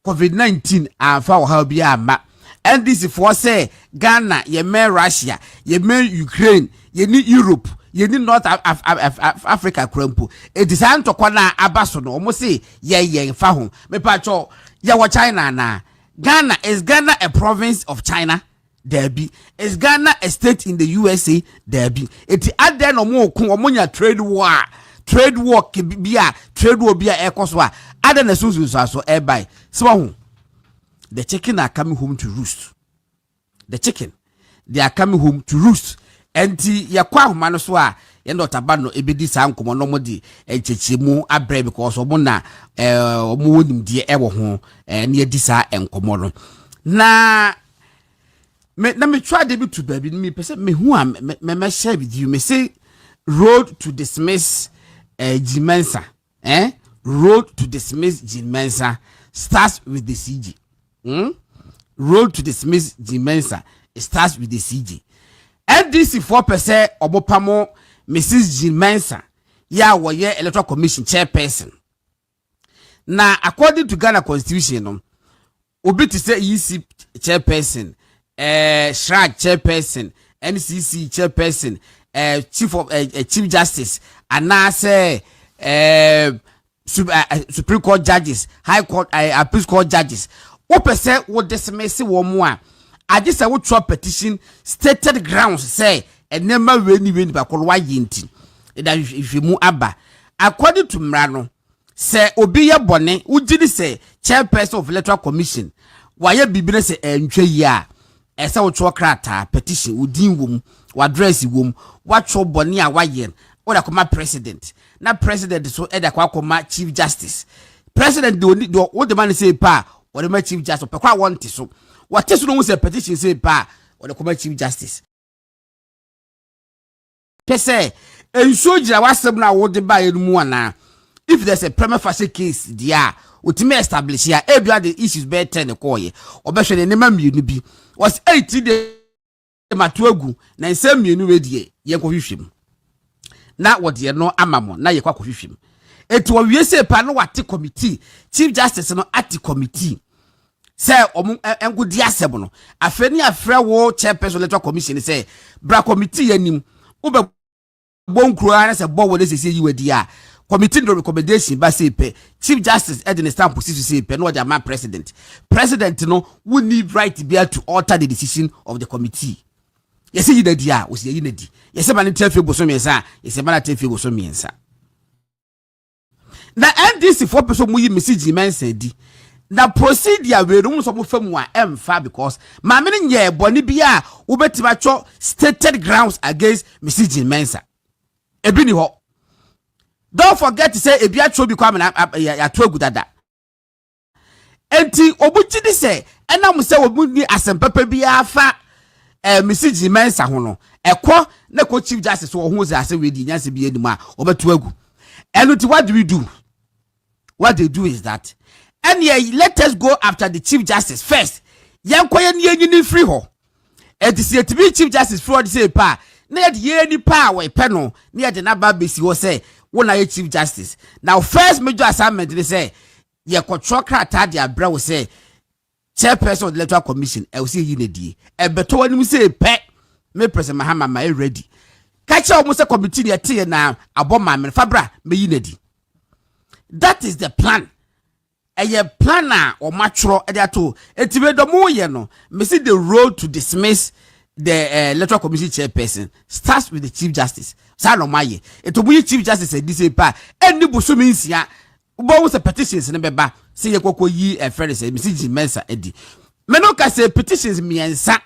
COVID-19 amfa wo ha bia ama NDC for say Ghana ye me Russia ye me Ukraine ye ni Europe ye ni North Africa krampo e design to kwana abaso no omo say ye fa ho me pa cho ye wo China na Ghana is Ghana a province of China there be is Ghana a state in the USA there be it add then omo kun omo nya trade war bia trade war bia ekoso a add na so e buy so the chicken are coming home to roost. The chicken, they are coming home to roost. Enti yakwa humano so a yendo tabano ebedi sa nkomo no modi enchechemu abre because omo na omo wonim die ewo ho na edi sa enkomo no na me try dey to baby me pese me hu a me share with you me say road to dismiss Jimensa road to dismiss Jimensa starts with the CG. Road to dismiss Jimensa starts with the CG. NDC 4% obopamo Mrs. Jimensa ya woye electoral commission chairperson. Na according to Ghana constitution obi to say EC chairperson, SHRAG chairperson, NCC chairperson, chief justice, and now say Supreme Court judges, High Court, Appeals Court judges. Opese wo dismiss wo mo a age se wo tro petition stated grounds say enema weni ba ko wa yinti that if you mu aba according to mrano say obi ye bone ugiri say chairperson of electoral commission waye bibire say entwe yi a ese wo tro krata petition udin wom wa address wom wa tro bone a waye wo da koma president na president so e da kwa koma chief justice president do what the man say pa or the chief justice pe kwa want so what is no say petition say pa or the chief justice pe say enso gira wasem na wo de ba enu ana if there's a prima facie case dia utime establish ya ebia the issues be 10 koye obehwe ne nema mienu bi was 80 de matuagu na nsem mienu we die ye kohwehwem na wo de no amamo na ye kwa kohwehwem etu owie se pa no wate committee chief justice no ati committee say engudi asem no afeni afre wo chairperson electoral commission say bra committee yanim ube bonkro ana say bo wo de sese yiwadi a committee no recommendation ba say pe chief justice edin stamp position say pe no the man president no would need right to be able to alter the decision of the committee. Yes yi da dia o say yi na di yes ba ne tefe bo so miensa yes ba na tefe bo so miensa. Na NDC 4% mu yi message Jimensa di na procedure we rum so mo famu a emfa because ma me nye boni bia wo betima cho stated grounds against Mrs. Jimensa ebi ni ho. Don't forget to say ebi atro bi kwa me ya to agudada enti obuchi di say enam say obu ni asempapa bia fa Mrs. Jimensa ho no ekọ na ko chief justice wo ho say we di nyanse bia enim a obeto agu. And what do we do? What they do is that, and yeah, let us go after the chief justice first. Yan kwaye ni free ho. And the chief justice fraud say pa. Na ye ni pa we peno. Near the naba basi wo say one na chief justice. Now first major assignment they say ye control krata dia bra wo say chairperson of the electoral commission. I will see you di. E beto wani say pe me President Mahama ma ready. Kacha almost a committee ya na aboma men fabra me yinedi. That is the plan. A planner or matro ediato. Etibe do mo ye no. Me see the road to dismiss the electoral commission chairperson starts with the chief justice. Sa no maye. Eto bu chief justice e say pa eni busumi nsia. Ubo wo se petitions ne beba. Se ye kokko yi e fere se Mrs. Jimensa edi. Me no ka se petitions miensa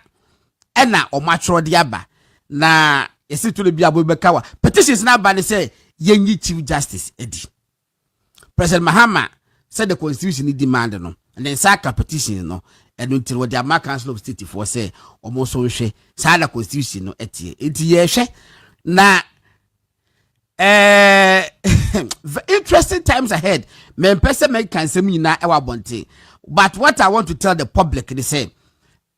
e na o matro de aba. Na yesi to le bia bo beka wa petitions na ba ne say yenyi chief justice edi. President Mahama said the constitution demand no and then saka petition no and until what the American Council of State for say almost so she sa the constitution no etie enti ye hwe na interesting times ahead me person make cansem nyina e wa bonte but what I want to tell the public they say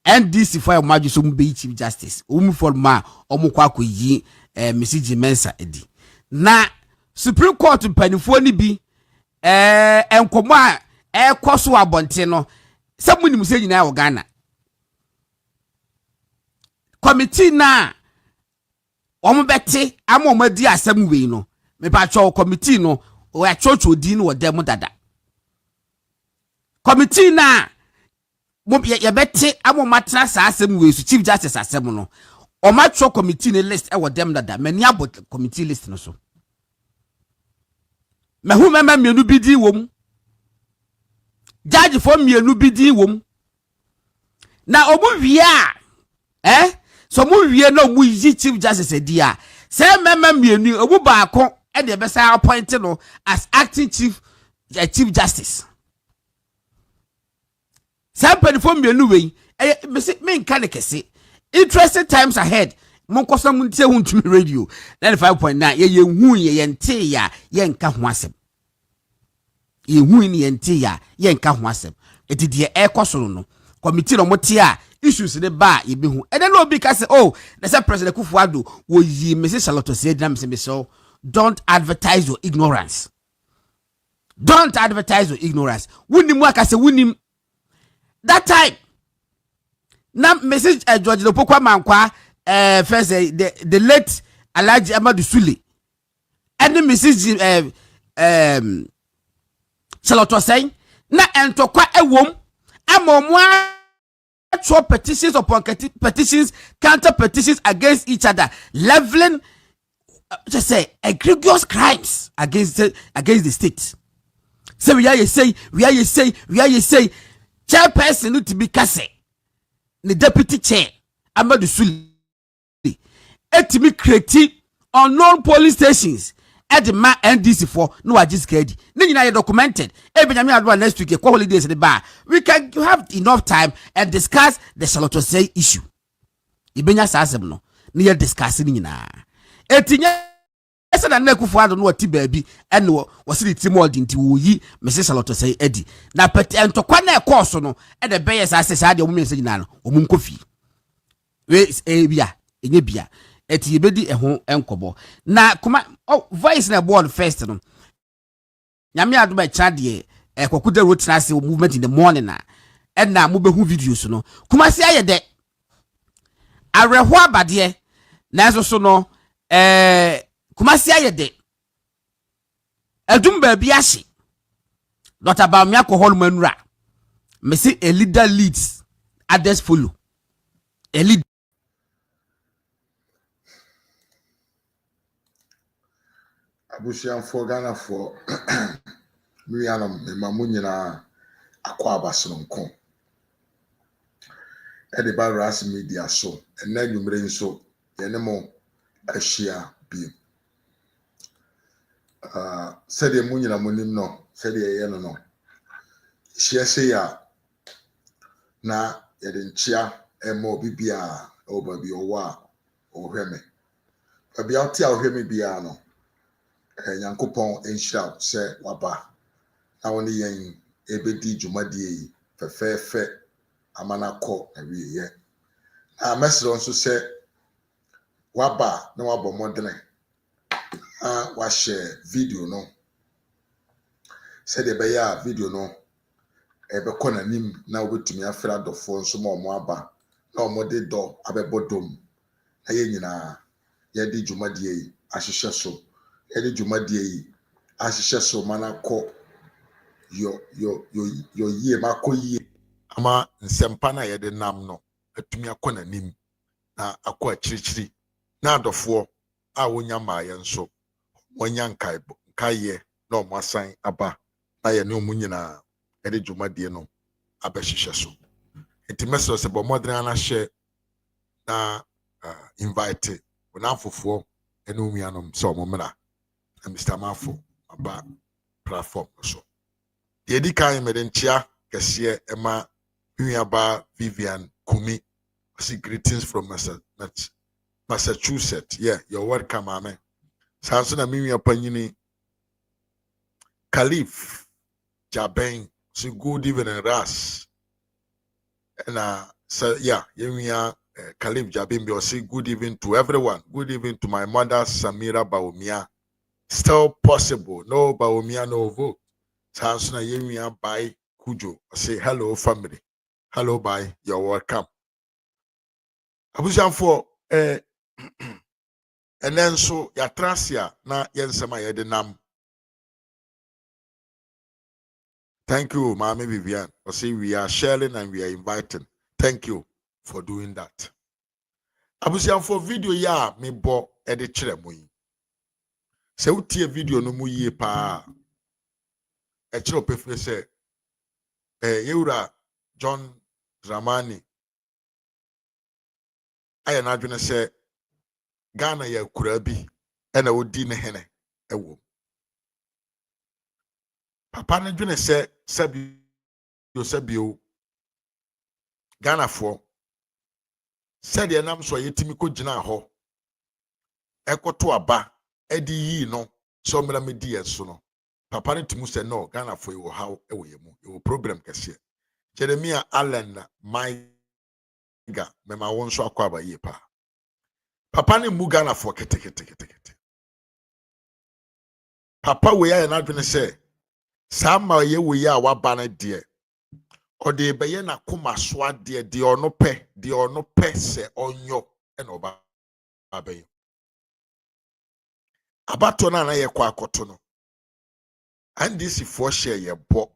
NDC for your so be chief justice for ma omukwa akoyi Mrs. Jimensa edi na Supreme Court mpanifo ni bi enkomo a koso abonte no se munim se nyina wo Ghana committee na omo bete ama omo di asem wei no me ba cho committee no o ya chocho di no dem dada committee na mo ye bete ama matna sa asem wei so chief justice asem no o ma cho committee ne list e wo dem dada mani abot committee list no so me hu mema mienu bi di wom judge for mienu bi di wom na omu wie a so mu wie na omu yi chief justice di a se mema mienu omu baako e de be say appoint no as acting chief justice somebody for mienu we me nka ne kese interesting times ahead mon kosa mun tie hu ntumi radio 95.9 ye hu ye nte ya ye nka ho asem ye hu ni ye nte ya ye nka ho asem etidie e kosoro no committee no motie a issues ne ba ye be hu and then obi ka say oh the say president Kufuado wo yi Mrs. Charlotte say na me so don't advertise your ignorance wunim aka say wunim that time na message George Lopokwa Mankwa first the late Alhaji Amadou Sule and the message Charlotte say na entokwa ewom amomwa actual petitions upon petitions counter petitions against each other leveling just say egregious crimes against the state. So we are you say chairperson to be kase the deputy chair Amadou Sule etimi create unknown police stations at the NDC for no ajiskedi ni nyina documented e Benjamin Adwa next week kwa holidays the bar we can have enough time and discuss the Charlotte say issue ibenya sasem no ni ya discuss ni nyina etinya ese na Kufuado no ati baabi ene wo se the team odi nti wo yi Mrs. Charlotte say edi na pet entokwa na course no e de beye sase sa de wo mense nyina no omu nkofi we bia enye bia eti yebedi eho enkobo na kuma voice na board first no nyame adoba chade kwakuda road trance movement in the morning na na mo behu videos no kuma se ayede areho abade na so no kuma se ayede adum ba bia hye Dr. Bawumia alcohol manura me say a leader leads others follow a leader Abusian for Ghana for Mianam, Mamunina, Aqua Basonco. Ediba RAZ Media so, and then you bring so, Yanemo, a share beam. Said the Munina Munim no, said the Yano no. She say ya na Yadin Chia, and more BBR over be wa or Hemi. A beauty of Hemi Biano. Yankopon enhyira se waba na woni yen ebedi dwumadie fefefe amanakọ awiye na mesro nso se waba na wabo modene wa share video no se de be ya video no ebekọ nanim na obetumi afra dofo nso ma omo aba na omo de do abebodom na ye nyina ye di dwumadie ahihye so edi dwumadie yi ahihye so manakọ yo yie makọ yie ama nsempa na ye de nam no atumi akọ nanim na akọ akirichiri na adofo a wonya maaye nso wonya nkaye na omasan aba na ye ne omunyina edi dwumadie no abehihye so entimeso se bo modern na share na invite na afofo ene omuanom so omomra Mr. Mafo aba platform so. Yedi kan medenchia kese ema Huaba Vivian Kumi. See greetings from Massachusetts. Yeah, you're welcome, amen. Sansona mimi apanyini Khalif Jabeng. So good evening, RAZ. And so yeah, you Khalif Jabeng be say good evening to everyone. Good evening to my mother Samira Bawumia. Still possible. No Bawumia, no vote. Sansona yemia by Kujo say hello family. Hello bye. You're welcome. Abusian for and then so ya trasia na yensema yedenam. Thank you, Mami Vivian. I say we are sharing and we are inviting. Thank you for doing that. Abusian for video ya me bo ede chere mo yi. Se utie video no mu yie pa. E chere opefre se yewura John Dramani aya na adwene se Ghana ya kura bi ena odi ne hene ewo. Papa ne dwene se sabio Ghana fo said the nam so yetimi ko gina ho ekoto aba edi yi no so mra medi enso no papa ne tumu se no Ghana fo yo how ewo yemu yo problem kese Jeremiah Allen na maiga mema won so akwa ba yi pa papa ne mu Ghana fo kete papa we ya na dwene se sama ye we ya wa ba na de o de beye na koma so ade de ono pe se onyo e no ba abayi abato na ye kwa akoto no and this for share ye bo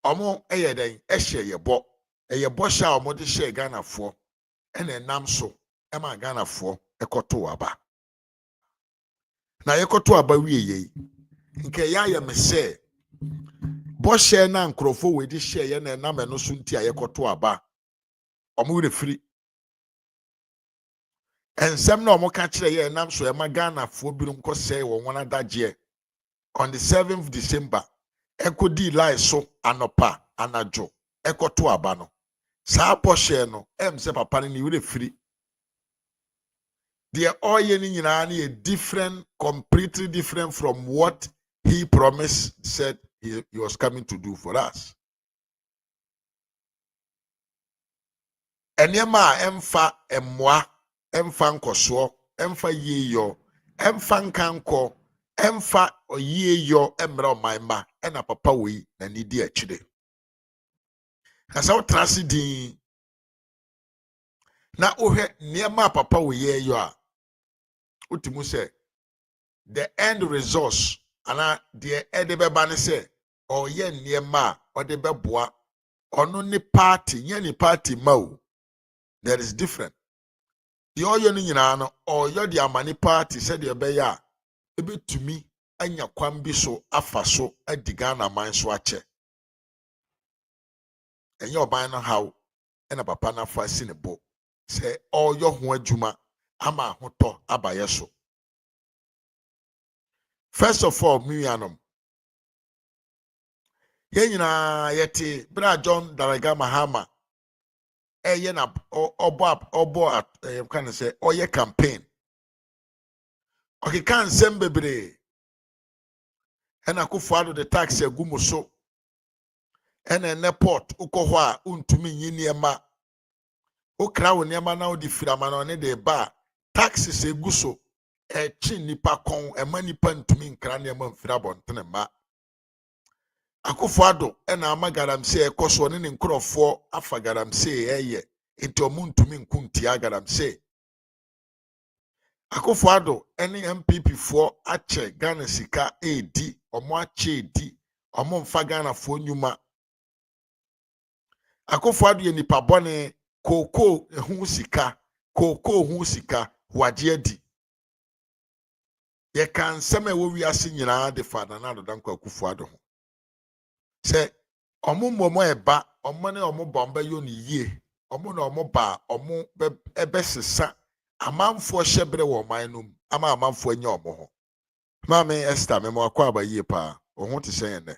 omo eye den e share ye bo sha omo de share Ghana fo e na nam so e ma Ghana fo e koto aba na ye koto aba wie ye nke ya ye me se bo share na nkrofo we de share ye na nam no so nti ye koto aba omo refiri ensem na omo ka kire ye nam so e ma Ghana fo birum ko se wo wona dagye on the 7th December ekodi lie so anopa anajo ekoto aba no saa boshe no se papa ni we free the oye ni nyina na different, completely different from what he promised, said he was coming to do for us. Enyema emfa emwa emfa nkoso emfa yeyo emfa nkanko emfa oyeyo emra omaima ena papa we na nidi akide kasa utrasi din na ohe niema papa we yeyo a utimu se the end results ana the edebeba ne se oye niema odebeboa ono ni party nye ni party ma there is different the oyo ni nyina no oyo the amani party said the beya ebetumi anya kwan bi so afa so adiga na man so ache enye oban no how ena papa na fa sinebo say oyo ho adwuma ama hoto abaye so. First of all, miyanom ye nyina yete bra John Daraga Mahama ye na obo can say oye campaign okay kan sem bebre ena Kufuado the tax agumo so ena neport ukoho a untumi nyiniema okra wo niema na odi firama na ne de ba taxes eguso chi nipa kon ema nipa ntumi nkra niema mfira bontene ma Kufuado ena amagaramse ekoso ne nkrofo afagaramse eye enti omuntumi nkuntia agaramse Kufuado ene MPP fo ache Ghana sika edi omo ache edi omo mfa Ghana fo nyuma Kufuado ye nipa bone koko hu sika waje adi ye kan sema wo wiase nyina de fada na do danko Kufuado ho se omo momo eba omo ne omo bomba yo ni yie omo na omo ba omo ebe sesa amanfo hyebre wo man no ama amanfo anya omo ho mama Esther me mo akwa ba yie pa o ho te sen ne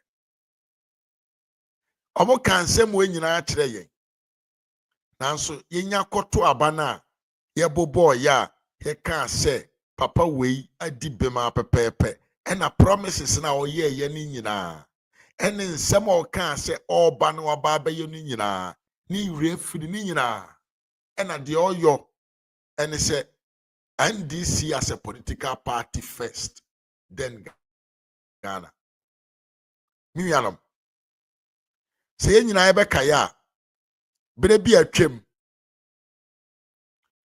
omo kan sem wo nyina akire yen nanso yenya koto abana ye bobo ya he kan se papa wei adi bema pepepe ena promises na oye ye ni nyina ene nsem o kan se oba na oba ba ye ni nyina ni refiri ni nyina ena de oyo ene se NDC as a political party first then Ghana miyanam se yenyina yebeka ya bere bi atwam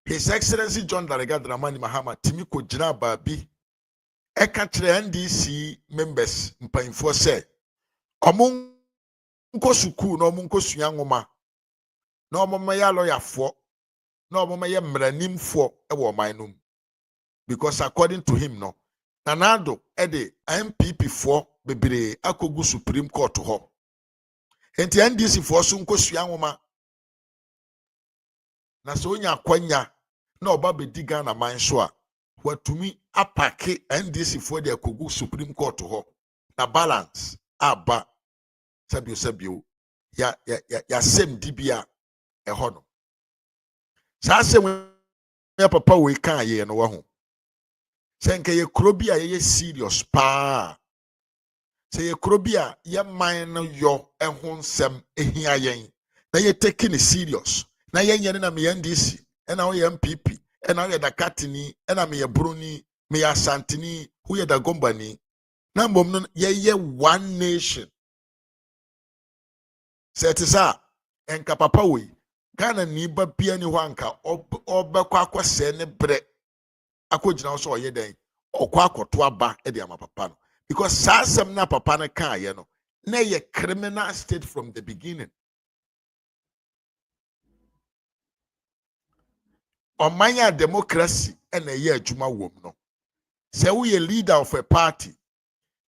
His Excellency John Darega Dramani Mahama timi ko gyina baabi eka kyerɛ NDC members mpanyinfoɔ sɛ ɔmo nkɔ sukuu na ɔmo nkɔ sua nwoma na ɔmo mɛyɛ lɔyafoɔ na ɔmo mɛyɛ mmeranimfoɔ ɛwɔ ɔman no mu because according to him no nanado ɛde MPP foɔ bebree akɔgu Supreme Court hɔ enti NDC foɔ so nkɔ sua nwoma na sɛ onya akwanya na ɔba bɛdi Ghana man so a watumi apake NDC foɔ de akɔgu Supreme Court hɔ na balance aba sabio ya sem dibia ɛhɔ no saa sɛm ya papa we kan ye no wɔ ho sɛ nka ye kuro bi a ye serious pa sɛ ye kuro bi a ye man no yɔ ɛho nsɛm ehia yɛn na ye take it serious na ye nyɛ na me NDC ɛna wo ye MPP ɛna wo ye Dakatini ɛna me ye Bruni me ye Asantini wo ye Dagombani na mbom no ye one nation sɛ te sa enka papa we Ghana ni ba bia ni hɔ anka ɔbɛkɔ akɔsɛ ne brɛ akɔgyina so ɔyɛ den ɔkɔ akɔto aba ɛde ama papa no because saa asɛm na papa no kaa yɛ no na yɛ criminal state from the beginning. Ɔman democracy ɛna ɛyɛ adwuma wɔ mu no sɛ woyɛ leader of a party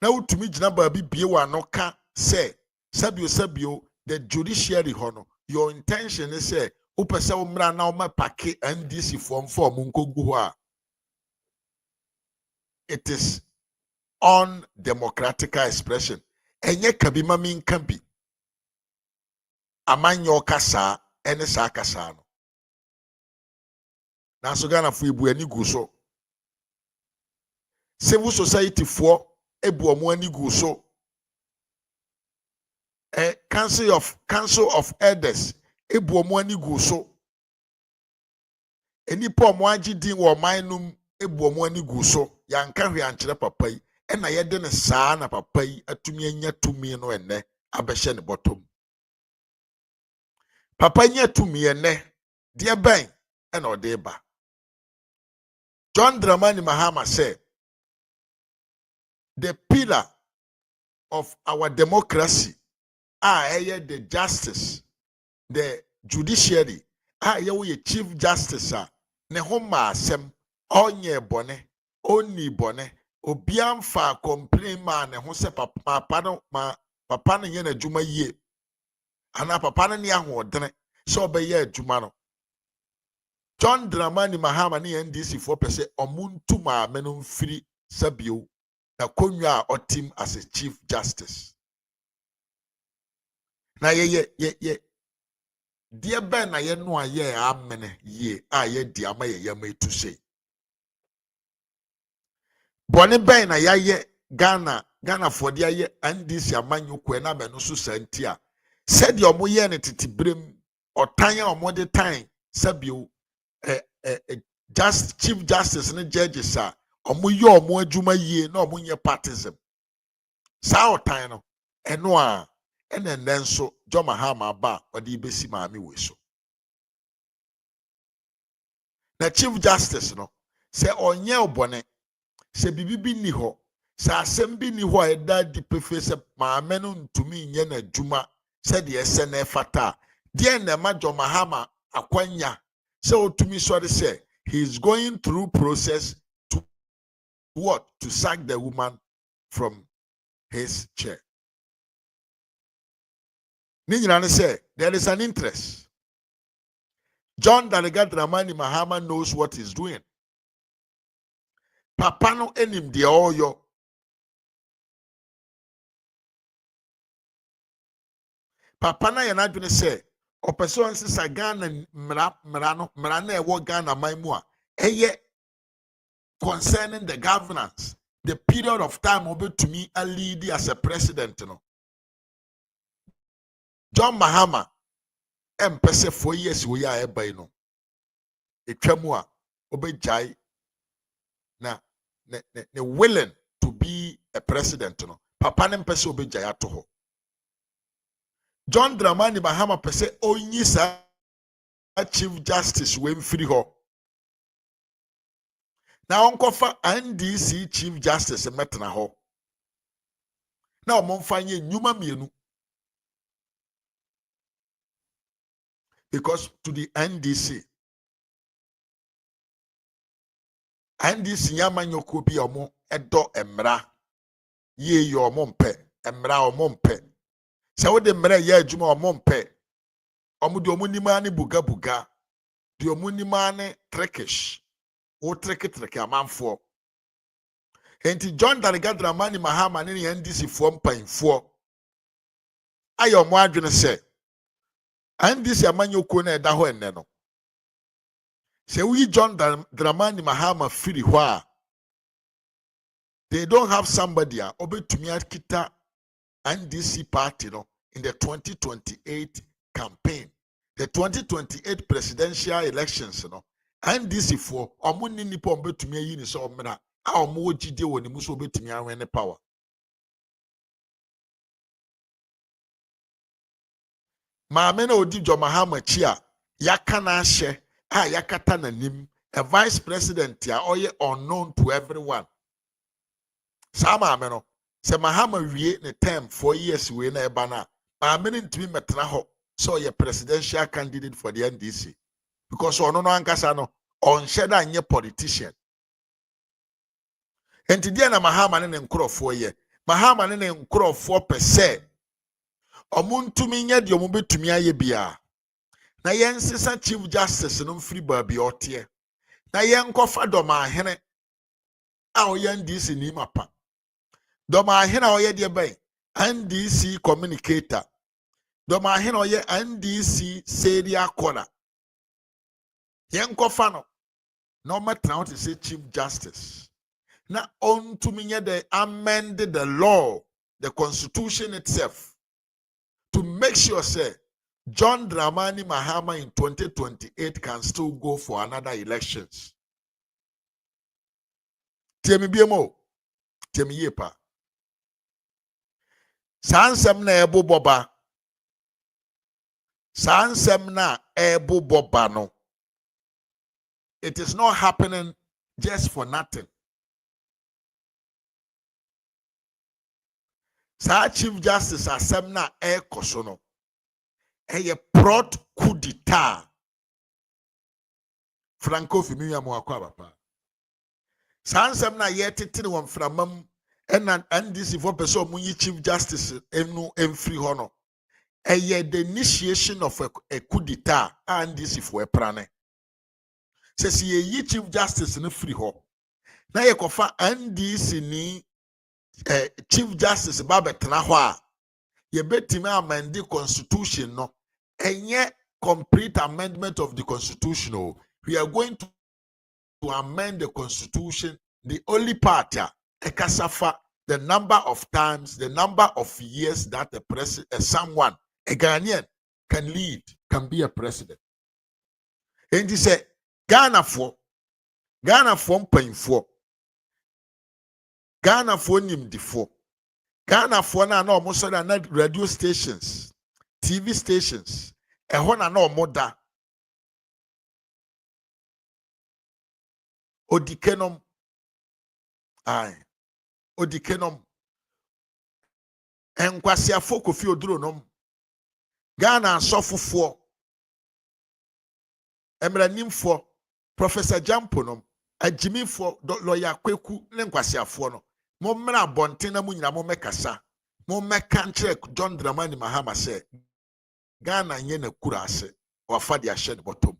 na wotumi gyina baabi bie wɔ ano ka sɛ sabio the judiciary hɔ no your intention is say upese umra na umapake NDC form munkogu. It is undemocratic expression. Enye kabima min kambi. Amanyo kasa ene sa kasa no. Na so Ghana fu ibu ani gu so. Civil society for ebu omo ani gu so. Council of Elders ebu omo ani gu so. Enipa omo agidi wo man num ebu omo ani gu so. Yanka hwe ankyere papa yi ena yede ne saa na papa yi atumi anya tumi no enne abehye ne bottom. Papa nya tumi enne de ben ena ode ba. John Dramani Mahama said, the pillar of our democracy are the justice, the judiciary, ye chief justice, ne homa asem, onye bone, oni bone, obiam fa complain man, ne ho se papa no ye na juma ye, ana papa no ni ahodene, so obeye juma no. John Dramani Mahama ni NDC 4% omuntu ma menum free sabio na konwa otim as a chief justice. Na ye dear ben na ye no aye amene ye aye di ama ye yama to say. Boni ben na ye Ghana for the aye NDC amanyu kwe na menu so santia. Said your moye ne titibrem or tanya or more the time sabio just chief justice and judges are omo yo omo adwuma yie na omo nye partisan saa otan no eno a enen so John Mahama ba odi besi maami we so na chief justice no se onye obone se bibibi ni ho se asem bi ni ho a eda di pefe se maame no ntumi nye na adwuma se de ese na fata de na ma John Mahama akwanya se otumi so de se he is going through process to what? To sack the woman from his chair. Ninyana say there is an interest. John Daraga Dramani Mahama knows what he's doing. Papa no enim de oyo. Papa na yana dwene say opeso nsi sa Ghana mra na ewo Ghana man a eye concerning the governance, the period of time over to me a lead as a president, you know. John Mahama, empese 4 years we are by no. A tremua obe jai na willing to be a president, you know. Papa empese obe jai to ho. John Dramani Mahama pese onyi sa Chief Justice Wemfree ho. Na onkofa NDC Chief Justice metna ho. Na omonfanye nyuma mienu. Because to the NDC yamanyoko bi omo edo emra. Ye yo omompe, emra omompe. Se wo de mra ye adwuma omompe. Omo de omo nima ne buga buga. De omo nima ne trekish. O treke amanfo. Enti John Dramani Mahama ne NDC fo mpanfo. Ayo mo adwene se NDC amanyoko na eda ho enne no. Se we John Dramani Mahama firi ho a they don't have somebody a obetumi akita NDC party no in the 2028 campaign. The 2028 presidential elections no. NDC for omuni nipa obetumi ayi ni so omra a omo gide woni mu so obetumi awene power. Maame na odi Jo Mahama chi a yaka na ahye a yakata nanim a vice president ya oye unknown to everyone. Sama ameno se Mahama wie ne term 4 years we na eba na maame ne ntimi metena ho so ye presidential candidate for the NDC because ono no ankasa no on sheda anye politician. Enti dia na Mahama ne nkrofo ye Mahama ne nkrofo pese omuntumi nya de omubetumi aye bia na yensesa Chief Justice no mfiri baabi otie na yenkofa doma ahene a oye NDC ni mapa doma ahene a oye de bai NDC communicator doma ahene oye NDC seria corner yenkofa no no matter what say Chief Justice na ontumi nya de amend the law, the constitution itself to make sure say John Dramani Mahama in 2028 can still go for another elections. Temi biemo, temi yepa. Sansem na ebo boba. Sansem na ebo boba no. It is not happening just for nothing. Sa Chief Justice asem na koso no. Eye prot coup d'etat. Franco Fimi mo akwa papa. Sansem na yetitiri won framam and NDC for person munyi Chief Justice enu emfiri ho no. Eye the initiation of a coup d'etat NDC for prane. Says ye Chief Justice no free ho. Na ye kofa NDC ni Chief Justice ba betena ho a ye betime amend the constitution no. Enye complete amendment of the constitution. We are going to amend the constitution. The only part ekasafa the number of times, the number of years that a president, someone, a Ghanaian can lead, can be a president. And he said, Ghana for painful. Ghana for nimdifo. Ghana for na almost radio stations, TV stations. Ehona no moda. Odikenom. Aye. Odikenom. Enkwasiafo Kofi Oduronom. Ghana asofofo. Emranimfo. Professor Jamponom. Ajimifo lawyer Kweku ne nkwasiafo no. Mo mra bonten na mu nyina mo mekasa. Mo meka nkyere John Dramani Mahama se Ghana nye na kura ase. Wafa de ahye de bottom.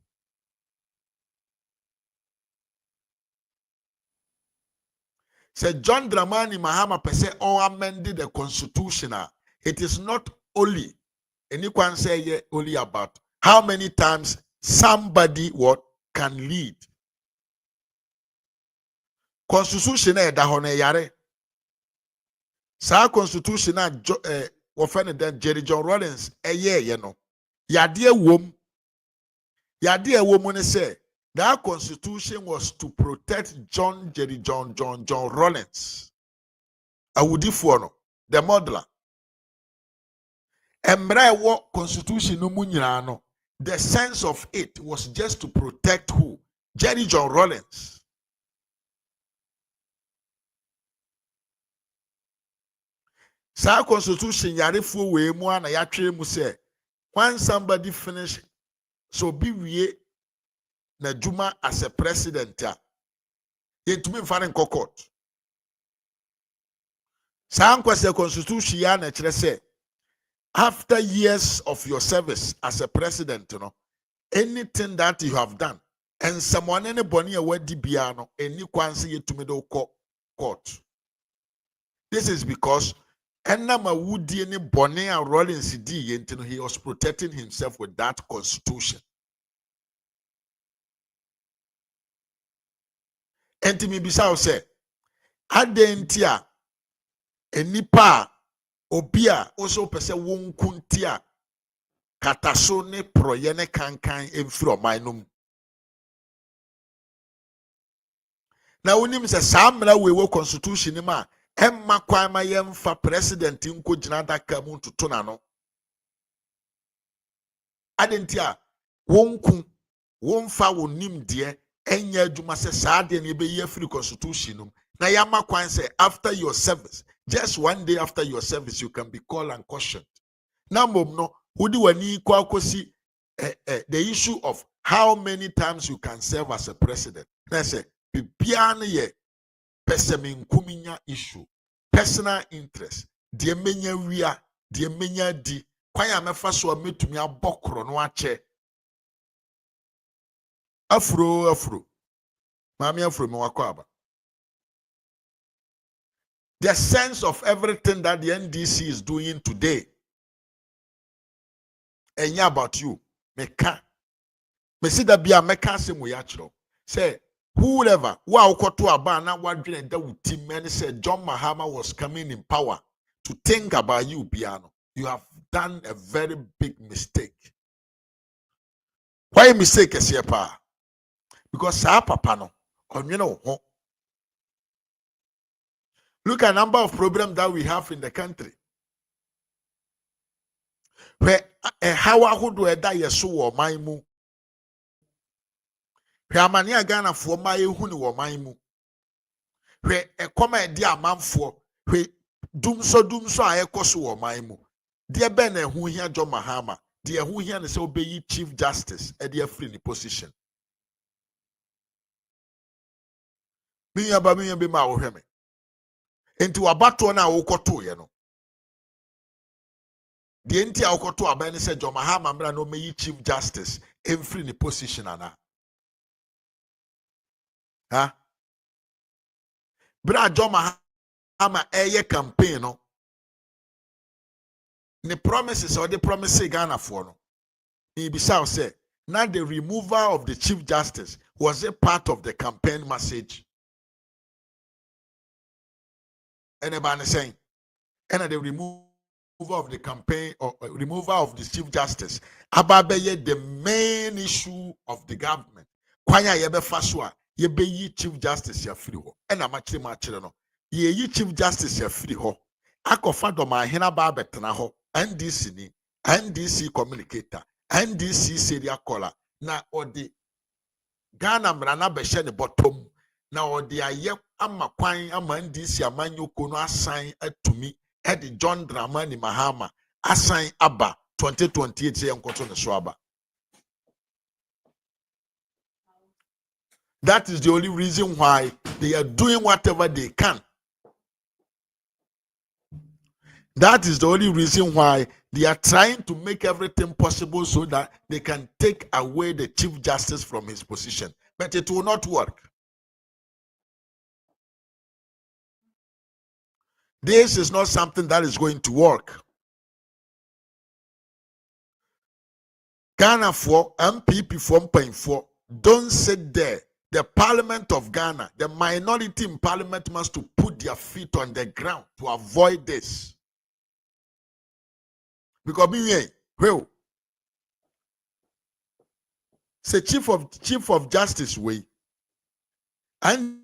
Say John Dramani Mahama pese or amended the constitution. It is not only, and you can say only about how many times somebody what can lead. Constitution da hone yare. Sa constitution wofene den Jerry John Rawlings ye no. Yade wom ne say that constitution was to protect John Rawlings. Awudifo no, the modeler. Emra wo constitution no mu nyina no. The sense of it was just to protect who? Jerry John Rawlings. Sa constitution yarefo we mu ana ya twere mu say when somebody finish so be wie na juma as a president a yentumi mfa ne court. Sa nkwase constitution ya na kire say after years of your service as a president, anything that you have done, and someone anybody a wadi biano, any kwansi yetumi do court. This is because enama wudi any boni and rolling CD yentino, he was protecting himself with that constitution. Entimi bisao say, adentia enipa obia also pese wonkuntia kataso ne proye ne kankan emfiri omanum. Na wonim se samra wewo constitution ma emma kwan ma yemfa president nko gina daka mu tutu na no. Adentia wonkun wonfa wonim de enya adwuma se saade ne be ye free constitution num. Na yama kwan say after your service, just one day after your service, you can be called and cautioned. Now, no, who do wani kwa kosi the issue of how many times you can serve as a president. I say, bibiane ye pesemin kuminya issue, personal interest, die menya wia, die menya di, kwanya mefa so metumi abokro no ache. Afro. Mami afro me wakwaba. The sense of everything that the NDC is doing today, and about you, meka. Me see that be a meka se mo yachro. Say, whoever, wa ukoto abana wadwene da wuti men said John Mahama was coming in power to think about you, Biano. You have done a very big mistake. Why mistake is here, pa? Because sa papa no, you know, look at number of problems that we have in the country. Where how I would do that yeso or my mu. Where mania Ghana for my huni or my mu. Where a comma dear man for where doom so I ekosu or my mu. Dear Ben who here John Mahama, dear who here is obey Chief Justice at their free position. Me be ma oheme. Into a battle na ukoto yeno. The entire Okoto Abani said, John Mahama Mbra no me Chief Justice in free the position ana. Huh? Bra John Mahama eye campaign no. The promises or the promise Ghana for no. He beside say, now the removal of the Chief Justice was a part of the campaign message. Anybody saying, and the removal of the campaign or removal of the Chief Justice, ababeye the main issue of the government. Kwanya yebe faswa yebe yi Chief Justice ya free ho. Ena machire no. Ye yi Chief Justice ya free ho. Akofa do ma hena ba betena ho. NDC ni, NDC communicator, NDC serial caller. Na odi Ghana mrana beshe ne bottom. Na odi aye ama kwan ama NDC amanyoko no assign atumi Eddie John Dramani Mahama assign Abba 2028 say nkoto ne so aba. That is the only reason why they are doing whatever they can. That is the only reason why they are trying to make everything possible so that they can take away the Chief Justice from his position. But it will not work. This is not something that is going to work. Ghana for MPP from paying for don't sit there. The Parliament of Ghana, the minority in Parliament must to put their feet on the ground to avoid this. Because well, say Chief of Justice way, and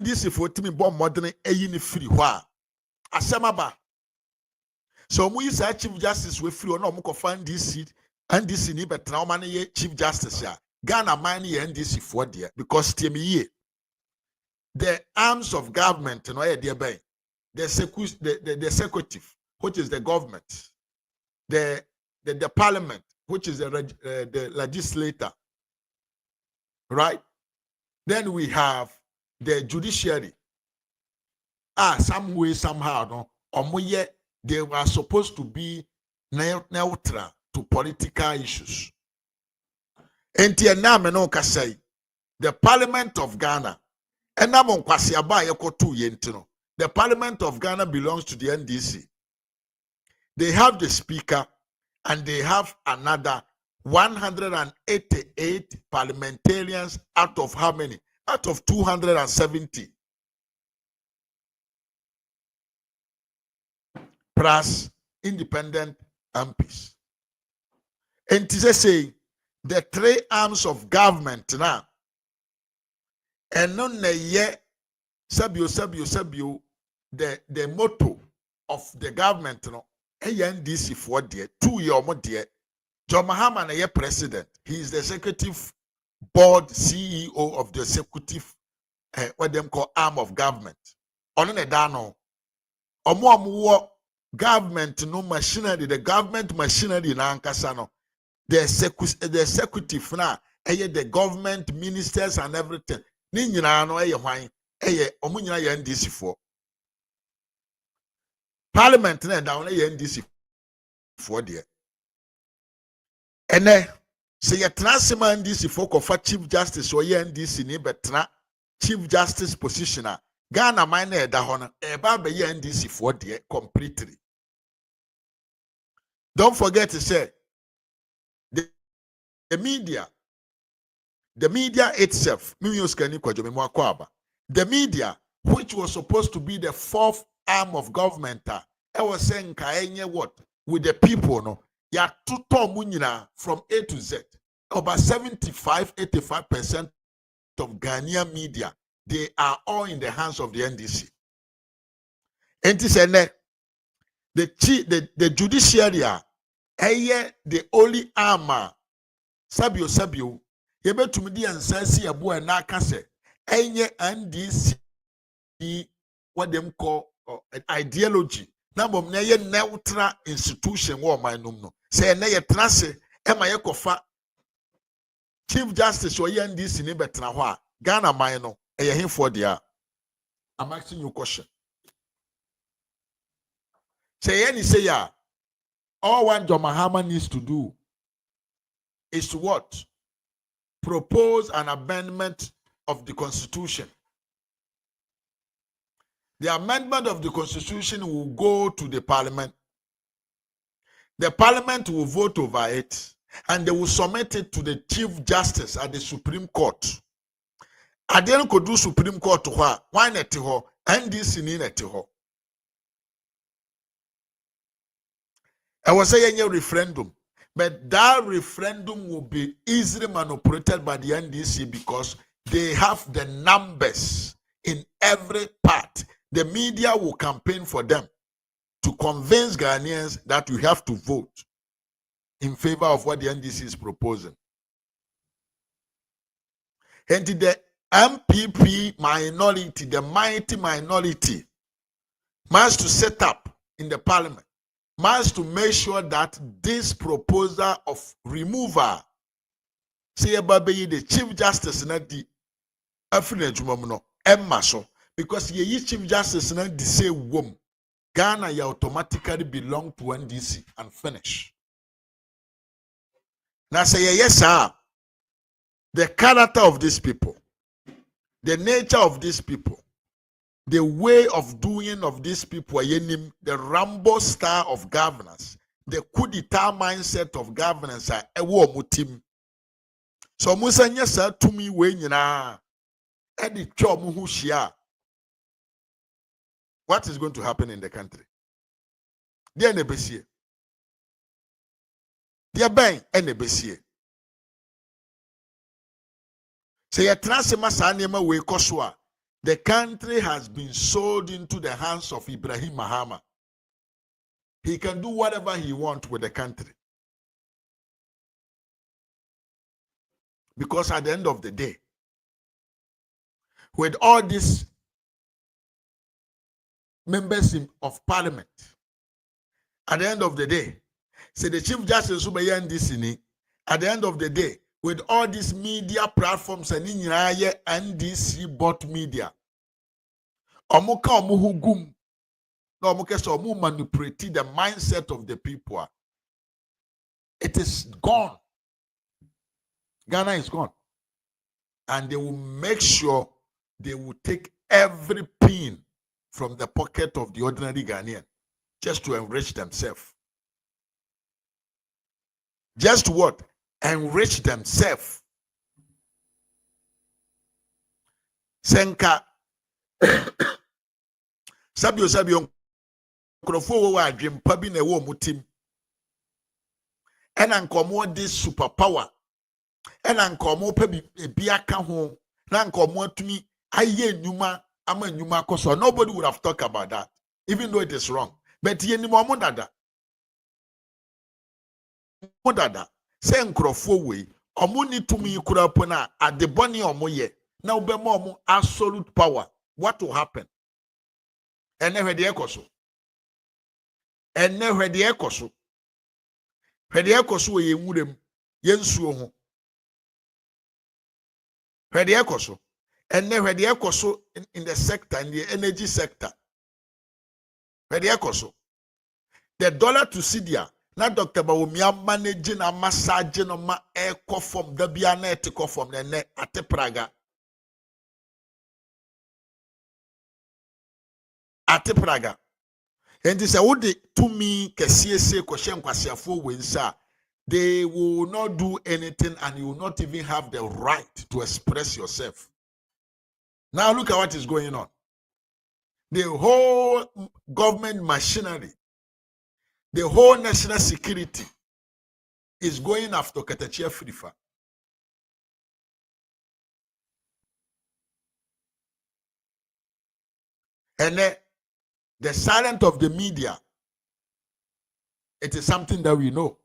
this if what me born modern a free wa asemaba So we use Chief Justice we free or no muko find this seat and this in but now man Chief Justice ya. Ghana man ye NDC for there because TME the arms of government no dear bay. The executive, which is the government, the parliament, which is the legislator, right? Then we have the judiciary. Some way, somehow, no, they were supposed to be neutral to political issues. And the Parliament of Ghana, and the Parliament of Ghana belongs to the NDC. They have the speaker and they have another 188 parliamentarians out of how many? Out of 270. Plus independent MPs. And to say the three arms of government now, and none yet sabio the motto of the government no NDC for dear 2 year more dear John Mahama na president. He is the executive board CEO of the executive what them call arm of government. On the dano omo government no machinery, the government machinery na ankasa no the executive na the government ministers and everything ni nyina no hwan omo nyina NDC for parliament na down NDC for there. And then say a transfer NDC for kofa chief justice or NDC ni betra chief justice positioner Ghana mine da hono eba be NDC for there completely. Don't forget to say the media itself, the media, which was supposed to be the fourth arm of government, I was saying what with the people no ya tuto munyina from A to Z. About 75-85% of Ghanaian media, they are all in the hands of the NDC. And the judiciary the only armor sabio yebetumi di ansasi abo na kase enye NDC what them call ideology na bom na ye neutral institution wo man no say na ye trase e ma ye kofa chief justice or NDC ni betena ho a Ghana man no e ye hemfo dia. I'm asking you a question. Say any say ya all one John Mahama needs to do is to what? Propose an amendment of the Constitution. The amendment of the Constitution will go to the Parliament. The Parliament will vote over it, and they will submit it to the Chief Justice at the Supreme Court. I didn't go do Supreme Court to her. Why not to her? And this in it to her. I was saying a referendum, but that referendum will be easily manipulated by the NDC because they have the numbers in every part. The media will campaign for them to convince Ghanaians that you have to vote in favor of what the NDC is proposing. And the MPP minority, the mighty minority, must to set up in the parliament, must to make sure that this proposal of removal, say about the Chief Justice na di afinajumamuno emmaso, because ye Chief Justice na di say wom Ghana ya automatically belong to NDC and finish. Now say yes sir, the character of these people, the nature of these people, the way of doing of these people, the Rambo style of governance, the coup d'etat mindset of governance, so Musa nyesa to me when you na edit job who share. What is going to happen in the country? Dear Nebesie. Dear Ben and Nebesie. Say a transema we koswa. The country has been sold into the hands of Ibrahim Mahama. he can do whatever he wants with the country. Because at the end of the day, with all these members of parliament, at the end of the day, say the Chief Justice NDC, at the end of the day, with all these media platforms and NDC bot media, omuka omuhugum, no omuka so omu manipulate the mindset of the people. It is gone. Ghana is gone. And they will make sure they will take every pin from the pocket of the ordinary Ghanaian just to enrich themselves. Just what? Enrich themselves. Senka sabio nkrofo wo adwempa bi na wo mutim. Ena nkomo this superpower. Ena nkomo pa bi aka ho na nkomo atumi aye nyuma ama nyuma koso. Nobody would have talked about that, even though it is wrong. But ye ni mo dada. Mo dada. Se nkrofo we omo ni tumi kura po na adeboni omo ye. Na ubema omo absolute power. What will happen? Ene hwede ekoso. Ene hwede ekoso. Hwede ekoso we yenwurem. Yensuo ho. Hwede ekoso. Ene hwede ekoso in the sector, in the energy sector. Hwede ekoso. The dollar to Cydia. Na Dr. Bawumia managing a massage no ma eko form da bia na etiko form ne ate praga. Ate praga. And this would to me kesiese kwashe nkwasiafo wensa. They will not do anything and you will not even have the right to express yourself. Now look at what is going on. The whole government machinery, the whole national security is going after Katachia Frifa. And the silence of the media, it is something that we know.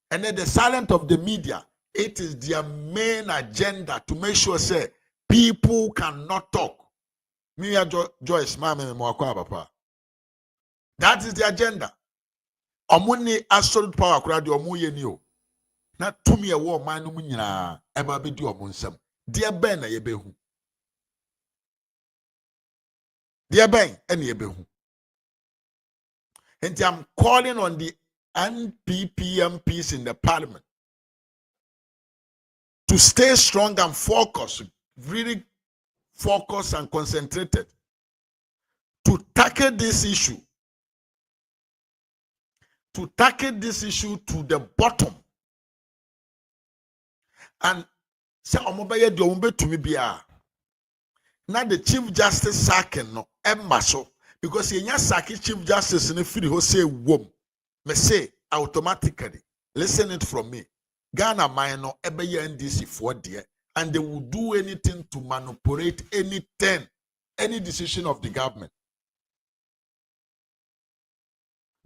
And then the silence of the media, it is their main agenda to make sure say people cannot talk. Me Joyce, papa. That is the agenda. Omuni absolute power crowd omu ye ni o. Na tumi e wo man no nyina e ba be di omunsam. Dear ben na ye behu. Dear ben and ye behu. And I'm calling on the NPP MPs in the parliament to stay strong and focused, really focused and concentrated to tackle this issue. To tackle this issue to the bottom. And say omobaye di ombe to me bia. Now the Chief Justice sacking no embaso because yenya sacking Chief Justice in the free ho say wom. Me say automatically listen it from me. Ghana minor ebeye NDC for there and they will do anything to manipulate any decision of the government.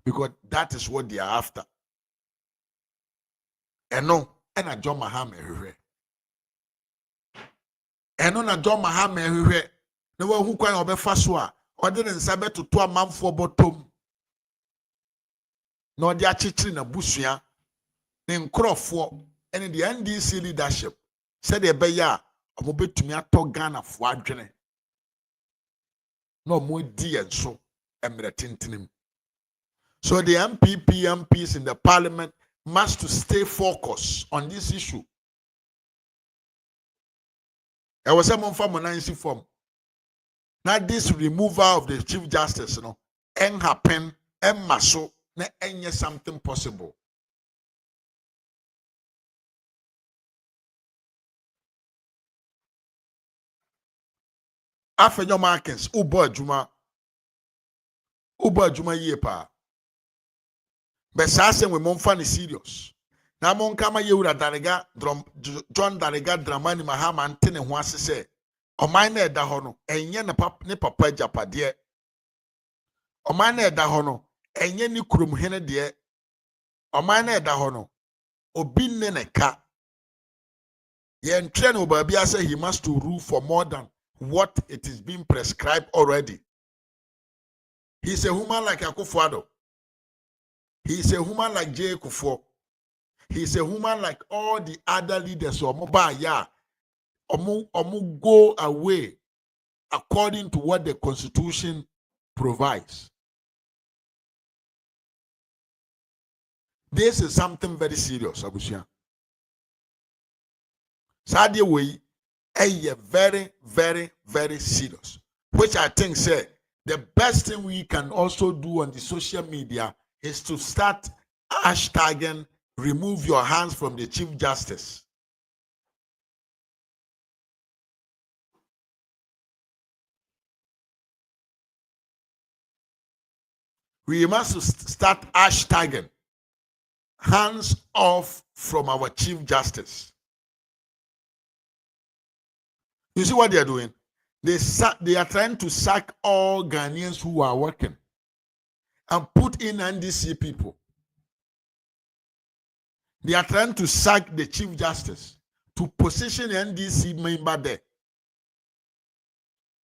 Because that is what they are after. And no, and a John Mahama everywhere. And on a John Mahama everywhere. No one who can obey Faswa or didn't sabe to a man for bottom. No, they are chiching a bushia. Then Crawford and the NDC leadership said they be ya a mobile to me a to Ghana for Adrene. No more D and so emirating. So the MPs in the parliament must to stay focused on this issue. There was someone from an form. Now this removal of the Chief Justice, and happen, and maso, na enye something possible. After your markings, Uba Juma yepa. But Sassen we monfani serious. Na mon kama ye ura dariga John dariga dramani mahama antene ho ase se oman na eda ho no enye ne papa japade oman na eda ho no enye ni kurom hene de oman na eda ho no obi ne ne ka yen train obabia say he must to rule for more than what it is being prescribed already. He's a human like Akufo-Addo. He's a human like J. Kufuor. He's a human like all the other leaders. Omo go away according to what the Constitution provides. This is something very serious, Abusia. Sadie way, very, very, very serious. Which I think say the best thing we can also do on the social media is to start hashtagging remove your hands from the Chief Justice. We must start hashtagging hands off from our Chief Justice. You see what they are doing? They are trying to sack all Ghanaians who are working and put in NDC people. They are trying to sack the Chief Justice to position NDC member there.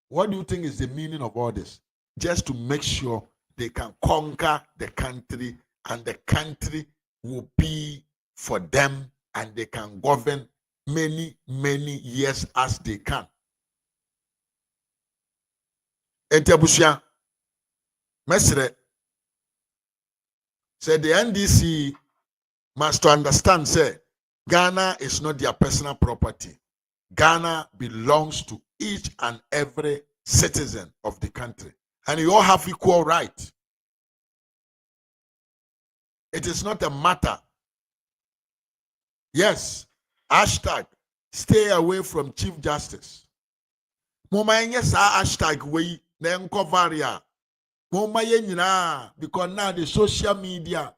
What do you think is the meaning of all this? Just to make sure they can conquer the country and the country will be for them and they can govern many, many years as they can. Entabusia, Mesre said the NDC must understand, say, Ghana is not their personal property. Ghana belongs to each and every citizen of the country. And you all have equal right. It is not a matter. Yes, hashtag stay away from Chief Justice. Moma yes hashtag we then cover Moma yenina because now the social media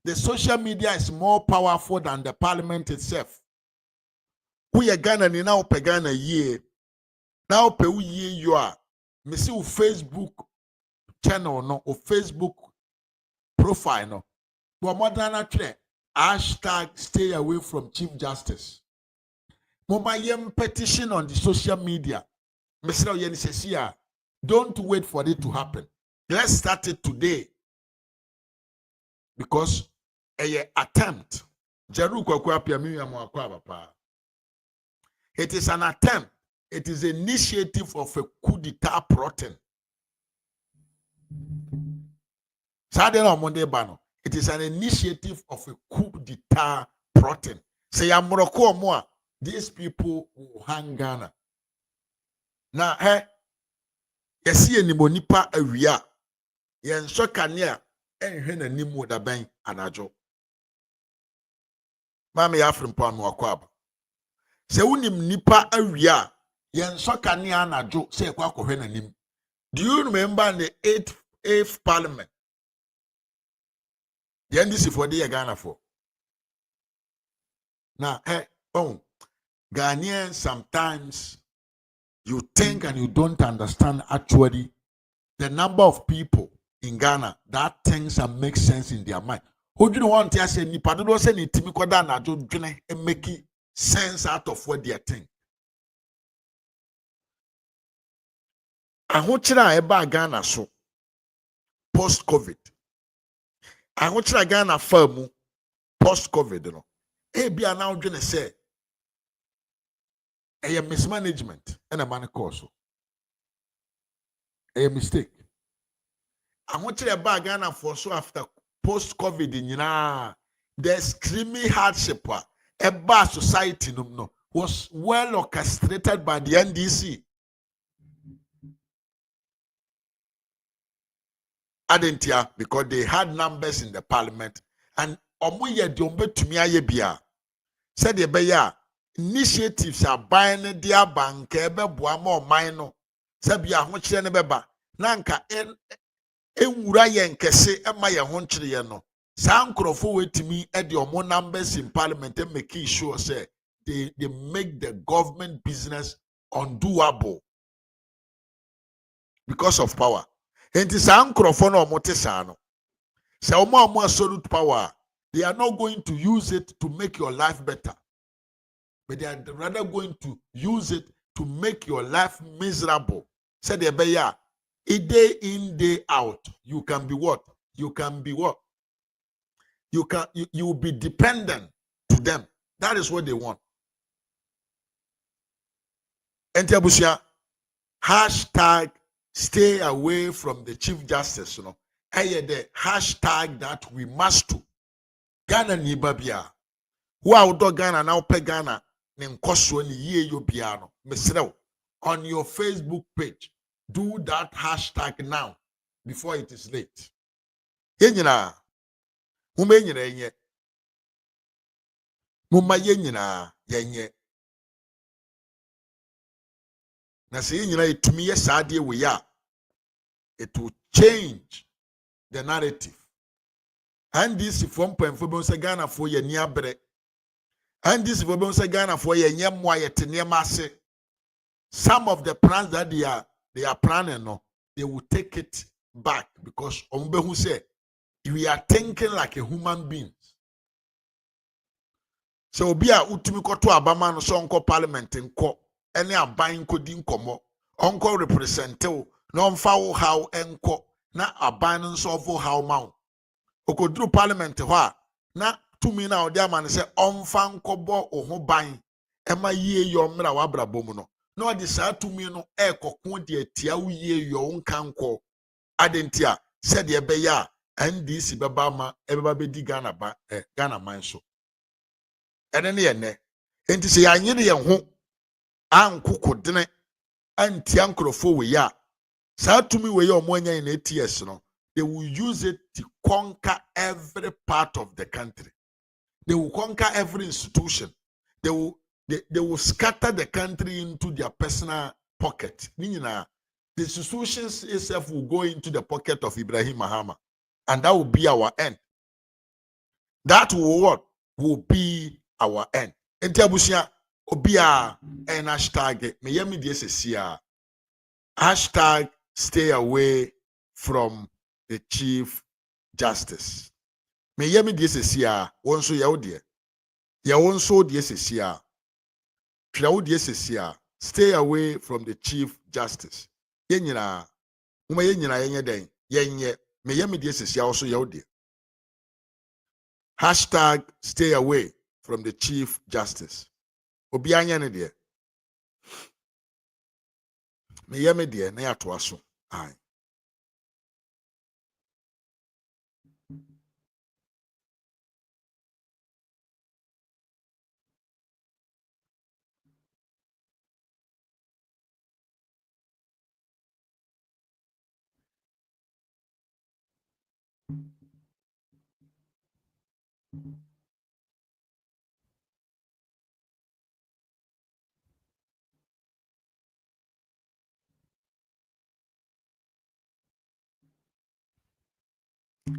the social media is more powerful than the parliament itself. We are Ghana ni now pe Ghana ye. Now pe ye you are. Me see Facebook channel no or Facebook profile no. But more than that, hashtag stay away from Chief Justice. Moma yem petition on the social media. Mr. Yenisesia, don't wait for it to happen. Let's start it today. Because a attempt. It is an attempt. It is an initiative of a coup d'etat plotting. It is an initiative of a coup d'etat plotting. Say Morocco more. These people will hang Ghana. Now, you see any monipa area. Yen so kanya enhwe nimu da ben anajo. Mama ya afrim pa no akwaba. Se unim nipa area yen so kanya anajo se ekwa akohwe nanim. Do you remember the 8th parliament? The NDC for the Ghana for. Now, Ghanaians sometimes you think and you don't understand actually the number of people in Ghana that things and make sense in their mind. Who do you want to say? Ni padu say ni timi koda na jo dwene make sense out of what they are thinking. Ahokyere eba Ghana so post COVID. Ahokyere Ghana famu post COVID no. Bia na dwene say a mismanagement and a man cause. A mistake. I want to buy Ghana for so after post COVID in the screaming hardship a bar society no was well orchestrated by the NDC. Adentia because they had numbers in the parliament and omoye diombe to me bia said the beya initiatives are buying their bank ebe boamo mine sabia ho kire ne beba nanka enwura ye nkese ema ye ho nkire ye no sa nkrofo wetimi e de omo numbers in parliament and make sure say they make the government business undoable because of power. Enti saa nkrofo no omote saa no. Se omo absolute power, they are not going to use it to make your life better. But they are rather going to use it to make your life miserable. Said the beya, a day in, day out, you can be what? You can be what? You will be dependent to them. That is what they want. Entiabusia, hashtag stay away from the Chief Justice. You know, the hashtag that we must do. Ghana ni babia. Who are do Ghana now pe Ghana ni nkoswo ni ye yo bia no. Mesrew on your Facebook page. Do that hashtag now before it is late. Yenyina. Mume nyina yenye. Mumma yenyina yenye. Na se yenyina etumi ye saade we ya. It will change the narrative. And this from Pemfo say Ghana for ye niabre. And this for say Ghana for ye nyemwa ye tenemase. Some of the plans that they are planning, no, they will take it back because who say we are thinking like a human being. So be a utumi koto abama no so onko parliament nko ene aban kodi nkomo onko represent o na onfa wo how enko na aban nso ofo how ma okoduru parliament ho a na tumi na odi ama ne se onfa nkobo oho ban ema yie yo mra wabrabom no na odi saa tumi no ekokon de atia wo yie yo nka nko adentia se de ebe ya NDC beba ma ebeba bedi Ghana ba Ghana man so ene ne yene enti se yanyere ye ho ankokodene antia nkrofo we ya saa tumi we ya omo anya na ATS no they will use it to conquer every part of the country. They will conquer every institution. They will scatter the country into their personal pocket. The institutions itself will go into the pocket of Ibrahim Mahama. And that will be our end. That will what? Will be our end. Entiabusia obia en hashtag me yemi diesesia. Hashtag stay away from the Chief Justice. Me yemi diesesia wonso yawde. Ya wonso diesesia. Stay away from the Chief Justice. Yenyina uma yenyina yenye den yenye me yemi diesesia also yawde. Hashtag stay away from the Chief Justice. Obi anya ne de. Me yemi de na yato aso. Ai.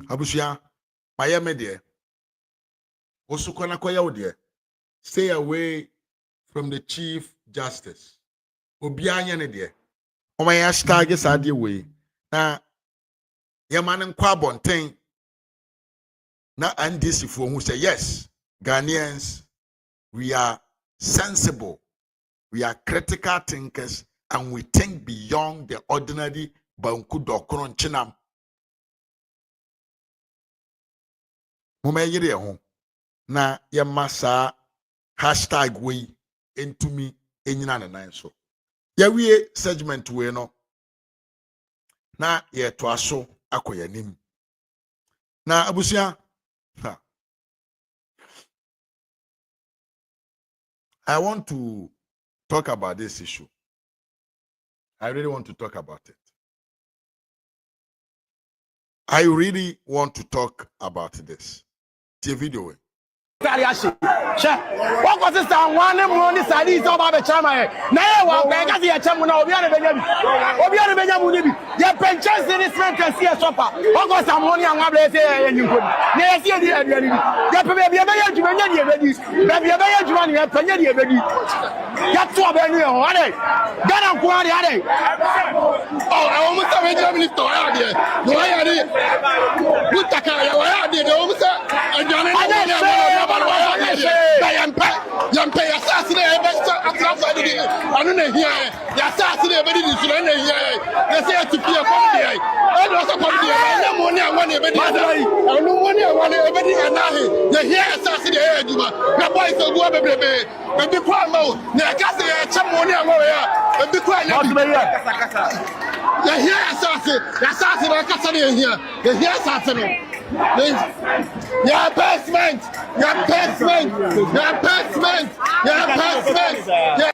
Abusia, mayeme de. Osukona koya de. Stay away from the Chief Justice. Obi anya ne de. Oma ya hashtag saade we. Na yemane nkwa bonten. Na NDC for who say yes, Ghanaians, we are sensible, we are critical thinkers, and we think beyond the ordinary banku dokron chinam. Muma yiri ho na yemasa hashtag we into me enyina ne nan so. Yawie segment we no na ye to aso akoyanim. Na abusia I want to talk about this issue. I really want to talk about it. I really want to talk about this. The video. Kariashi. What was this time? One money study is about the chama. Now, one bag of the chamuna, Obiana Benjamin. Obiana Benjamin. Your pensions in this man can see a shopper. What was some money and one place and you could. Never see the idea. Your baby, a baby, you may ready. Baby, a baby, you want your penny ready. Get to a venue, are they? Get up, what are they? Oh, I almost have a Germany store out there. No, I had it. Put the car, I did almost. And you're Yampe assassinate a best outside the I don't know here. The assassinate a is running here. They say to be a comedy. I was a comedy. No money, I want everybody. I no money, I want everybody. And now they hear assassinate. The boys will go up a baby. Baby, quite low. They got some money. I'm here. Baby, quite low. The here assassin, I can't say here. The here assassin. Your basement, your basement, your basement, your basement.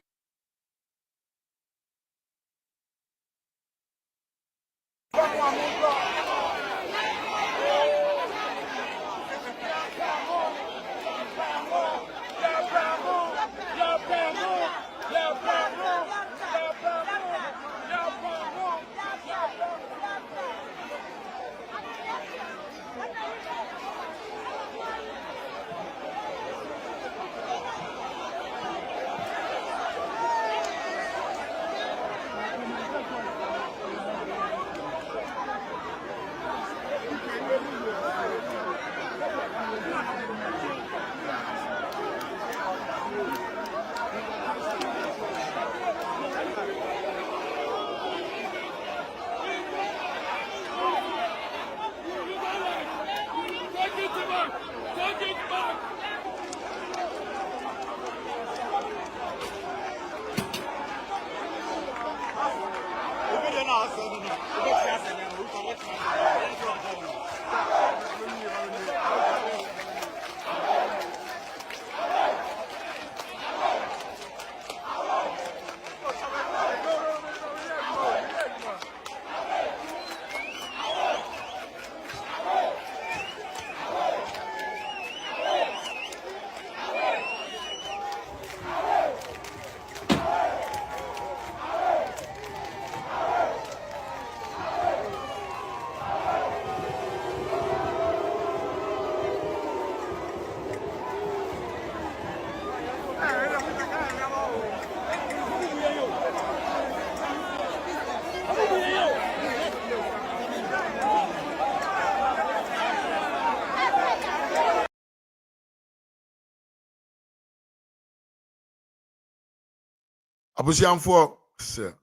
Abusianfo sir.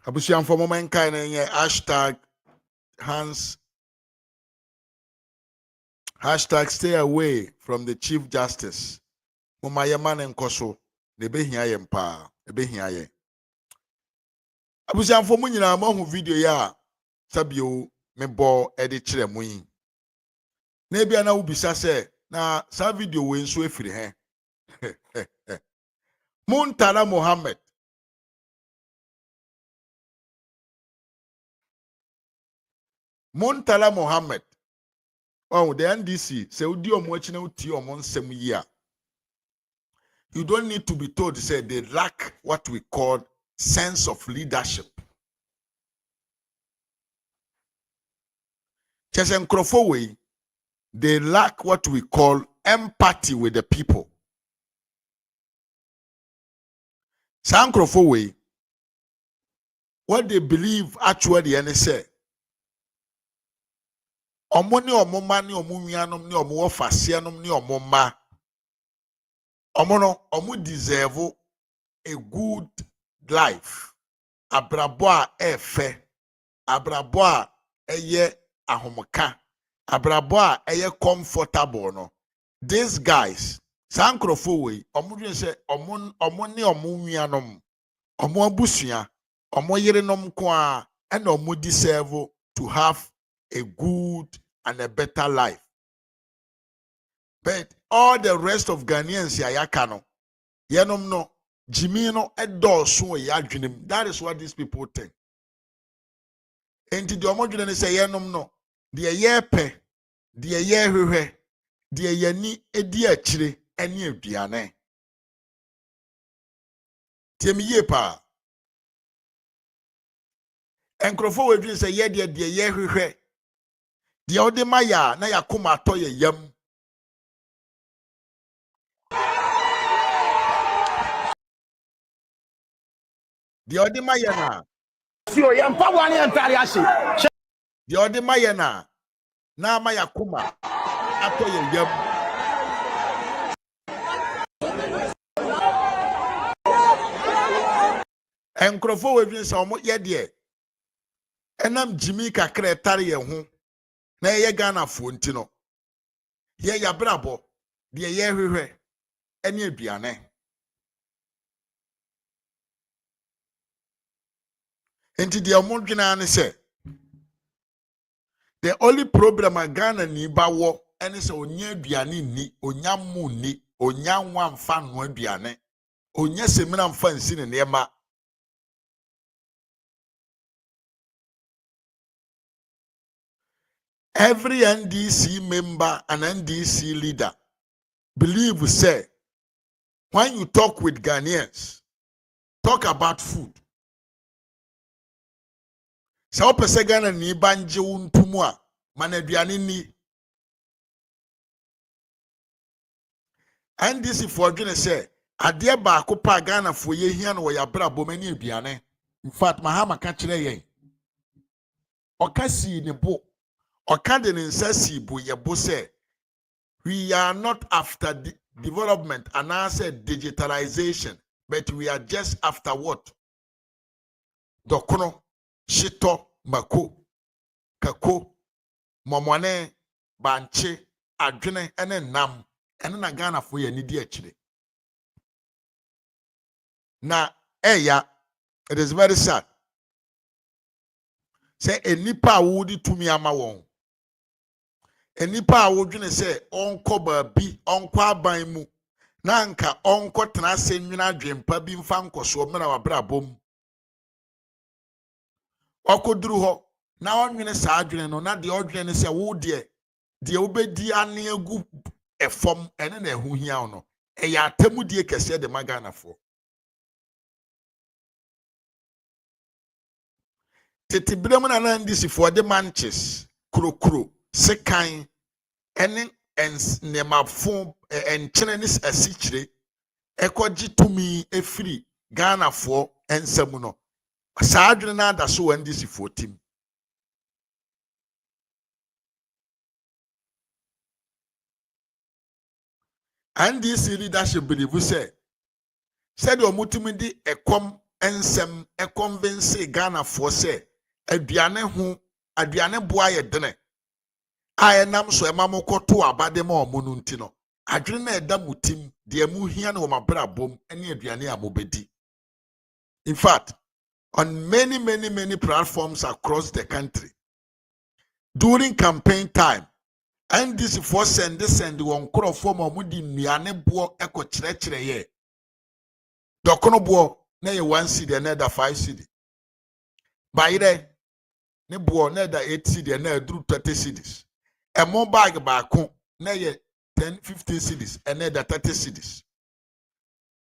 Abusianfo moment kind of hashtag stay away from the Chief Justice. Mama yaman enkoso de behia yempa e behia ye. Abusianfo mu nyina ma video ya sabio mebo edi kire mu yin. Na bia na ubisa se na sa video we nso efiri he. Muntala Mohammed. Muntala Mohammed. Oh, the NDC say udi omo echi na uti omo nsem yi a. You don't need to be told to say they lack what we call sense of leadership. Chesen krofo we they lack what we call empathy with the people. Sankrofo way, what they believe actually and they say, omoni omoma ni omunyanom ni omo fasianom ni omoma, omono omu deserve a good life. Abrabo a efe, abrabo a eye ahomka, abrabo a eye comfortable no. These guys Sankrofo we omudwen se omoni omunyanom omo abusua omo yerenom ko a and omo deserve to have a good and a better life. But all the rest of Ghanaians yayaka no yenom no Jimmy no edoso yadwenem. That is what these people think. Enti de omodwen say yenom no de yepe de yehwehwe de yani edi achire ene aduane tiemiye pa enkrofo wedwin se ye de ye hwehwe de ode maya na yakoma atọ ye yam de ode maya na si o ye mpa wane entare ahye de ode maya na ama yakoma atọ ye yam enkrofo wedwin se omo ye de enam jimi kakra tare ye ho na ye Ghana fo nti no ye ya brabo de ye hwehwe ene aduane enti de omo dwena ne se the only problem a Ghana ni ba wo ene se onya aduane ni onya mu ni onya nwa mfa no aduane onya semina mfa nsi ne nema every NDC member and NDC leader believe say when you talk with Ghanaians talk about food so pese Ghana ni banje untumu a mana aduane ni NDC for dwene say ade ba akopa Ghana fo ye hia no ya bra bomani aduane in fact mahama ka kire yen okasi ne bo okade ne nsasi bo ye bo say we are not after development and I said digitalization but we are just after what dokono shito mako kako momone banche adwene ene nam ene na Ghana fo ye ni di akire na eya it is very sad say enipa wudi tumi ama won enipa wodwene say onko baabi onko aban mu na nka onko tena senwina adwempa bi mfa nkoso mena wabra bom okoduru ho na onwene sa adwene no na de odwene se wo de obedi ane agu efom ene na ehu hia no eya atamu die kese de maganafo tete brem na ndisi for the manches krokro sekan ene nemafo enchenenis asichire ekogi tumi efiri Ghanafo ensam no saa adwene na da so ndisi for tim and this leadership believe say said omutumi di ekom ensem convince Ghanafo say aduane ho aduane boa ye dene ayenam so emamokoto abade ma omunu nti no adwene na eda mutim de emu hia na omabra bom ene aduane amobedi. In fact, on many platforms across the country during campaign time and this for send one crop form of mudi nnuane bo eko kire ye dokono bo na ye 1 cedi another 5 cedi bayire ne bo na da 8 cedi na aduru 30 cedis a mo bag baako na ye 10-15 cedis another 30 cedis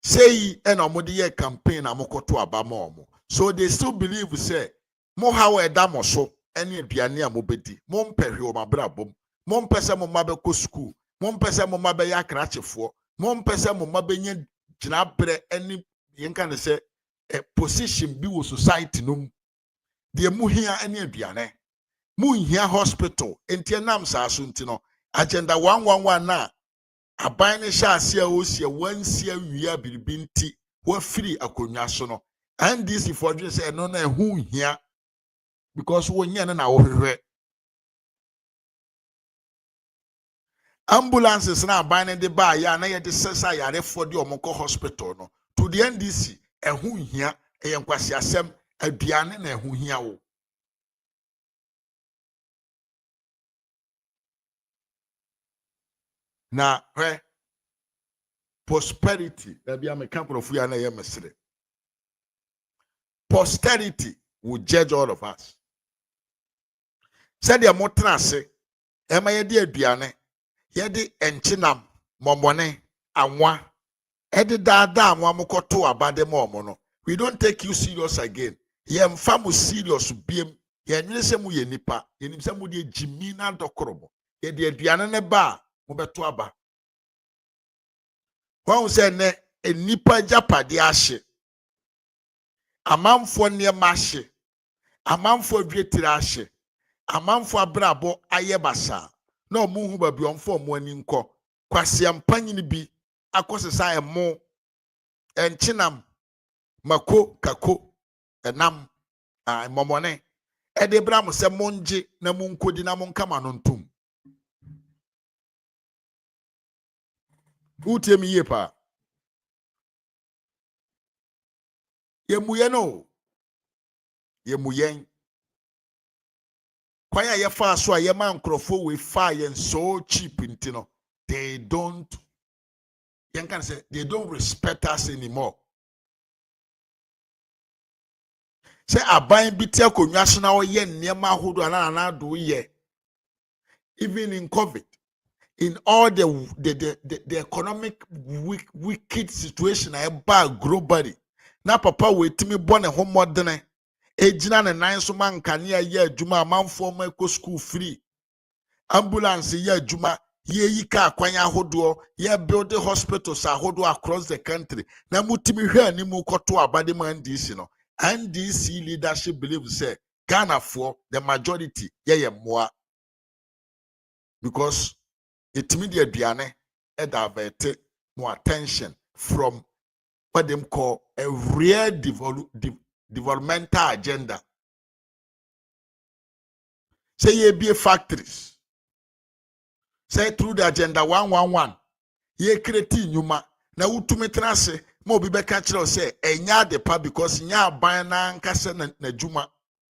say and omodi ye campaign amokoto abama omo so they still believe say mo how e da mo so ene aduane amobedi mo mpehwe o mabra bom mo mpese mo mabe ko school mo mpese mo mabe ya krachefo mo mpese mo mabe nya gina bre ene yenka ne se position bi wo society no de mu hia ene aduane mu hia hospital entie nam sa so ntino agenda 111 na aban ne sha ase a osia wansia wia biribi nti wa free akonwa so no and this for just say no na ehu hia because wonye na wo hwehwe ambulances na aban ne de ba ya na ye de sesa yare for de omoko hospital no to the NDC ehu hia eyenkwasi asem aduane na ehu hia wo na prosperity that be am camp of ya na ye mesre posterity will judge all of us said ya motrase ema ye de aduane yɛde enchinam momone anwa ede dada anwa mokoto abade mo no we don't take you serious again yɛmfa mo serious biem yɛnwene sɛ mo yɛ nipa yɛnim sɛ mo de jimi na dokorobo yɛde aduane ne ba mo beto aba wɔn sɛ ne enipa japade ahye amanfo nneɛma ahye amanfo adwetire ahye amanfo abrabo ayɛ basa na ɔmo hu ba bi ɔmfo ɔmo ani nkɔ kwase ampanyini bi akɔsesa ɛmo enchinam mako kako enam momone ede bra mo se monje na munkodi na monkama no ntum utie mi yepa yemuye no yemuyen kwanya ye fa so a ye man krofo we fa ye so cheap ntino they don't yen can say they don't respect us anymore. Say aban bi te akonwa so na oye nneema ahodo ana do ye even in COVID, in all the economic wicked situation about globally na papa wetimi bone homodene ejina ne nan so man kane ye adwuma amanfo ma ko school free ambulance ye adwuma ye yika akwanya ahodo ye build hospitals ahodo across the country na mutimi hwe animu koto abade man DC no NDC leadership believes say Ghana for the majority ye moa because it media aduane e divert more attention from what them call a real developmental agenda. Say ye be factories. Say through the agenda 111 ye create nyuma na utumi trase mo bi beka kire say enya de pa because nya ban na nkase na juma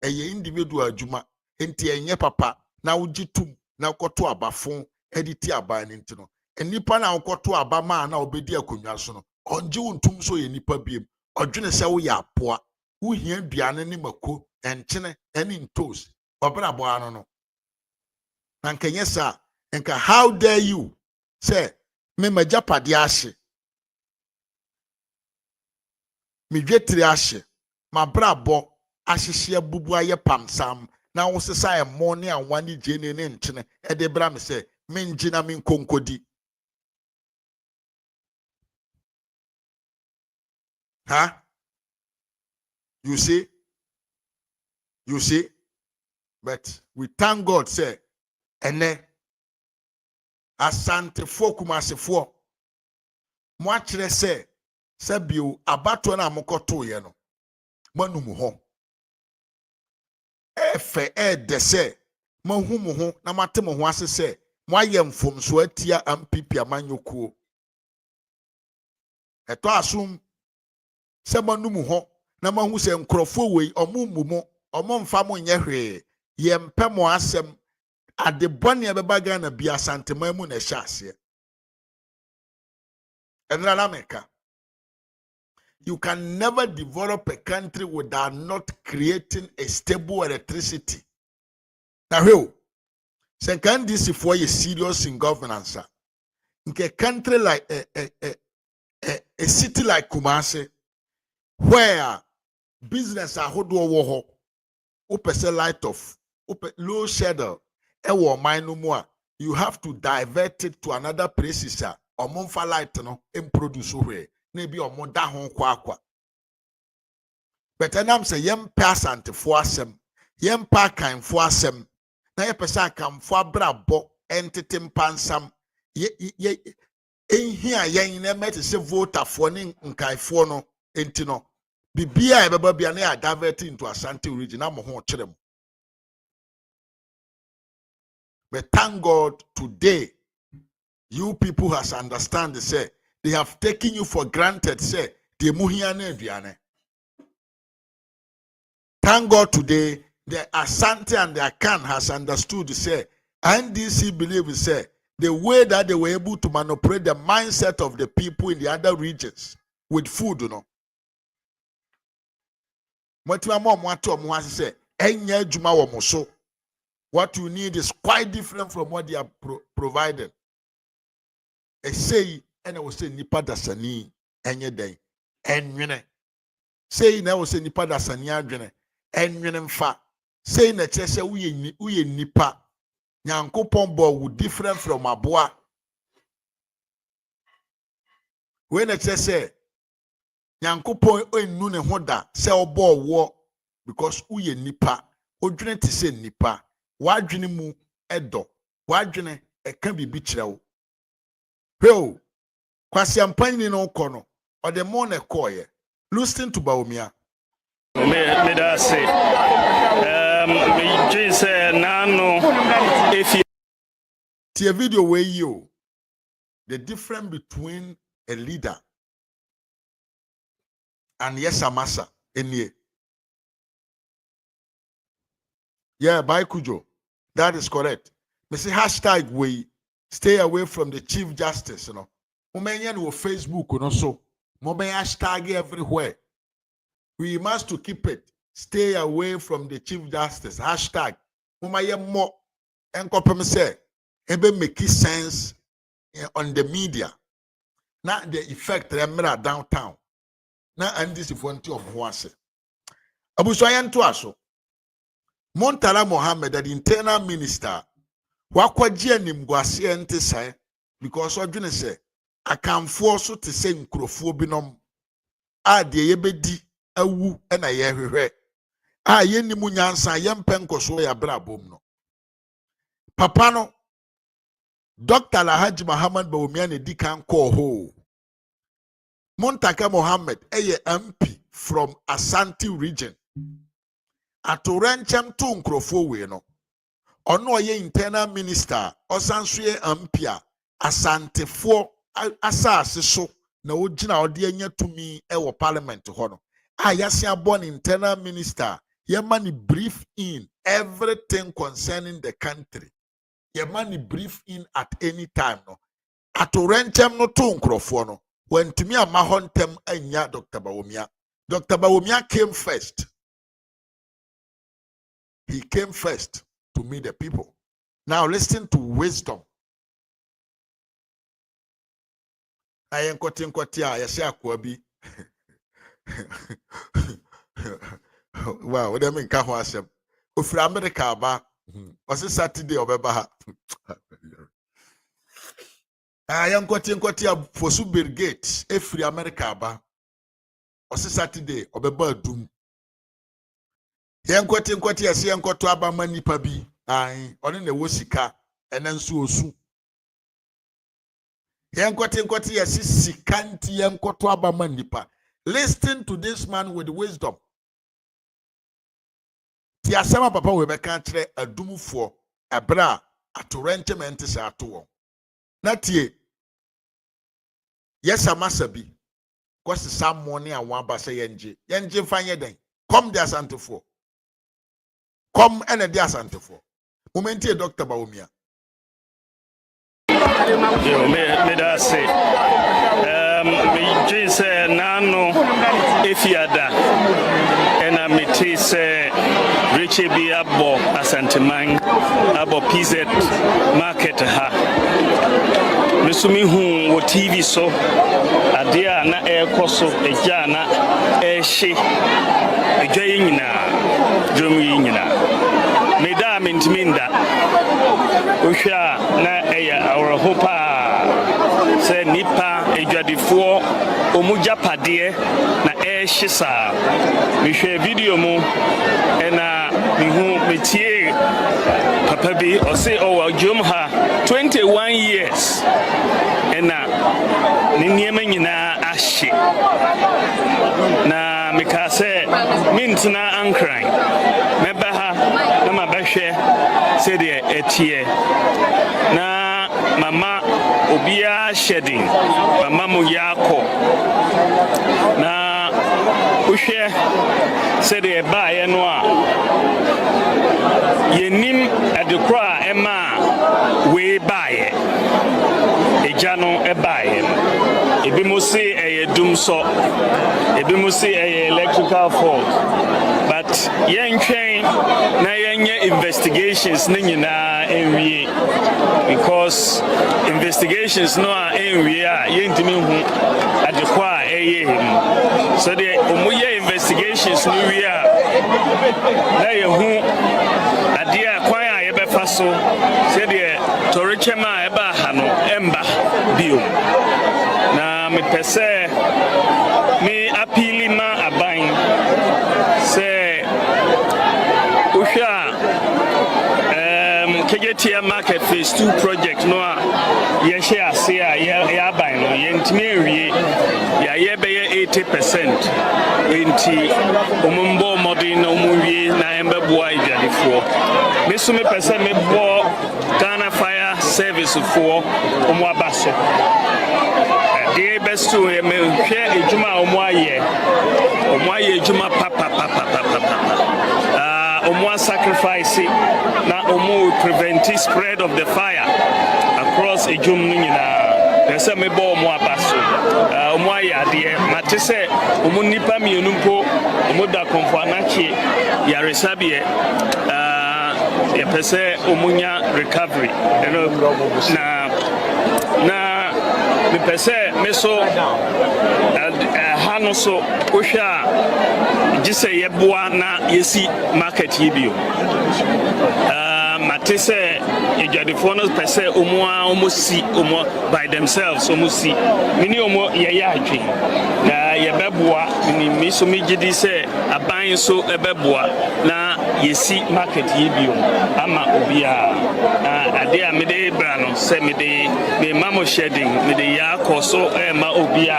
eye individual juma enti enye papa na ujitum na koto abafon editi aban ntino enipa na koto abama na obedi akonwa so no onje untum so ye nipa biem odwene se wo ya apoa wo hia duane ne mako enchene eni ntos obra bo ano no na nkenye sa nka how dare you say me majapade ahye me dwetire ahye mabrabo ahyehye bubu aye pamsam na wo sesa emo ne anwane gene ne nchene e de bra me say menjina min konkodi huh? You see, but we thank God say ene asante fokumasefo mo akire say bio abato na amokoto ye no manum ho efe de say mahu mo ho na mate mo ho ase say mo ayemfom so atia ampipi amanyokuo eto asum se manum ho na mahu se nkrofo wei omumumo omomfa mo nye hwe yempe mo asem ade bone beba Ghana bia asantema mu na hyase enra na meka. You can never develop a country without not creating a stable electricity. Now, who? So can this for you serious in governance? In a country like a city like Kumasi, where business are hold over, open light off, open low shadow, you have to divert it to another place. Or monfa light no and produce where maybe or more down kwa. But I'm say yem pass ante for asem, yem pa kan for asem, na ye pesa kam for brabo entity pansam ye in here yen na met se voter for nin nkai no enti no bibia e beba bia na divert into Asante region am ho kyerem. But thank God today you people has understand say they have taken you for granted say the muhia na aduane. Thank God today the Asante and the Akan has understood say NDC believes say the way that they were able to manipulate the mindset of the people in the other regions with food, you know. What you need is quite different from what they are providing. say and I was say nipa dasani enye den enwene say na was say nipa dasani adwene enwene mfa say na kyerɛ sɛ uye nipa nyankopɔn bɔ wo different from aboa we na kyerɛ sɛ nyankopɔn ennu ne ho da sɛ ɔbɔ wo because uye nipa odwene te sɛ nipa wadwene mu ɛdɔ wadwene ɛka bibi kyerɛ wo hwɛ kwasi ampani no kɔ no ɔde mo na kɔɔyɛ listen to Baumia me da say me just nano if you see a video where you the difference between a leader and yes amasa any yeah by Kujo that is correct me say hashtag we stay away from the Chief Justice, you know. Momenyan wo Facebook, you know, so momen hashtag everywhere. We must to keep it. Stay away from the Chief Justice. Hashtag. Momaye mo enkopem say ebe make sense on the media. Not the effect remember downtown. Na and this if one of Huase. Abu Soyan to aso. Montala Mohammed, the internal minister. Wakwaji nimgwasi ente say because odwene say akamfo so te say nkrofo binom a de yebedi awu na ye hwehwe a ye nimu nyansa ye mpenkoso ya brabom no papa no Dr. Alhaji Muhammad Bawumia ne dikan call ho Muntaka Mohammed eye MP from Ashanti region atorenchem to nkrofo we no ono ye internal minister osansuye ampia asantefo asase so na ogina ode anya tumi e wo parliament ho no ayase abon internal minister ye mani brief in everything concerning the country ye mani brief in at any time no atorenchem no to nkrofo no wantumi amahontem anya Dr. Bawumia came first. He came first to meet the people. Now listen to wisdom. I am quoting Kotia, Yasha wow, what do you mean? Kahwasem. If America ba, was it Saturday or Baba? I am quoting Kotia for Subir Gates. If America ba, was it Saturday or Baba Doom? Yankwati yasi yankwato abama nipa bi ai oni na wosika enanso osu yankwati yasi sikanti yankwato abama nipa. Listen to this man with wisdom. Ti asama papa we beka kire adumufo ebra atorentement se ato na tie yes amasa bi kwasi some money and one ba say yenje fanye den come there santefo. Come and a asantefo. Momenti Dr. Bawumia. me da say me just nano if you ada and I me say Richie be abo asanteman abo PZ market ha mesumi hu wo TV so ade a na ekoso eja na ehye eja nyina drum nyina me da mentminda ohwa na eya awrohopa se nipa edwadefo omuja pade na ehye sa me hwe video mu ena mihu metie papa bi o say o jom ha 21 years ena ni niema nyina ahye na meka se mintina ankran meba ha na mabahwe se de etie na mama obia shedding mama mu yako na uhwe se de ba ye no a yenim adekra ema we baye ejano ebaye ebi mo say eye dum so ebi mo say eye electrical fault but yen train na yenye investigations ni nyina enwie because investigations no a enwie a yentimi hu adekwa eye him so the omuye investigations ni wie a na yehu ade a kwan a yebefa so se de torichema eba ha no emba bio na me pese me appeal ma aban say usha kegetia market phase 2 project no a ye share ase a ye aban no ye ntimi ewie ya ye be 80% enti omumbo modern no muwie na embeboa idwadefo me so me pese me bo Ghana Fire Service for omuabaso the best to me share ejuma omuaye ejuma papa omwa sacrifice na omu prevent spread of the fire across ejum nyina pese me bo omuabaso omuaye ade matese omu nipa mienu mpo omuda konfo anachi yaresabie ye pese omunya recovery na me pese me so hano so ohwa gise yeboa na yesi market yibio matese ejadefo no pese omusi by themselves omusi mini omo ye adwe na yebeboa ni miso migidi se aban so ebeboa na yesi market yibio ama obia ade a mede bra no se mede me mamo shedding mede ya koso ma obia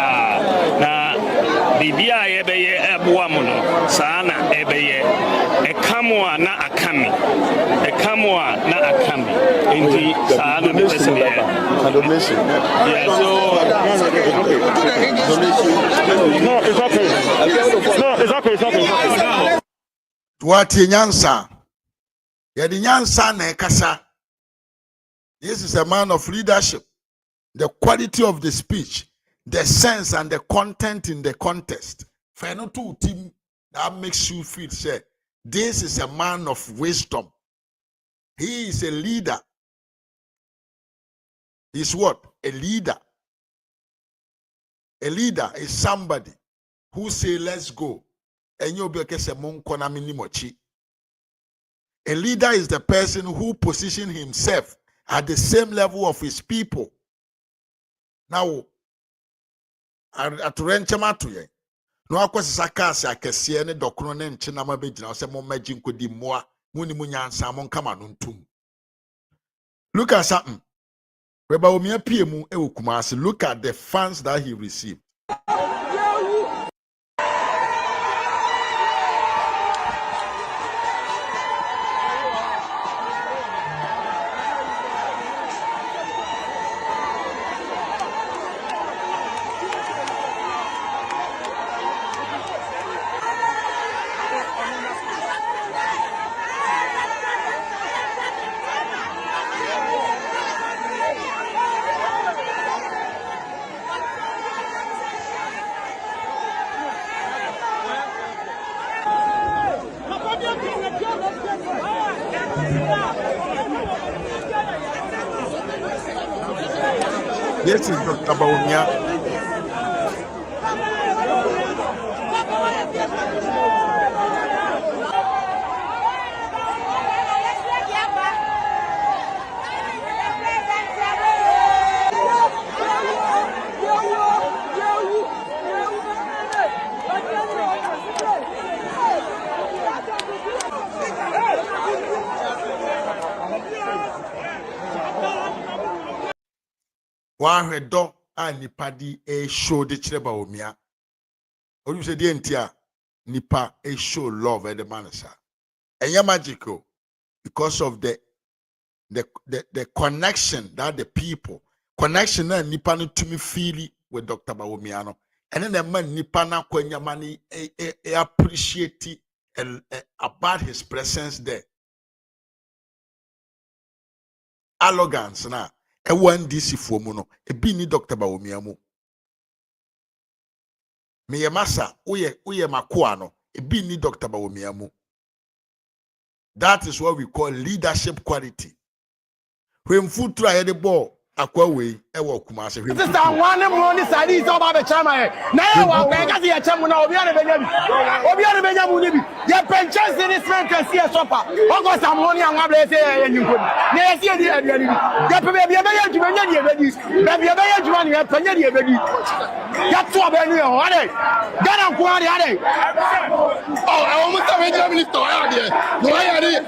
na bibia yebeye eboa mo no sana ebeye ekamwa na akami ekamwa na akami enti sana me pese me Donation. yeah so No, it's okay. No, it's okay. It's okay. What nyansa yedi nyansa na ekasa. This is a man of leadership, the quality of the speech, the sense and the content in the context. Fenotu team that makes you feel say this is a man of wisdom. He is a leader. He's what? A leader. A leader is somebody who say let's go. A leader is the person who positions himself at the same level of his people. Now, at Renchama to ye. No akwasi sakasi akesiye ne dokno ne nchina mabejina ose mo maji nkodi moa muni munyansa mo nkama no ntum. Look at something. Reba omia piemu ewo Kumasi. Look at the funds that he received. This is Dr. Baumia. One redo and nipadi a show the chileba omia. Or you say the entire nipa a show love at the manasa. And you're magical because of the connection that the people connection and nipa no to me feel with Dr. Bawomiano. And then the man nipa na kwenya mani appreciate about his presence there. Arrogance na. One DC for mono, a bini Dr. Bawomiamu. Me massa, uye makuano, a bini Dr. Bawomiamu. That is what we call leadership quality. When food try the ball, Aquaway, Ewa Kumasi. This is one money side is about the chama. Now, I got the chamuna, Obiana Benjamin. Your pensions in this man can see a shopper. What was some money and what they say, and you could. Yes, you did. Get to be a baby to many babies. Baby, a baby to money, a penny baby. Get to a baby, what day? Get up one day. Oh, I almost have a Germany store out there. No, I did.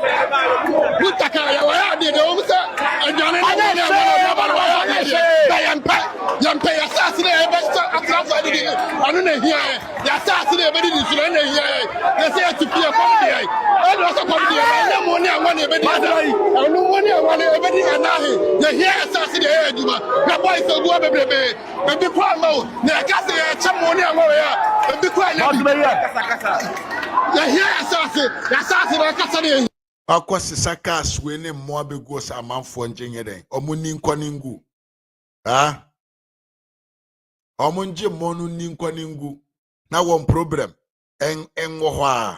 Put the car, I did almost. And Johnny, Yampe assassinate I don't know here. The assassinate here. They say to be a comedy. I also comedy. No money I want to no money I want to the here assassinate you. The boys will go baby. Baby Kwamo. The Cassie some money I want to be quiet. The here assassinate. Akwasi saka swene mo abego sa amanfo njenye den omuni nkwaningu omunje monu ni nkwaningu na won problem enwo ho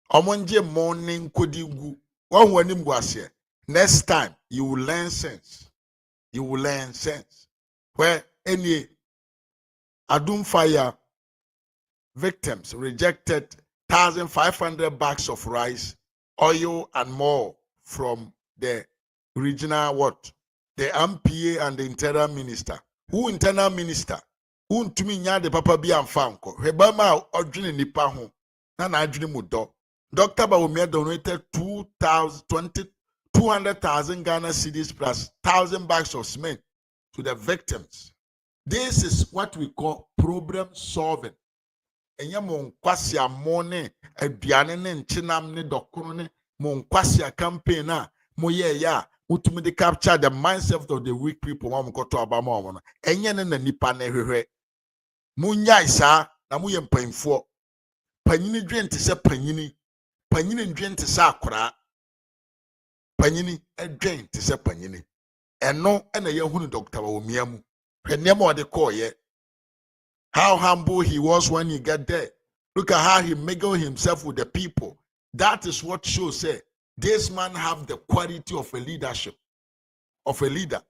omunje monu nkodigu won wanim guase. Next time you will learn sense, where any adum fire victims rejected 1,500 bags of rice, oil, and more from the regional the MPA and the internal minister. Who internal minister? Who to me nya the papa bi amfanko. Hebama odwene nipa ho. Na adwene mudo. Dr. Bawumia donated 200,000 Ghana cedis plus 1,000 bags of cement to the victims. This is what we call problem solving. Enya monkwasia mone aduane ne nchenam ne dokono ne monkwasia campaign na moye ya utumi de capture the mindset of the weak people wa mkoto abama omo no enye ne na nipa na hwehwe munya isa na moye mpanfo panyini dwente se panyini dwente se akora panyini dwente se panyini eno na ye hunu Dr. Bawumia mu hweniam ode koye. How humble he was when he got there. Look at how he mingled himself with the people. That is what shows say this man have the quality of a leadership, of a leader.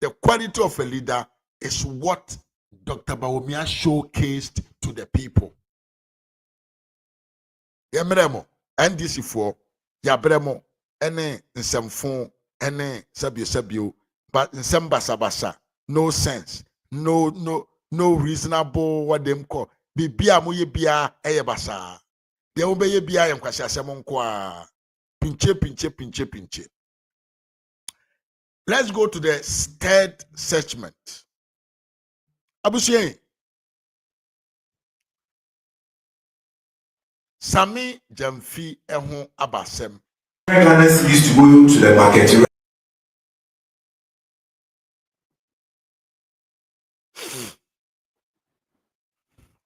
The quality of a leader is what Dr. Bawumia showcased to the people. Yemremo, NDC4, Yabremo, ene nsemfon, ene sabio, but nsembasa, no sense, no reasonable what them call bibia moye bia eyebasa de obeye bia yemkwase asem nko a pinche. Let's go to the third segment. Abusie Sammy Gyamfy ehun abasem. Ghana's used to go to the market.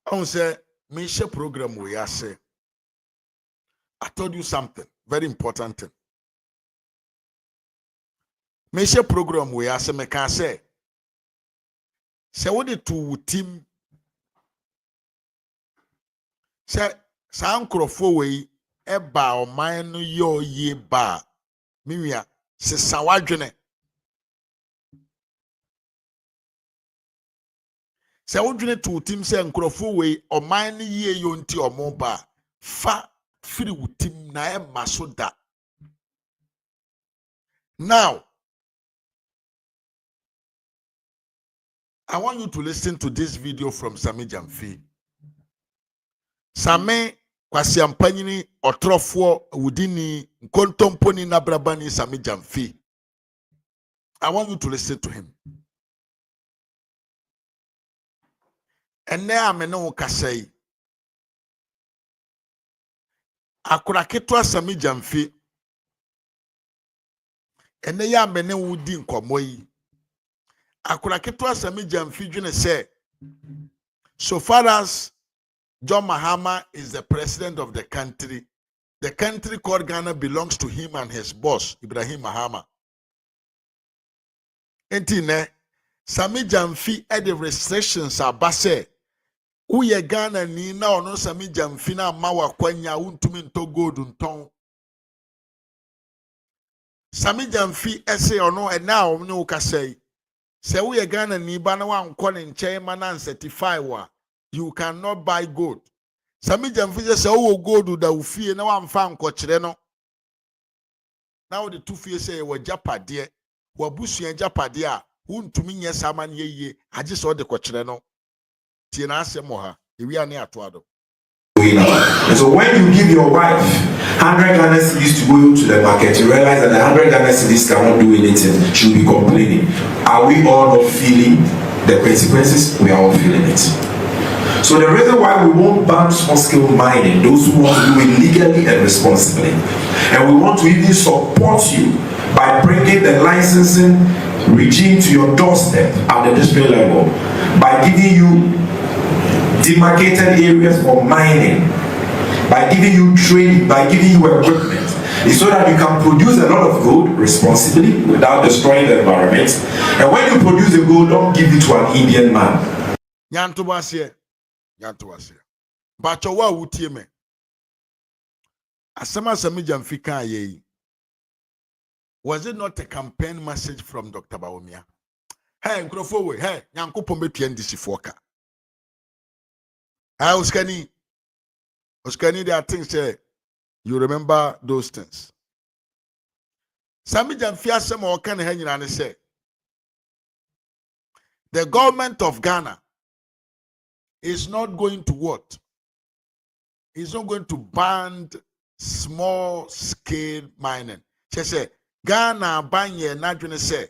I say, me share program we are say. I told you something very important thing. Me share program we are say me can say what the two team say sankrofo we eba o man no yo ye ba miwia se sawadwene. Se wodwene to team se nkrofo we oman ne ye yonti omoba fa free with team na e masoda. Now I want you to listen to this video from Sammy Gyamfy. Sammy kwasi ampanyini otrofo wudini nkontomponi na brabani Sammy Gyamfy. I want you to listen to him. And now I'm no kasei. Akura ketwa Sammy Gyamfy. And now I'm no wudi nkomoyi. Akura ketwa Sammy Gyamfy dwene say so far as John Mahama is the president of the country called Ghana belongs to him and his boss Ibrahim Mahama. Entine Sammy Gyamfy at the restrictions are base Uye Ghana ni na ono Sammy Gyamfy na ma wakwanya untumi nto gold nton. Sammy Gyamfy ese ono na omne ukasei. Se uye Ghana ni ba na wankɔ ne nkyɛn ma na certify wa, you cannot buy gold. Sammy Gyamfy se wo gold da ufie na wamfa nkɔkyerɛ no. Na wo de tu fie se wo japade, wo busua japade a untumi nye sama ne yeye, age se wo de kɔkyerɛ no. Tie na asɛm ha, ewi ane atoado. And so when you give your wife 100 Ghana cedis to go to the market, you realize that the 100 Ghana cedis cannot do anything. She'll be complaining. Are we all not feeling the consequences? We are all feeling it. So the reason why we won't ban small-scale mining, those who want to do it legally and responsibly, and we want to even support you by bringing the licensing regime to your doorstep at the district level, by giving you demarcated areas for mining, by giving you training, by giving you equipment, is so that you can produce a lot of gold responsibly without destroying the environment. And when you produce the gold, don't give it to an Indian man. Yantuwasie. Bacho wa utie me. Asama Sammy Gyamfy kan ye. Was it not a campaign message from Dr. Bawumia? Hey, Nkrofo, hey, Nyankopon betua ndisi foka. Oskani, there are things say you remember those things. Sammy Gyamfy asema okan he nyina ne say the government of Ghana is not going to what? It's not going to ban small scale mining. She say Ghana ban ye na dwene say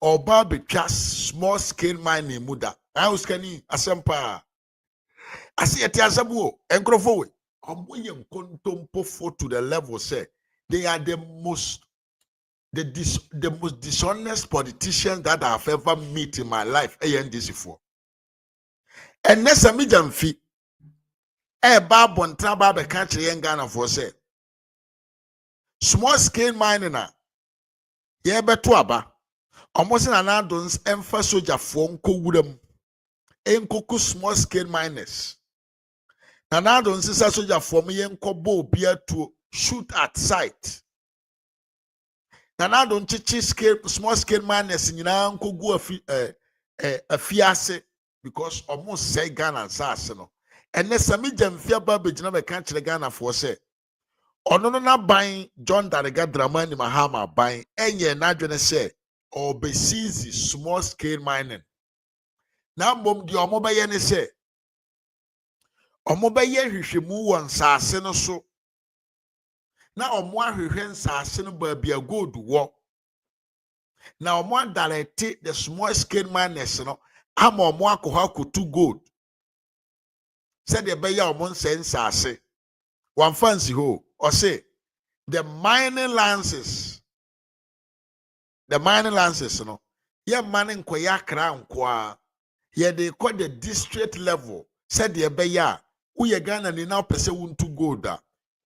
oba betwa small scale mining muda. Oskani asempa asi eti asabu enkrofo we omoye nkontompo to the level say they are the most dishonest politicians that I have ever met in my life. ANDC4. And next Sammy Gyamfy bab on traba be country in Ghana for say small scale mining na ye beto aba almost an adons emfa soldier for nko wuram enkoku small scale miners. And I don't see soldier for me enko beer to shoot at sight. And I don't teach small scale miners in enko go a fiase because almost say Ghana and and then Sammy Gyamfy baby jina country Ghana for say ono na buying John Darega Dramani Mahama buying enye na dwene say or be small scale mining. Now mom di omo be ye ne say omo be ye hwehwemu won saase no so na omo ahwehwe nsaase no ba bia gold wo na omo direct the small scale miners no ama omo akoha kotu gold said the be ya omo nsaase one fancy ho or say the mining lances no ye mining koya kra nkoa ye they call the district level said the be ya uye Ghana ni now pese wuntu gold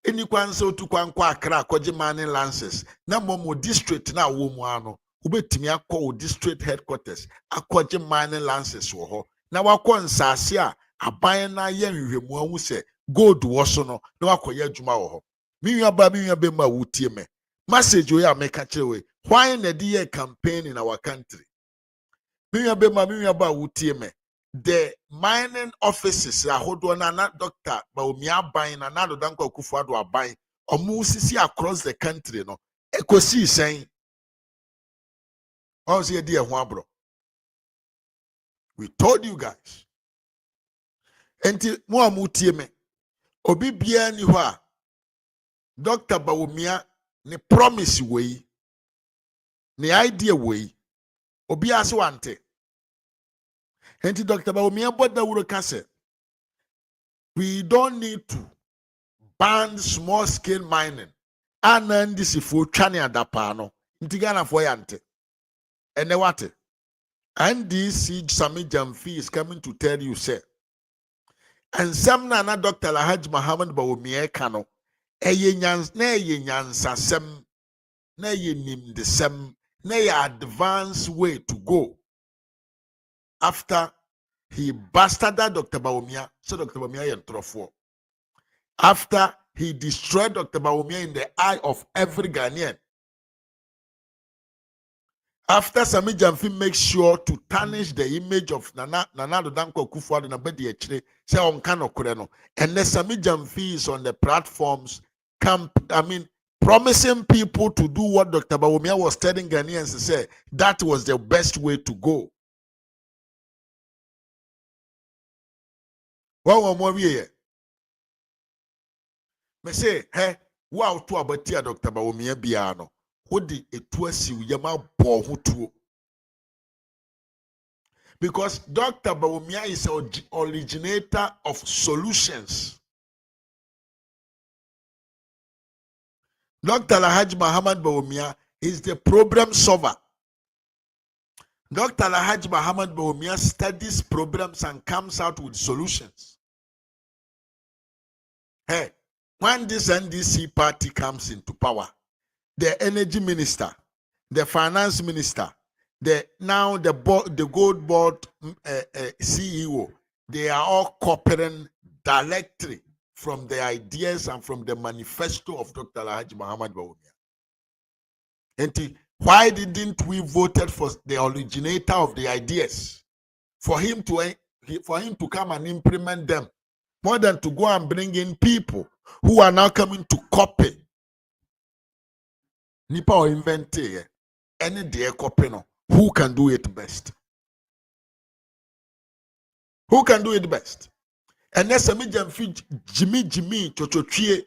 eni kwanse otu kwankwa akra akwaje mining lances na momo district na wo mu ano ubetimi akọ district headquarters akwaje mining lances wo ho na wakọ nsase a aban na ye hwehwemu ahu se gold wo so no na wakoye adwuma wo ho minwa be ma wutie me message we ameka kire we why na di ye campaign in our country minwa ba wutie me the mining offices ahodo na Dr. Bawumia ban na do danko Akufo-Addo aban omu sisi across the country no ekosi sen on say dey ho abro. We told you guys enti mo amutie me obi bia ni ho a Dr. Bawumia ne promise we ne idea we obi ase wante. And Dr. Bawumia Bodawuro Kase, we don't need to ban small scale mining. And this is for Chani Adapano. Intigana for Yante. And what? And this Sammy Gyamfy is coming to tell you, sir. And some nana Dr. Lahaj Muhammad Bawumia Kano. Eye nyansa sem. Na ye nim the sem. Na ye advanced way to go. After he bastardized Dr. Bawumia, so Dr. Bawumia and Trofo. After he destroyed Dr. Bawumia in the eye of every Ghanaian. After Sammy Gyamfy makes sure to tarnish the image of Nana Danko Kufuor and Abedi Echire, say on Kano Kureno, and then Sammy Gyamfy is on the platforms, promising people to do what Dr. Bawumia was telling Ghanaians to say that was the best way to go. One more year. Me say, hey, wow, to abatia Dr. Bawumia biano. Hodi etuasi uyama bohutu. Because Dr. Bawumia is an originator of solutions. Dr. Alhaji Muhammad Bawumia is the problem solver. Dr. Alhaji Muhammad Bawumia studies problems and comes out with solutions. Hey, when this NDC party comes into power, the energy minister, the finance minister, the gold board CEO, they are all cooperating directly from the ideas and from the manifesto of Dr. Alhaji Muhammad Bawumia. And why didn't we vote for the originator of the ideas, for him to come and implement them, more than to go and bring in people who are now coming to copy? Nipa or invent any day copy no. Who can do it best? Who can do it best? And that's a medium feed Jimmy Chochochie.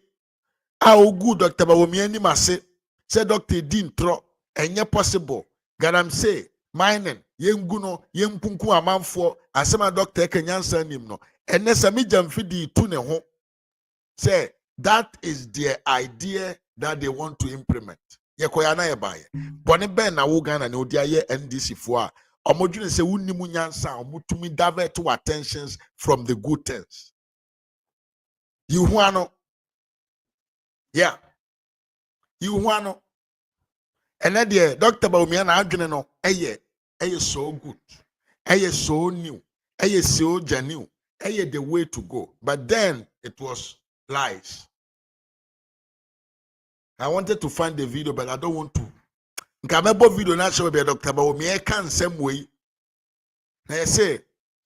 How good Dr. Bawumia ni mase say Dr. Dean tro enye possible. Gadam say mining yenguno yempunku amanfo asema Dr. Kenyansa nim no. And that's a medium feed di tu ne ho. Say that is their idea that they want to implement. Yekoyana yebaye. Boni ben na wo Ghana ne odi aye NDC fo a omodwene se wunnimu nyansa omutumi divert to attentions from the good things. You wano. Yeah. You wano. And then Dr. Bawumia na adwene no eye so good. Eye so new. Eye so genuine. Eye the way to go. But then it was lies. I wanted to find the video, but I don't want to. Nkamebo video na show be Dr. Bawumia can same way. Na say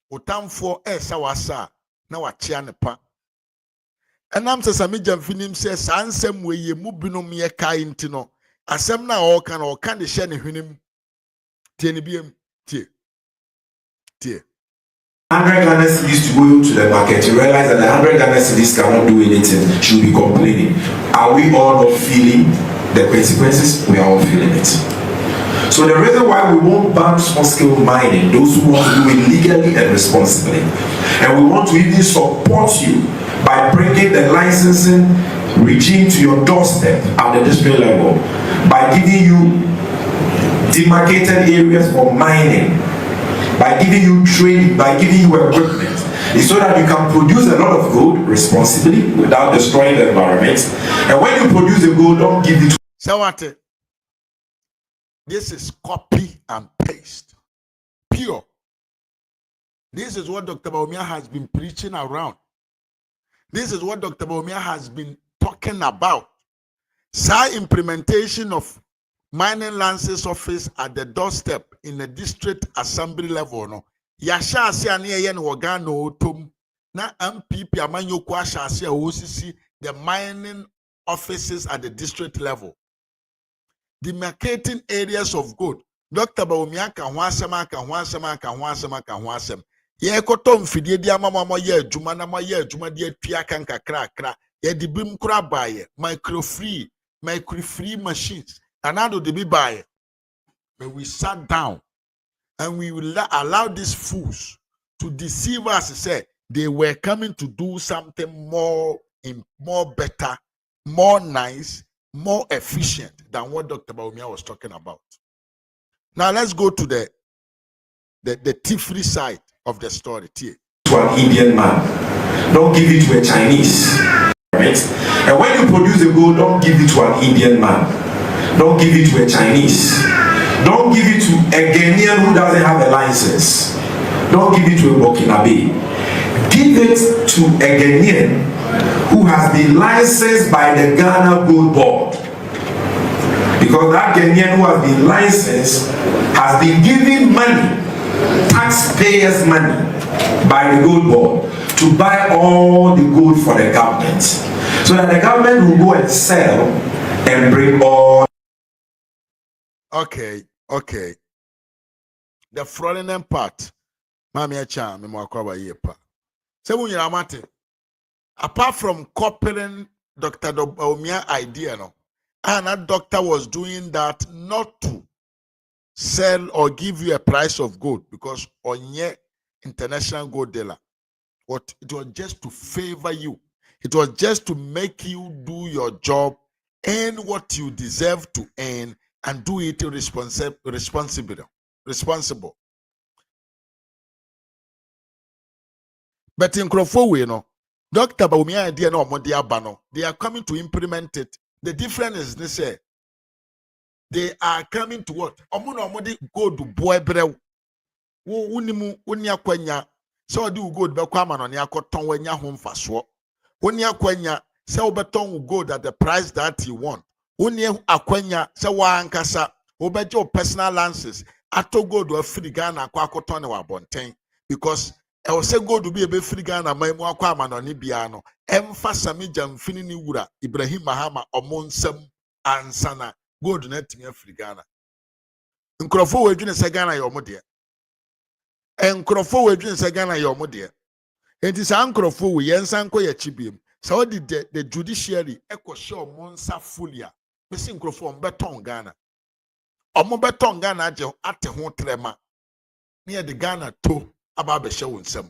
otamfo sawasa na wachia ne pa. Enam se Sammy Gyamfy nim say sansem we ye mu binom ye kai ntino. Asem na o kan de hye ne hwenem. Tie ne biem tie. 100 Ghana cedis to go to the market, you realize that the 100 Ghana cedis cannot do anything, she'll be complaining. Are we all not feeling the consequences? We are all feeling it. So the reason why we won't ban small-scale mining, those who want to do it legally and responsibly, and we want to even support you by bringing the licensing regime to your doorstep at the district level, by giving you demarcated areas for mining, by giving you training, by giving you equipment, is so that you can produce a lot of gold responsibly without destroying the environment. And when you produce the gold, don't give it to. So what? This is copy and paste. Pure. This is what Dr. Bawumia has been preaching around. This is what Dr. Bawumia has been talking about. Say implementation of mining lances office at the doorstep in the district assembly level. No, Yasha Asiani yen wagano tom na MPP amanyoku ashasi OCC the mining offices at the district level. Demarcating areas of gold. Dr. Bawumia ka hwansema. Ye koto mfidie di amama ye adwuma na ye adwuma di atua kan kakra ye di bim kura baye micro free machines anado de bi baye. But we sat down and we will allow these fools to deceive us, say they were coming to do something more better, more nice, more efficient than what Dr. Bawumia was talking about. Now let's go to the thievery side of the story. To an Indian man, don't give it to a Chinese. Right? And when you produce the gold, don't give it to an Indian man. Don't give it to a Chinese. Don't give it to a Ghanaian who doesn't have a license. Don't give it to a Burkinabe. Give it to a Ghanaian who has been licensed by the Ghana Gold Board. Because that Ghanaian who has been licensed has been given money, taxpayers' money, by the Gold Board to buy all the gold for the government. So that the government will go and sell and bring all. Okay. The fraudulent part, Mami Acha, Mimwakwa Yepa. So when you're amate, apart from copying Dr. Omia idea, no, and that doctor was doing that not to sell or give you a price of gold because onye international gold dealer. What it was just to favor you. It was just to make you do your job, earn what you deserve to earn, and do it responsible. But in Crawford, you know, Dr. Baumia idea no Modiabano, they are coming to implement it. The difference is they say they are coming to what? Omuno modi go to boy brew. Unimu unya kwenya. So do good be kwama no ne akoton wanya ho mfaso. Unya kwenya se obeton gold at the price that you want. Unya akwenya se wa ankasa obejo personal lances ato gold wa free Ghana akwa akoton ne wa bonten because I will say go to be a free Ghana, my Mwakama no Nibiano, Emfa Sammy Gyamfy ni wura, Ibrahim Mahama, Omonsem, and Sana, go to net me free Ghana. Nkrofo we dwene se Ghana your modie. Nkrofo we dwene se Ghana your modie. Enti sa nkrofo we yensan ko ya chibiem. So the judiciary eko show monsa fulia. Pesi nkrofo mbeton Ghana. Omo beton Ghana aje ate ho trema. Near the Ghana to about the show in some.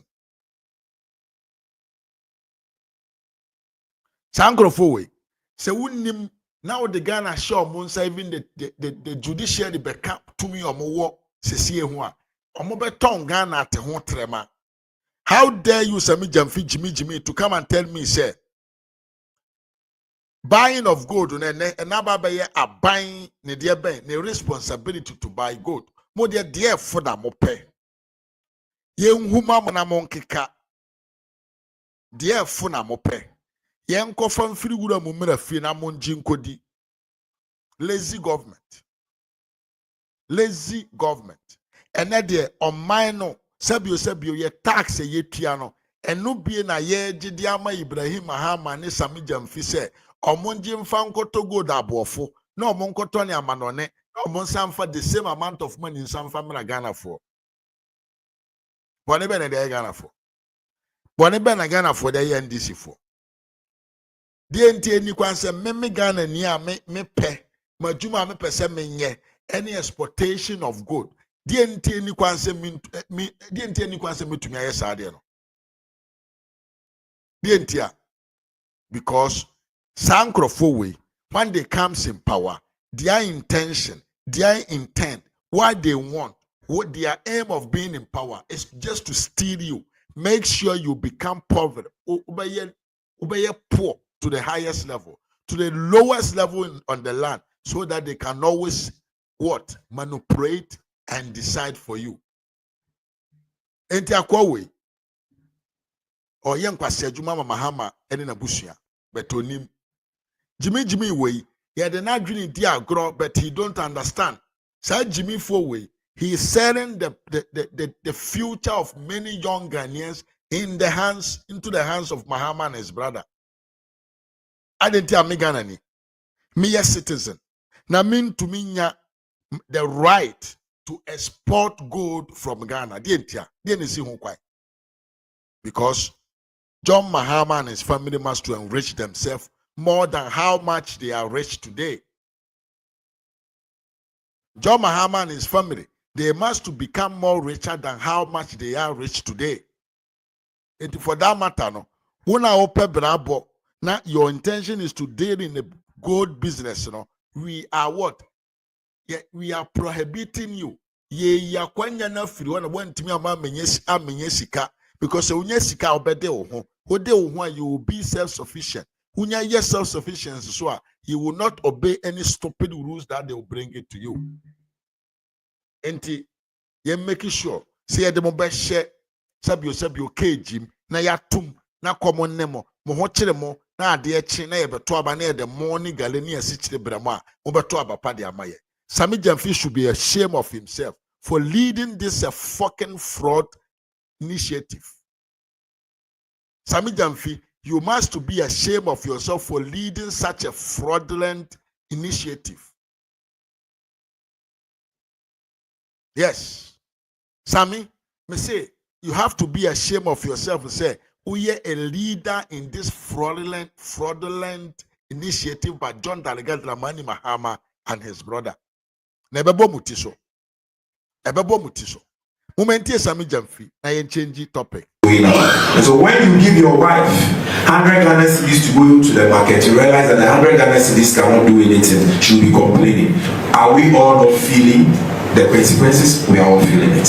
Sankrofo say wouldn't now the Ghana show monsa even the judiciary backup to me or more see one. Omobeton Ghana at home trema. How dare you Sammy Gyamfy Jimmy to come and tell me, say buying of gold and another are buying the responsibility to buy gold. More dear for the mope. Yen huma mana monkeka dear funa mope yen kofan firi wura mumira fi na monji nkodi lazy government ene de on mine sabio ye tax ye tua no eno bie na ye gide ama Ibrahim Mahama ne Sammy Gyamfy se omonji mfa nkoto gold abofo na omonkoto ne amanone na omonsamfa the same amount of money in samfa mra Ghana for. Bone ben de Ghana for. Bone ben Ghana for the NDC for. The NT ni kwanse me Ghana ni a me pe majuma me pese me nye any exportation of gold. The NT ni kwanse me the NT ni kwanse me tumi aye sa de no. The NT because Sankrofo way when they comes in power, their intention, their intent, what they want, what their aim of being in power is just to steal you, make sure you become poor, poor to the highest level, to the lowest level on the land, so that they can always what manipulate and decide for you. Enti akwawe or yen kwase adwuma mahama ene na busia betonim Jimmy way he had an adrenaline diagro but he don't understand. Say Jimmy for way he is selling the future of many young Ghanaians into the hands of Mahama and his brother. I didn't tell me Ghanani. Me a citizen. Now mean to me the right to export gold from Ghana. Didn't see why. Because John Mahama and his family must to enrich themselves more than how much they are rich today. John Mahama and his family, they must to become more richer than how much they are rich today. And for that matter, no, when I open brabo, now your intention is to deal in the gold business, you know, we are what? Yeah, we are prohibiting you. Ya kwanya na firi wana wantimi ama amenye sika because unye sika obede oho. Ode oho you will be self-sufficient. Unya yes self-sufficiency so you will not obey any stupid rules that they will bring it to you. Enti, ye making sure say the mo be share sabio kejim na yatum na common nemo mo ho kire mo na ade echi na ye beto aba na ye the morning galeni asichire bramo a mo beto aba pa de amaye. Sammy Gyamfy should be ashamed of himself for leading this fucking fraud initiative. Sammy Gyamfy, you must be ashamed of yourself for leading such a fraudulent initiative. Yes. Sammy, me say, you have to be ashamed of yourself and say, we are a leader in this fraudulent initiative by John Daliga Dramani Mahama and his brother. Nebebo mutiso. Ebebo mutiso. Momenti Sammy Gyamfy, na yen change topic. And so when you give your wife 100 Ghana cedis to go to the market, you realize that the 100 Ghana cedis cannot do anything. She'll be complaining. Are we all not feeling the consequences? We are all feeling it.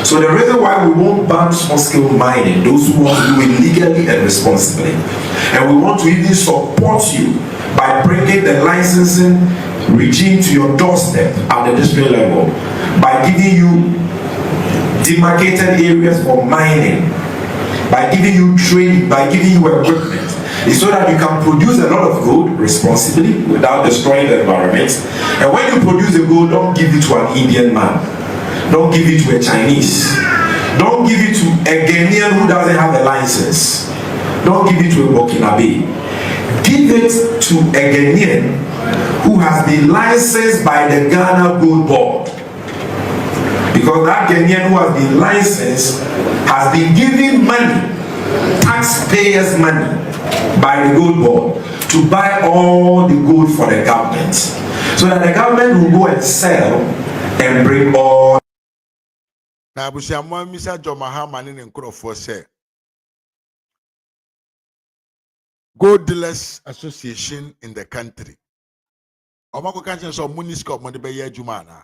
So the reason why we won't ban small-scale mining, those who want to do it legally and responsibly, and we want to even support you by bringing the licensing regime to your doorstep at the district level, by giving you demarcated areas for mining, by giving you training, by giving you equipment, is so that you can produce a lot of gold responsibly without destroying the environment. And when you produce the gold, don't give it to an Indian man, don't give it to a Chinese, don't give it to a Ghanaian who doesn't have a license, don't give it to a Burkinabe. Give it to a Ghanaian who has been licensed by the Ghana Gold Board. Because that Ghanaian who has been licensed has been giving money, taxpayers' money, by the gold board to buy all the gold for the government. So that the government will go and sell and bring all. Now, Mr. John Mahama in Nkrofo say, Gold Dealers Association in the country. Omako kanchen so munisco mo de be ye adwuma na.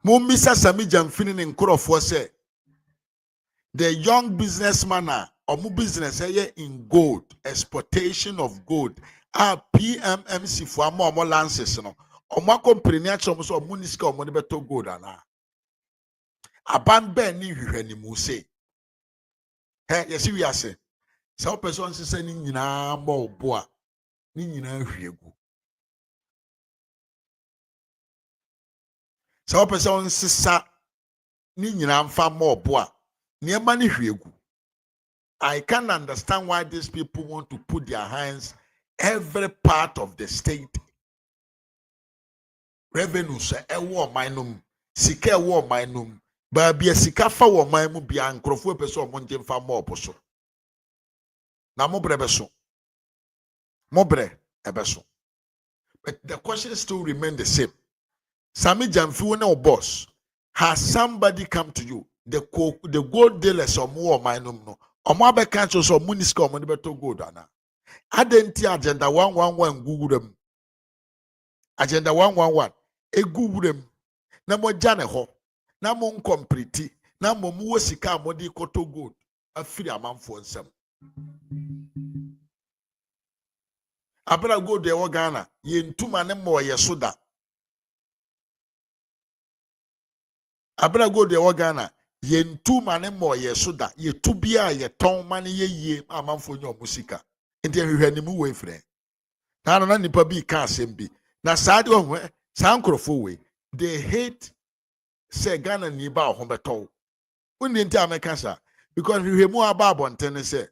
Mumisa Sammy Gyamfy in Nkrofo say, the young businessman omu business in gold, exportation of gold. PMMC for more lances no. Omo company achom so munisco mo de beto gold ana. Aban ben ni hwehwe ni mu say. Yes we are say. So person say ni nyina mo bo a ni nyina hwegu. So person sisa ni nyina mfa mo bo a niema ni hwegu. I can understand why these people want to put their hands every part of the state. Revenue say ewo mainum, sika ewo mainum, ba bia sika fa wo maimu bia nkrofo epeso o monje mfa mo oposo. Na mo bre beso. Mo bre ebeso. But the question still remain the same. Sammy Gyamfy no boss. Has somebody come to you? The gold dealers or more mainum no. Omo abeka cho so muniska omo de beto gold ana. Adenti agenda 111 gugurem. Agenda 111 egugurem. Na mo jane ho. Na mo complete. Na mo mu sika amodi koto gold. Afiri amanfo nsem. Abra gold e wo Ghana ye ntuma ne mo ye soda. Abra gold e wo Ghana ye ntuma ne mo ye soda ye tubia ye ton mane ye amanfo nyo musika enti ehwehwe ni mu we frɛ na no na nipa bi ka asɛm bi na saade ho san krofo we they hate say Ghana ni ba ho beto undi enti ameka sa because hwehwe mu aba abonten say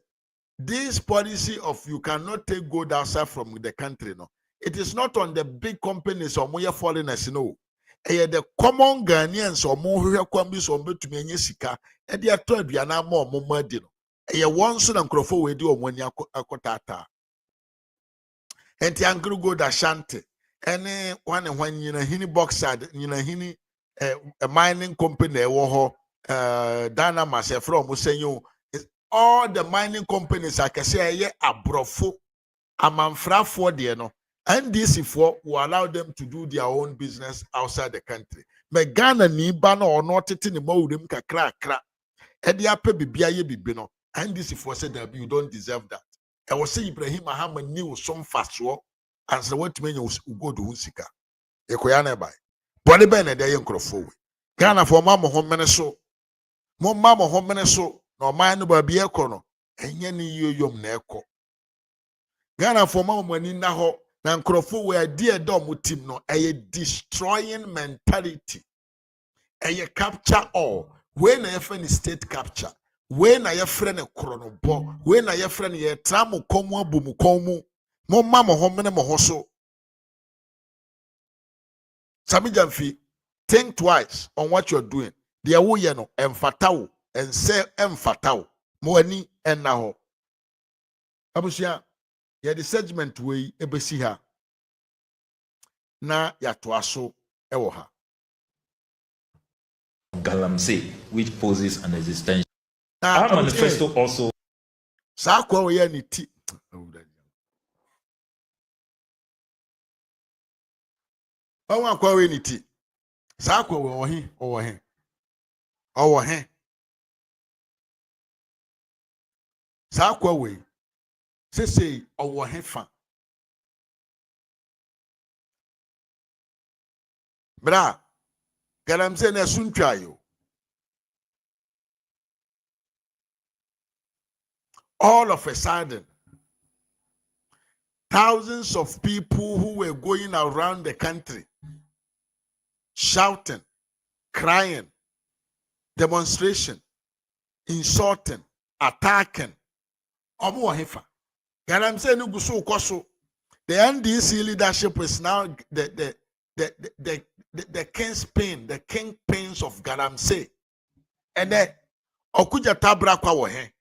this policy of you cannot take gold outside from the country no, it is not on the big companies or more foreigners no. The common Ghanaians or more who come so betumi anya sika e dey ato aduana ma omoma di no e won so na nkrofo we di omani akotata enti ankru go da shanty ene one nyina hini boxer nyina hini a mining company e wo ho Dana Mase from Musenyo. All the mining companies I can say abrofo amanfrafo de no. NDC4 will allow them to do their own business outside the country. Me Ghana ni ba no or not tete mo urim kakra kra. E dia pe bibia ye bibino. NDC4 said that you don't deserve that. I was saying Ibrahim Mahama knew some fastwo and so what mean you go do sika. E ko ya na bai. Body ben e dey nkrofo we. Ghana for mama home so. Mo mama home so. No man no baby ekono. Enye ni yom na eko. Ghana for mama mani na ho. Na nkrofo we dear dom team no. Eye destroying mentality. Eye capture all. When na yefe state capture. When na yefe ne kronobo. When na yefe ne ye tramu komu abumu komu. Mo mama home mo hoso. Sammy Gyamfy, think twice on what you're doing. The awo ye no emfatao and say emfatao. Mo ani enna ho. Abusia, ye the segment we ebesi ha. Na ya toaso ewo ha. Galamsey, which poses an existential. Our manifesto also. Sa kwa we ye ni ti. Owa kwa we ni ti. Sa kwa we owo he. Sa kwa we. Say owo he fa. Bra. Galamsey na suntwa yo. All of a sudden, thousands of people who were going around the country shouting, crying, demonstration, insulting, attacking. The NDC leadership is now the kingpins of Galamsey. And then Okuja Tabra kwa wohe.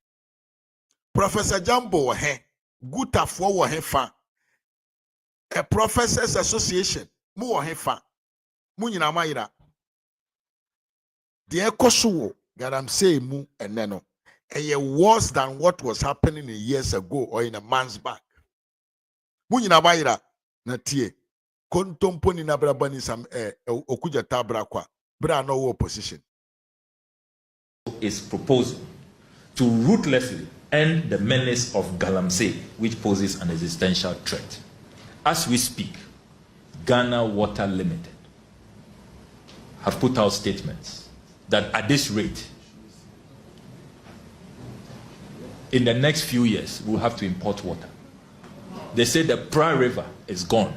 Professor Jambo wohe. Guta fo wohe fa. A Professors Association mu wohe fa. Mu nyina mayira. The ekoso Galamsey mu eneno. Eye worse than what was happening years ago or in a month's back. Mu nyina mayira na tie. Kontompo ni na brabani sam Okuja Tabra kwa. Bra no opposition. Is proposing to ruthlessly end the menace of Galamsey, which poses an existential threat. As we speak, Ghana Water Limited have put out statements that at this rate, in the next few years, we'll have to import water. They say the Pra River is gone.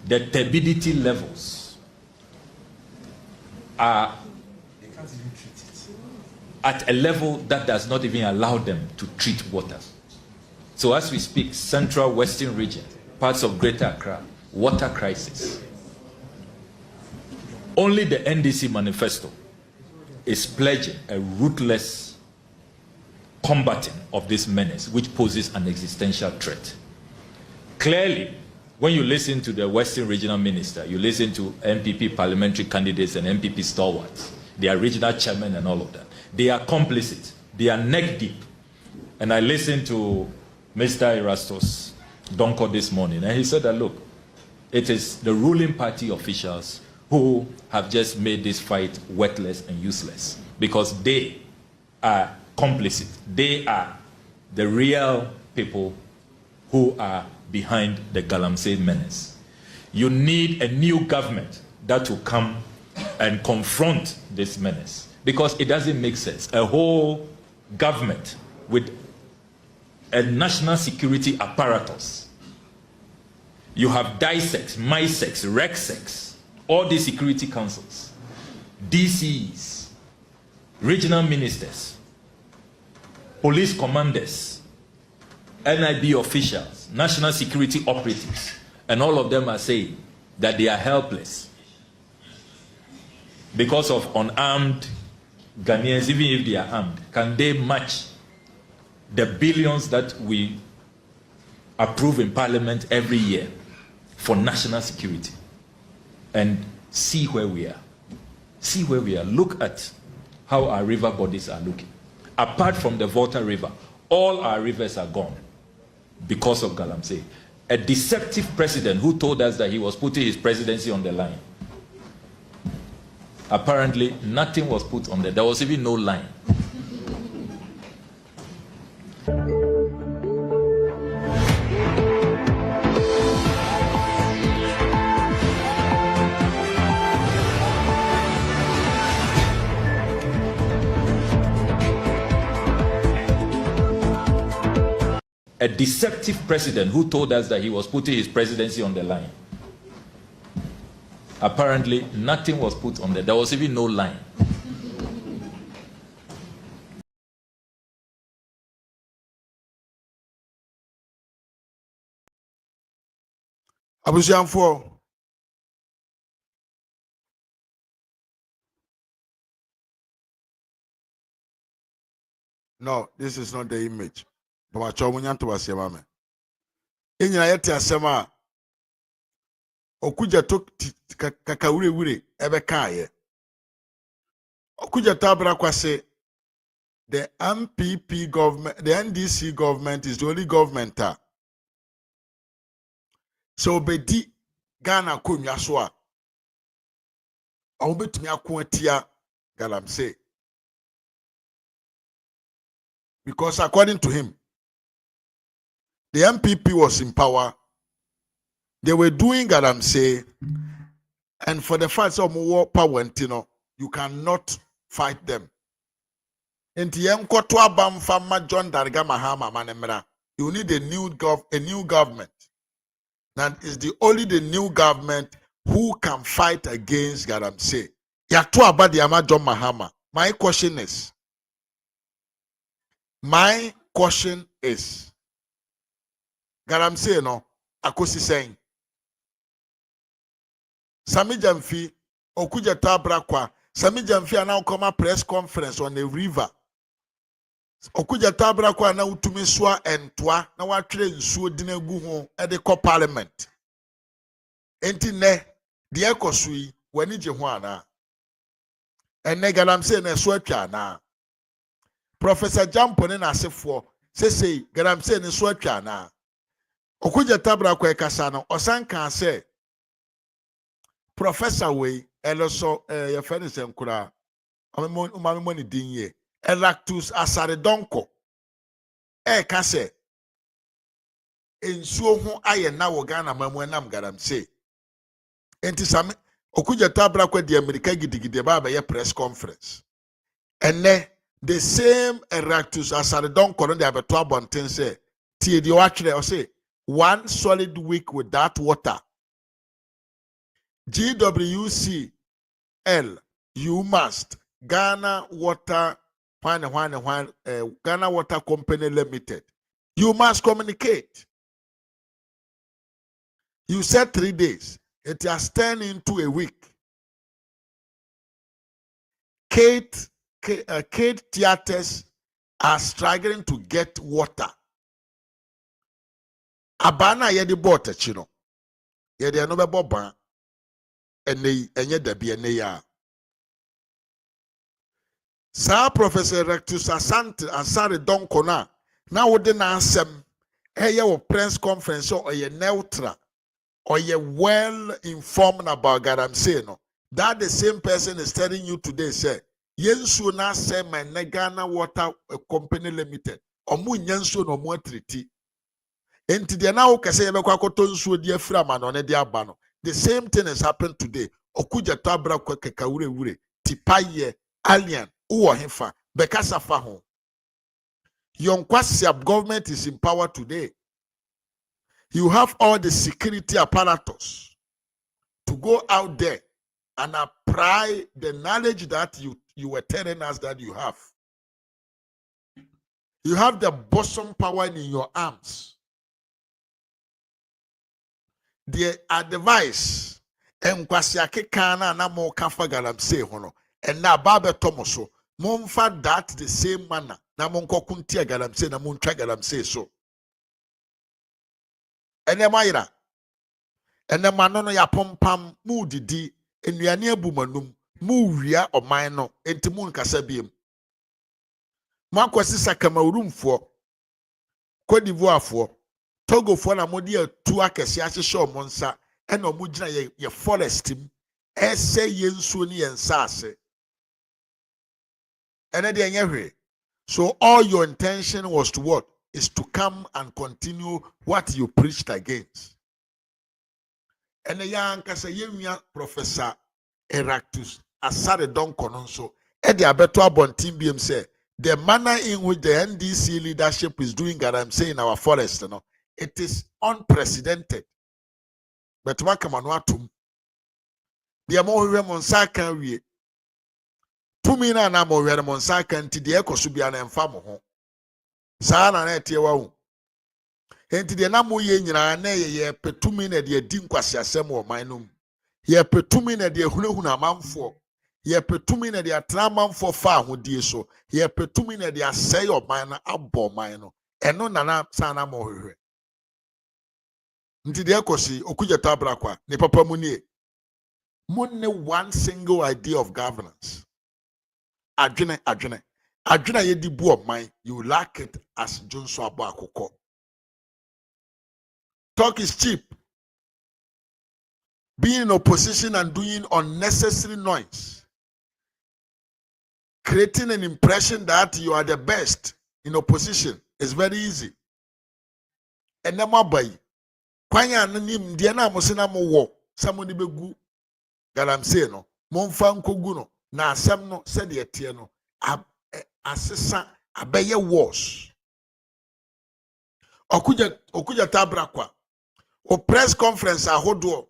The turbidity levels are at a level that does not even allow them to treat water. So as we speak, central western region, parts of Greater Accra, water crisis. Only the NDC manifesto is pledging a ruthless combating of this menace, which poses an existential threat. Clearly, when you listen to the Western Regional Minister, you listen to MPP parliamentary candidates and MPP stalwarts, their regional chairman and all of that. They are complicit. They are neck deep. And I listened to Mr. Erastus Donko this morning, and he said that, look, it is the ruling party officials who have just made this fight worthless and useless because they are complicit. They are the real people who are behind the Galamsey menace. You need a new government that will come and confront this menace because it doesn't make sense. A whole government with a national security apparatus. You have DISEX, MISEX, RECSEX, all these security councils, DCs, regional ministers, police commanders, NIB officials, national security operatives, and all of them are saying that they are helpless because of unarmed Ghanaians. Even if they are armed, can they match the billions that we approve in Parliament every year for national security? And see where we are. See where we are. Look at how our river bodies are looking. Apart from the Volta River, all our rivers are gone because of Galamsey. A deceptive president who told us that he was putting his presidency on the line. Apparently, nothing was put on there. There was even no line. a deceptive president who told us that he was putting his presidency on the line. Apparently, nothing was put on there. There was even no line. Abusiamfo. No, this is not the image. But Chomunyanto was your mama. In your asema, Okuja took Kakawuri Ebekaye. Okuja Tabra Kwase, the MPP government, the NDC government is the only government. So Bedi Ghana Kunyaswa. I'll bet me a quantia Galamse. Because according to him, the MPP was in power. They were doing Galamse, and for the fact of more power, you cannot fight them. And John Darga Mahama Manemra, you need a new government. That is the new government who can fight against Galamse. Yato abadi ama John Mahama. My question is, Galamse no, akosi saying, Sammy Gyamfy, Okuja Tabra kwa, Sammy Gyamfy now come a press conference on the river. Okuja Tabra kwa na utumiswa entwa, na watre nsuo dinegu ho, ede ko parliament. Enti ne, di ekosui, weni jehwana. Ene Galamse ne swetwa na. Professor Jampone na asefo, say Galamse ne swetwa na. Okuja Tabra kwa ekasano, osanka se, Professor Way, Eloso, your friend is Enkura, Umami Dinye, Elactus Asaredonko, Kase, in Suho Aye na Wagana Mamwenam Galamse. Entisame, Okuja Tabra kwa the America Gidi Baba ye press conference. And the same Elactus Asaredonko, no de abetua bonten say, Tie di watchre or say, 1 solid week without water. GWCL, you must Ghana Water Ghana Water Company Limited. You must communicate. You said 3 days. It has turned into a week. Kate theaters are struggling to get water. Abana yedi bota chino. Yedi anobe boba. Enye debi ene ya. Sa Professor Rectus Asare Donkona na wode na asem eye wo press conference or ye neutral or ye well informed about Galamse no. That the same person is telling you today say yensu na say my Ghana Water Company Limited omu nyensu no mo treaty. Enti de na wo kese ye bekwa koto nsuo di afira ma no ne de aba no. The same thing has happened today. Okuja Tabra kwa kekawure wure tipaye alien uwo hefa bekasa fa ho. Yonkwasiab government is in power today. You have all the security apparatus to go out there and apply the knowledge that you were telling us that you have. You have the bosom power in your arms. The advice enkwasiake kana na mo kafa Galamse hono and na babe tomoso momfa that the same manner na mo nkokuntia Galamse na mo ntwa Galamse so ene mayira ene mano no ya pompam mu didi enuane abumanum mu wia oman no enti mu nkasa biem makwasi sakamawurumfo Cote d'Ivoire Togo for na modi atu akese ahyehyɛ omonsa ɛna omugina ye forest m ɛsɛ yensuo ne yensase ɛna de enye so all your intention was to what is to come and continue what you preached against ɛna ya ankasa yenwia Professor Eractus Asare Donko no nso ɛde abeto abontin biem sɛ the manner in which the NDC leadership is doing Galamsey in our forest, it is unprecedented. But what come on, what to the more we monsa can we 2 million na more we monsa can to the echo should be an infamo. Sana na etewa. Enti de na mo ye nyina na ye pe 2 million de di nkwase asem o man no. Ye pe 2 million de hunahuna amanfo. Ye pe 2 million de atra amanfo fa ahodie so. Ye pe 2 million de asey o man na abo man no. Eno na sana mo hwehwe. Nti de ekosi okujeta brakwa ne papa mu nie. Monne one single idea of governance. Adwene ye di bu of mine, you lack it as Johnson Abo Akoko. Talk is cheap. Being in opposition and doing unnecessary noise, creating an impression that you are the best in opposition is very easy. And nama bay, kwanya nanim diana mosina mo wo, samoni begu Galamsey no, monfa nkogu no, na asem no said the etie no, asesa abeye wars. Okuja tabrakwa. O press conference ahodo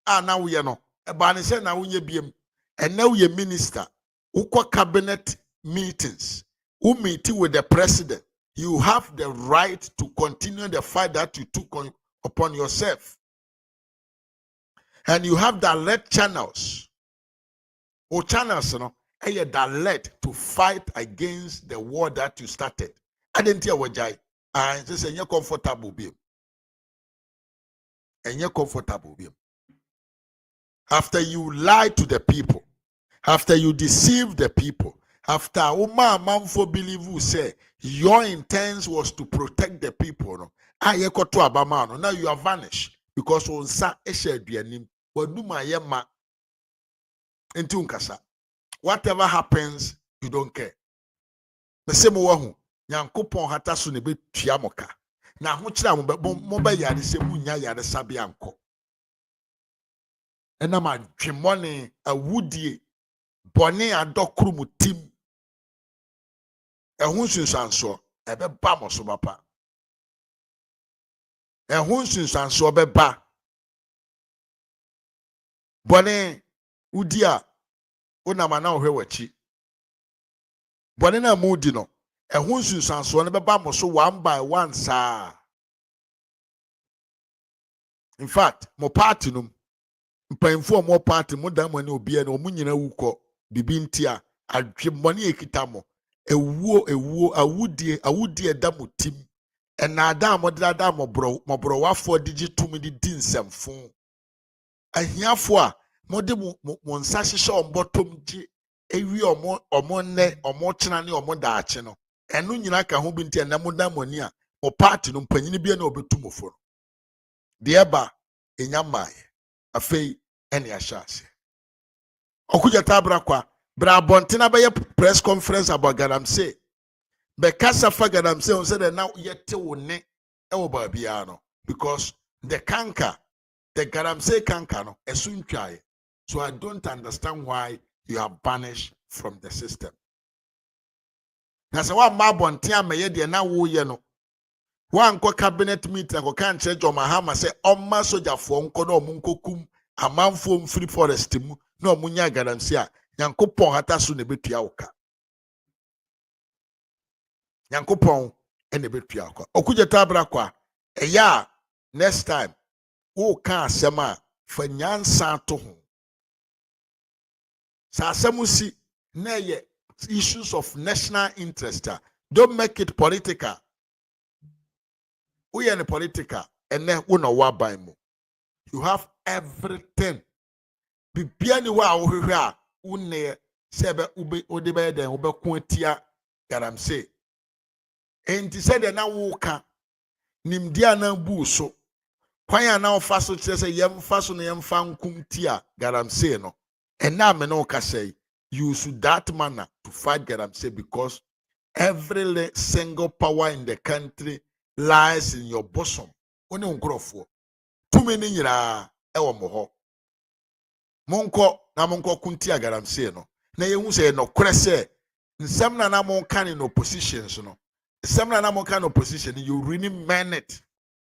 na wo ye no e ba ne se na wo nye biem and now ye minister ukwa cabinet meetings who meet with the president, you have the right to continue the fight that you took upon yourself, and you have direct channels or channels a direct to fight against the war that you started. I didn't hear what jai and say you're comfortable biem. And you're comfortable. After you lie to the people, after you deceive the people, after Uma Manfo believe who say your intent was to protect the people, now you have vanished because on sa esheduanim waduma yema entunkasa. Whatever happens, you don't care. The same wahu Yankopon hata su ne betua moka. Na ho kira mo ba yare se munya yare sabe anko. Ena ma dwemone awudie bone adokru mu tim. Ehun sunsanso ebe ba mo so papa. Ehun sunsanso be ba. Bone udia una mana ohwe wachi. Bone na mudi no. Ehun sunsanso ne be ba mo so one by one sa. In fact, mo party num mpanyimfo mo party mo dan mo ne obi e no mo nyina wukọ bibi ntia adwemmone ekita mo ewuo awudie da mo tim ena da mo da mo bro wafo digitumi di nsɛmfo ahiafo a mo de mo nsa hyehyɛ ombotom gi ewi omo nne omo kyena ne omo daache no eno nyina ka ho bi ntia na mo dan mo ni a mo party no mpanyini bi na obetumofo Dieba enyamaye afei ene ashase okuja tabra kwa bra bontina be press conference about Galamsey be kasa fa Galamsey on said now yete woni e wo ba bia no because the Galamsey canker no esuntwaye. So I don't understand why you are banished from the system. Na se wa ma bontia meye de na wo ye no one cabinet meeting ko kan church o MAHAMA say omma sojafo nko na omunkokum amanfo free forest mu na omunya Galamsey a Nyankopon hata so ne betua woka. Nyankopon ene betua woka. Okujeta bra kwa eya next time wo ka asem a fa nyansa to ho. Sa asem si na ye issues of national interest. Don't make it political. We are political and then we know what by mo. You have everything. Bibiani wa ohwehwe unne sebe ube odebe den ube kwantia Galamsey. Enti said na wo ka nimdia na bu so. Kwan na ofa so kire se yemfa so na yemfa nkum tia Galamsey no. And now me no ka say use that manner to fight Galamsey because every single power in the country lies in your bosom. One unkrofo. Too many nyina ewo mo ho. Monko na monko kuntia Galamsey no. Na yehu se no kwere se nsɛm na na mo kan in opposition so no nsɛm na na mo kan opposition you really mean it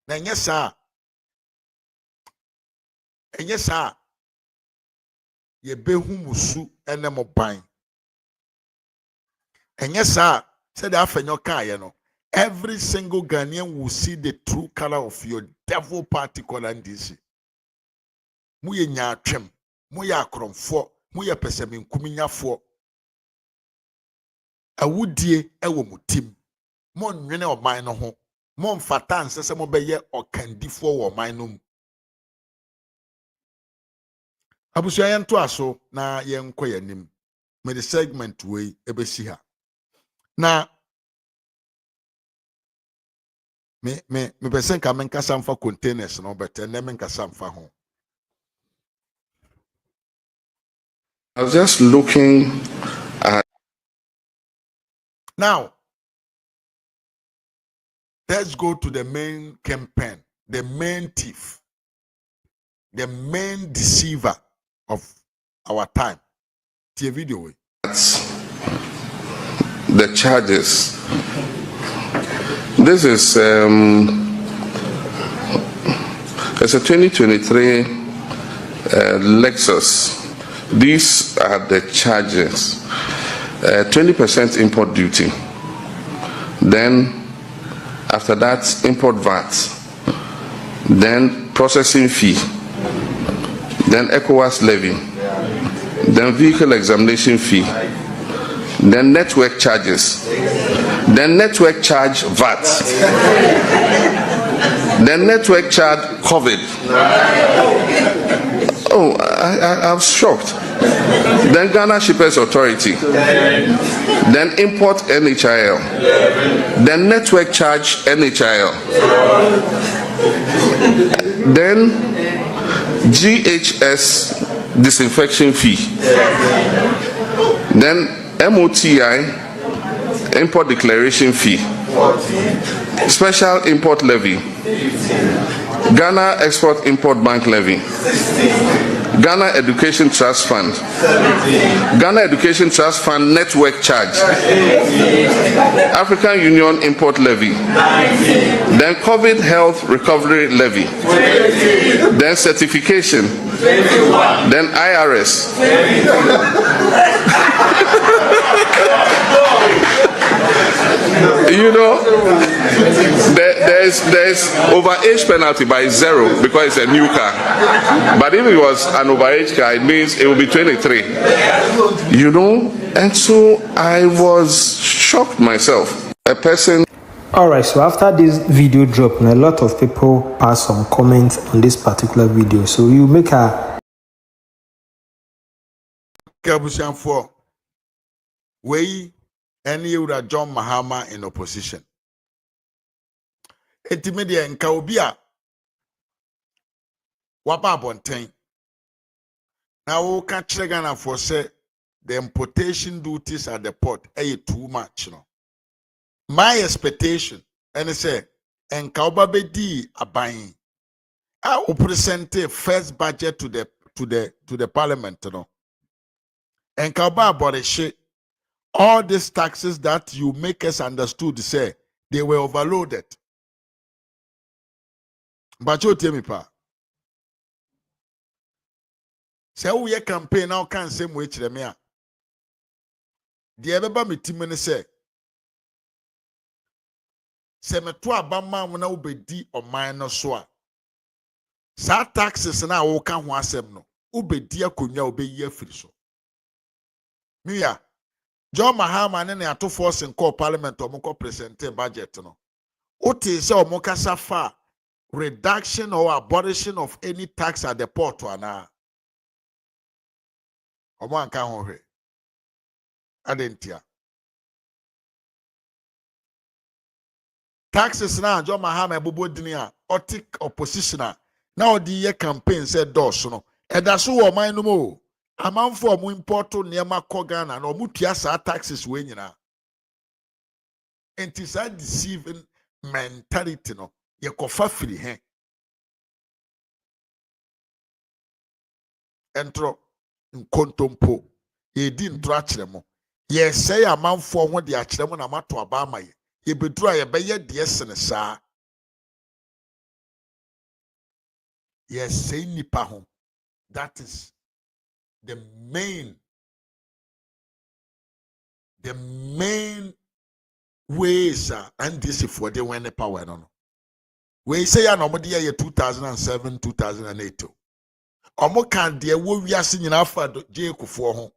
na nyɛ saa ɛnyɛ saa yɛbɛhu musu ɛne mo ban ɛnyɛ saa sɛde afɛnyɛ kaayɛ no every single Ghanaian will see the true color of your devil party called NDC. Muye nyaatwem, muye akromfo, muye pesamenkuminyafo. Awudie ewo mutim. Mon nwene oman no ho. Mon fata nsese mo beye okandifo wo oman no mu. Abusua yento aso na yenkɔ yanim. Me the segment we ebesi ha. Na me person ka men kasa mfa containers no but ne men kasa mfa ho. I was just looking at Now let's go to the main campaign, the main thief, the main deceiver of our time. See a video. the charges. This is it's a 2023 Lexus. These are the charges. 20% import duty. Then after that, import VAT. Then processing fee. Then ECOWAS levy. Then vehicle examination fee. Then network charges. Then network charge VAT. Then network charge COVID. Oh, I'm shocked. Then Ghana Shippers Authority. Then import NHIL. Then network charge NHIL. Then GHS disinfection fee. Then MOTI import declaration fee. Special import levy. Ghana Export Import Bank levy. Ghana Education Trust Fund. Ghana Education Trust Fund network charge. African Union Import levy. Then COVID Health Recovery levy. Then certification. Then IRS. You know, there's overage penalty by 0 because it's a new car. But if it was an overage car, it means it will be 23. You know, and so I was shocked myself. A person. Alright, so after this video drop, a lot of people pass some comments on this particular video. So you make a Kabusian for way any you John Mahama in opposition. Etimedia and Kaubia Wapa Bontain. Now we can Ghana for say the importation duties at the port are too much. No? My expectation and say and Kaubabedi are buying. I will present a first budget to the parliament. No? And Kauba bought shit. All these taxes that you make us understood say they were overloaded. But you tell me, pa. Say we campaign now can same way to me. The ever me timene say me to abama wona ubedi o man so a. Sa taxes na wo kan ho asem no. Ubedi akonwa obeyi afiri so. Miya John Mahama ne ato force in call parliament or moko present budget no. Oti say o moka safa reduction or abolition of any tax at the port ana. Omo anka ho hwe. Adentia. Taxes na John Mahama ebobo dini a otic oppositioner na odi ye campaign said dos no. Eda so wo man no mo. Amanfo mu importo niema kɔ Ghana na ɔmu tua saa taxes we nyina. Enti saa deceiving mentality no ye kɔfa firi he. Entro nkontompo ye di ntro akyerɛ mo. Yes, say a man for what the achiremo na mato abama ye. Ye bedura ye beye diesene saa. Yes, say nipa home. That is the main ways and this for the when the power no. We say ya no mo de ye 2007 2008. Omo kan de wo wiase nyina fa je kufuo ho.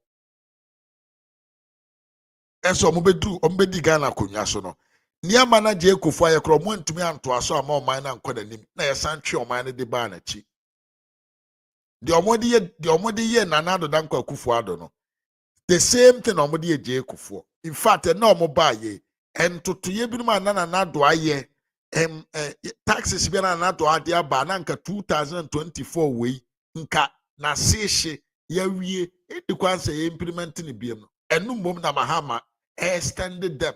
Enso omo bedi Ghana konwa so no. Niama na je kufuo ye kro mo ntumi anto aso ama oman na nkọ danim. Na ye san twe oman ne de ba na chi. The omode ye nanado danko kufuo ado no. The same thing omode ye je kufuo. In fact, na omo ba ye entoto ye bi no na na do aye taxes bi na do ade aba na nka 2024 we nka na sehye ya wie edikwanse ye implement ni biem no enu mom na mahama extended them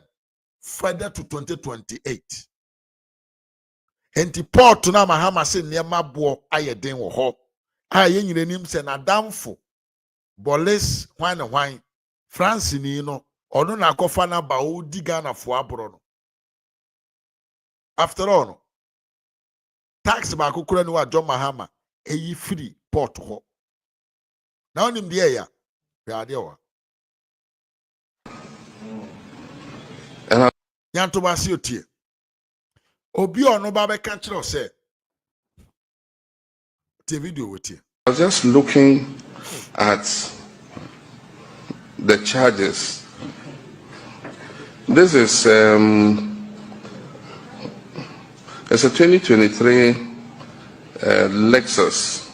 further to 2028 enti port na mahama se niema bo aye den wo ho a ye nyina nim se na damfo bolis hwan France ni no ono na akofa na ba odi Ghana fo abro no. After all no tax ba kokura ni wa John Mahama eyi free port ho na onim de ya ade wa nyanto ba si otie obi ono ba be ka kire se the video wotie. I was just looking at the charges. This is it's a 2023 Lexus.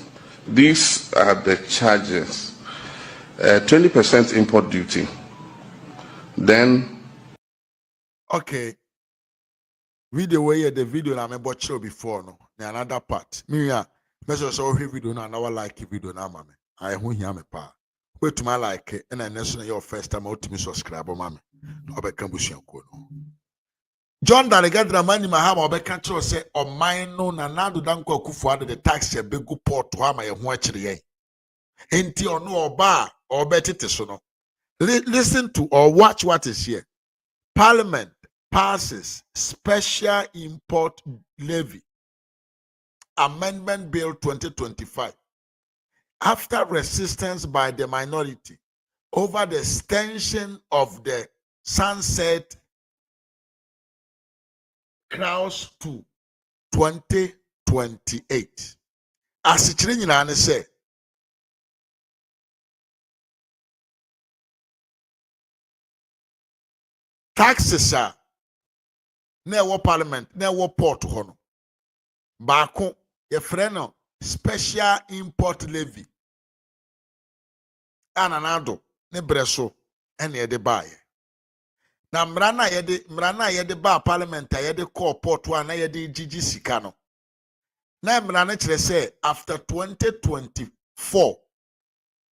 These are the charges. 20% import duty. Then okay. Video where the video na me botch before no. Na another part. Me ya measure so video na na like video na mama. I hu hia me pa. Wait to my like and I national your first time out to me subscribe mama. No be kan busuanko no. John Dalegadra mani mahama obeka kiro say oman no na nado danko akufo ade the tax e begu port ho ama ye ho akire yen. Enti ono oba obetete so no. Listen to or watch what is here. Parliament passes special import levy amendment bill 2025 after resistance by the minority over the extension of the sunset clause to 2028. As it say, taxes are never parliament, never port hono. Bako, ye freno, special import levy. Ananado, ne breso, and ye de buy. Na mrana yede ba parliament yede call port one na yede gigi sikano. Na mrana chere say after 2024,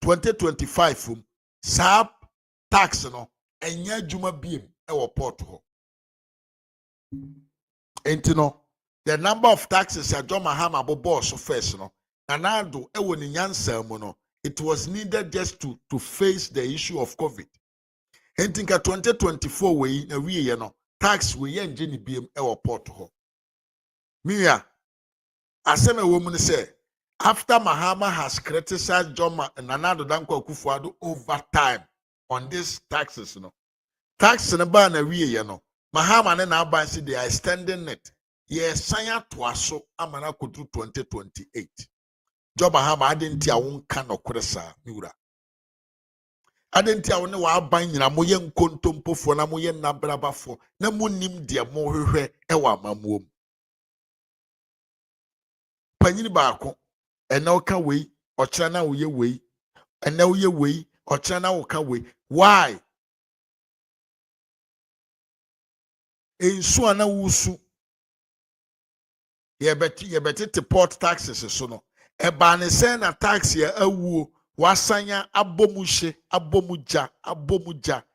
2025 sap tax no enya juma biem e wo port ho. Enti no the number of taxes a John Mahama boss first no na do e wo ni nyansa mu no it was needed just to face the issue of COVID. Entinka 2024 we na wie ye no tax we ye nje ni biem e wo port ho. Mia aseme wo mu ne say after Mahama has criticized John Nanado Danko Akufo-Addo over time on these taxes no tax ne ba na wie ye no Mahama ne na ban say they are extending it yes sanya to aso amana kodu 2028 John Mahama adenti a won ka no koresa miwura adenti a won wa ban nyina mo ye nkontompofo na mo ye nabrabafo na mo nim de mo hwehwe e wa mamuom panyini baako ena oka wei ochira na wo ye wei ena wo ye wei ochira na wo ka wei why ensu ana wusu ye beti te port taxes so no e ba ne se na tax ye awuo wasanya abomuhye abomuja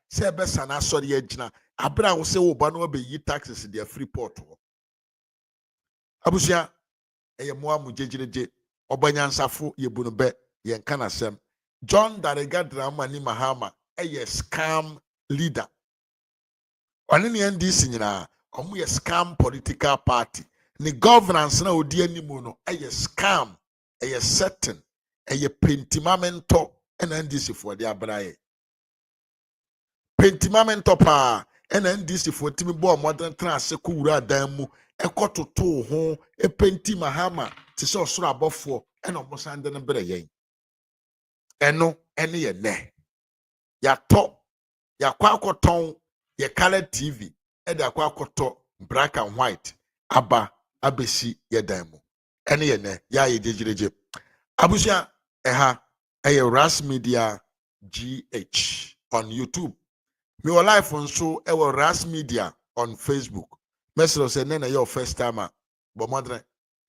se be sana asori agina abra wo se wo ba no be yi taxes dia free port ho abusia eye mo amugyegireje obanyansafo ye bunu be ye nka na sem John Dalegadra mani Mahama eye scam leader. Ɔne ne NDC nyinaa ɔmo yɛ scam political party. Ne governance na odi animu no ɛyɛ scam, ɛyɛ setting, ɛyɛ pentimamento ɛna NDC for de abraye. Pentimamento pa ɛna NDC for timi bo modern trans ko wura dan mu ekototo ho epenti mahama te sɛ ɔsoro abɔfo ɛna ɔmo sande ne brɛ yɛn. Ɛno ɛne yɛ nɛ. Yatɔ yakwa akɔtɔn yɛ color TV ɛde akwa akɔtɔ black and white aba abesi yɛ dan mu. Ɛne yɛ nɛ ya yɛ gyegyeregye. Abusia ɛha ɛyɛ RAZ Media GH on YouTube. Me wɔ live nso ɛwɔ RAZ Media on Facebook. Message say nene your first timer but modern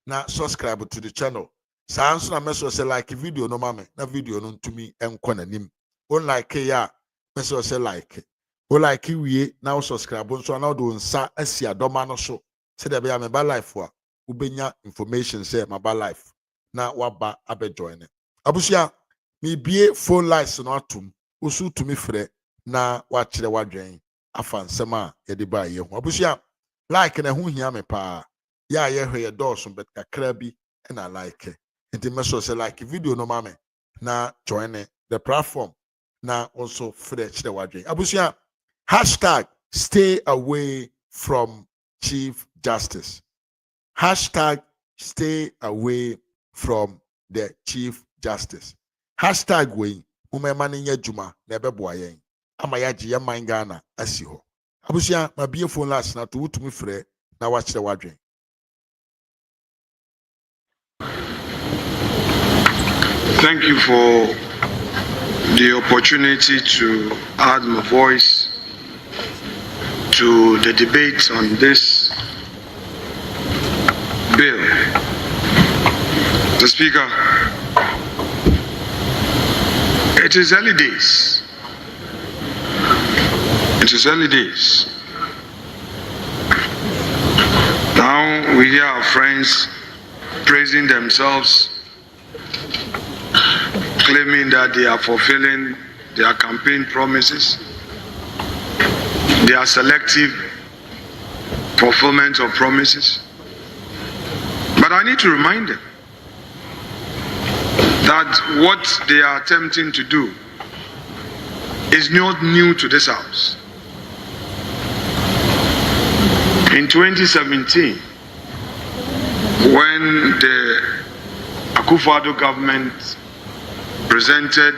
na subscribe to the channel. Saa nso na message say like video no mame na video no ntumi enkɔ nanim. On like ya message say like. O like wie na o subscribe nso na do nsa asi adoma no so. Say dey be am ba live wa. Ubenya information say ma ba live na waba abe join. Abusia me bie phone lines no atum. Osu tumi frɛ na wa kyerɛ wadwen afa nsɛm a yɛde ba yɛ ho. Abusia like na ho hia me pa. Ya ye hwe dɔɔso bet kakra bi na like. Nti message say like video no mame na join the platform na also frɛ kyerɛ wadwen. Abusia hashtag stay away from Chief Justice. Hashtag stay away from the Chief Justice. Hashtag we umema ne nya juma na ebeboa yen. Ama ya gye ya man Ghana asi ho. Abusia ma bie phone last na to wutumi frɛ na wa kyerɛ wadwen. Thank you for the opportunity to add my voice to the debate on this bill. The Speaker, it is early days. It is early days. Now we hear our friends praising themselves, claiming that they are fulfilling their campaign promises. They are selective fulfillment of promises. But I need to remind them that what they are attempting to do is not new to this house. In 2017, when the Akufo-Addo government presented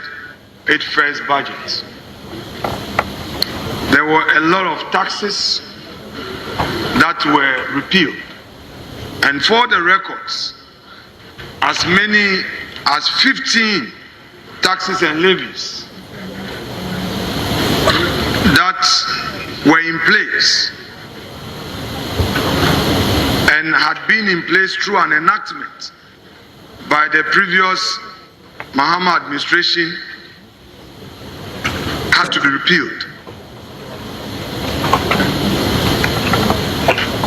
its first budget, there were a lot of taxes that were repealed. And for the records, as many as 15 taxes and levies that were in place and had been in place through an enactment by the previous MAHAMA administration had to be repealed.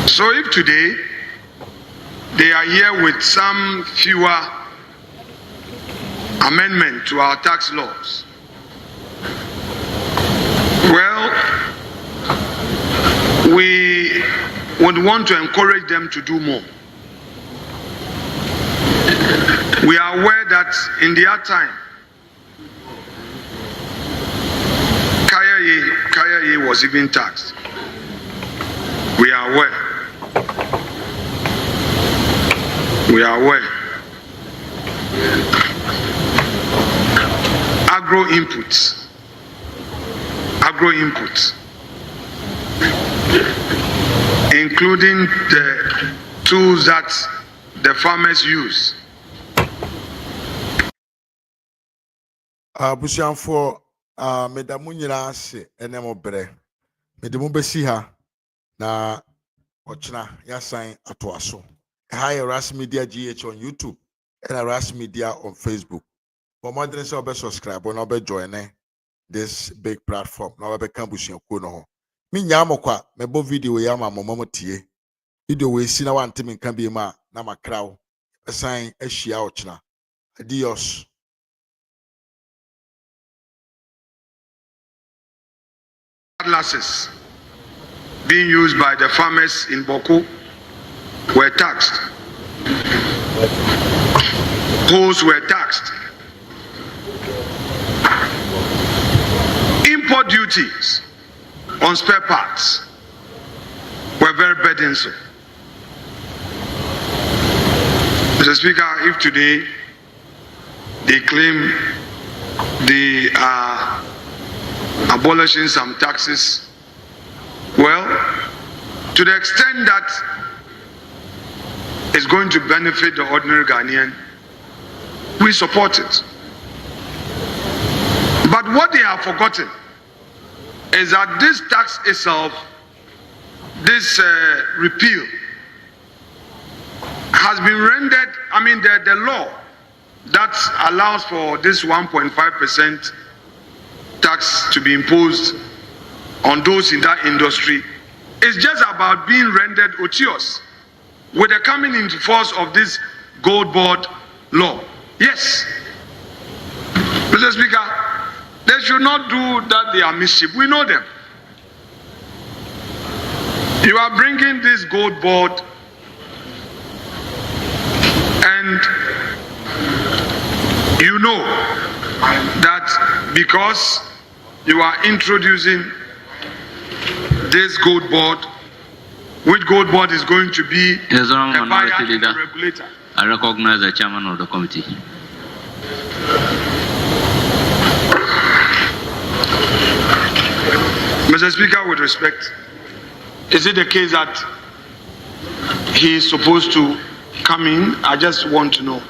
So if today they are here with some fewer amendment to our tax laws, well, we would want to encourage them to do more. We are aware that in their time, Kaya was even taxed. We are aware. We are aware. Agro inputs, including the tools that the farmers use. Busianfo medamu nyina ase enemo bre. Medemu besi ha na ochina yasan atoaso. Hi RAZ Media GH on YouTube and RAZ Media on Facebook. For more than say obe subscribe or obe join this big platform. Na obe kan busianko no ho. Mi nyamo kwa mebo video ya ma momo tie. Video we si na wantimi nka bi ma na makrawo. Esan ahia ochina. Adios. cutlasses being used by the farmers in Boko were taxed. Hoes were taxed. Import duties on spare parts were very burdensome. Mr. Speaker, if today they claim they are abolishing some taxes, well, to the extent that it's going to benefit the ordinary Ghanaian, we support it. But what they have forgotten is that this tax itself, this repeal, has been rendered, the law that allows for this 1.5% tax to be imposed on those in that industry is just about being rendered odious with the coming into force of this gold board law. Yes, Mr. Speaker, they should not do that. They are mischief. We know them. You are bringing this gold board, and you know that because you are introducing this gold board, which gold board is going to be a buyer and a regulator. I recognize the chairman of the committee. Mr. Speaker, with respect, is it the case that he is supposed to come in? I just want to know.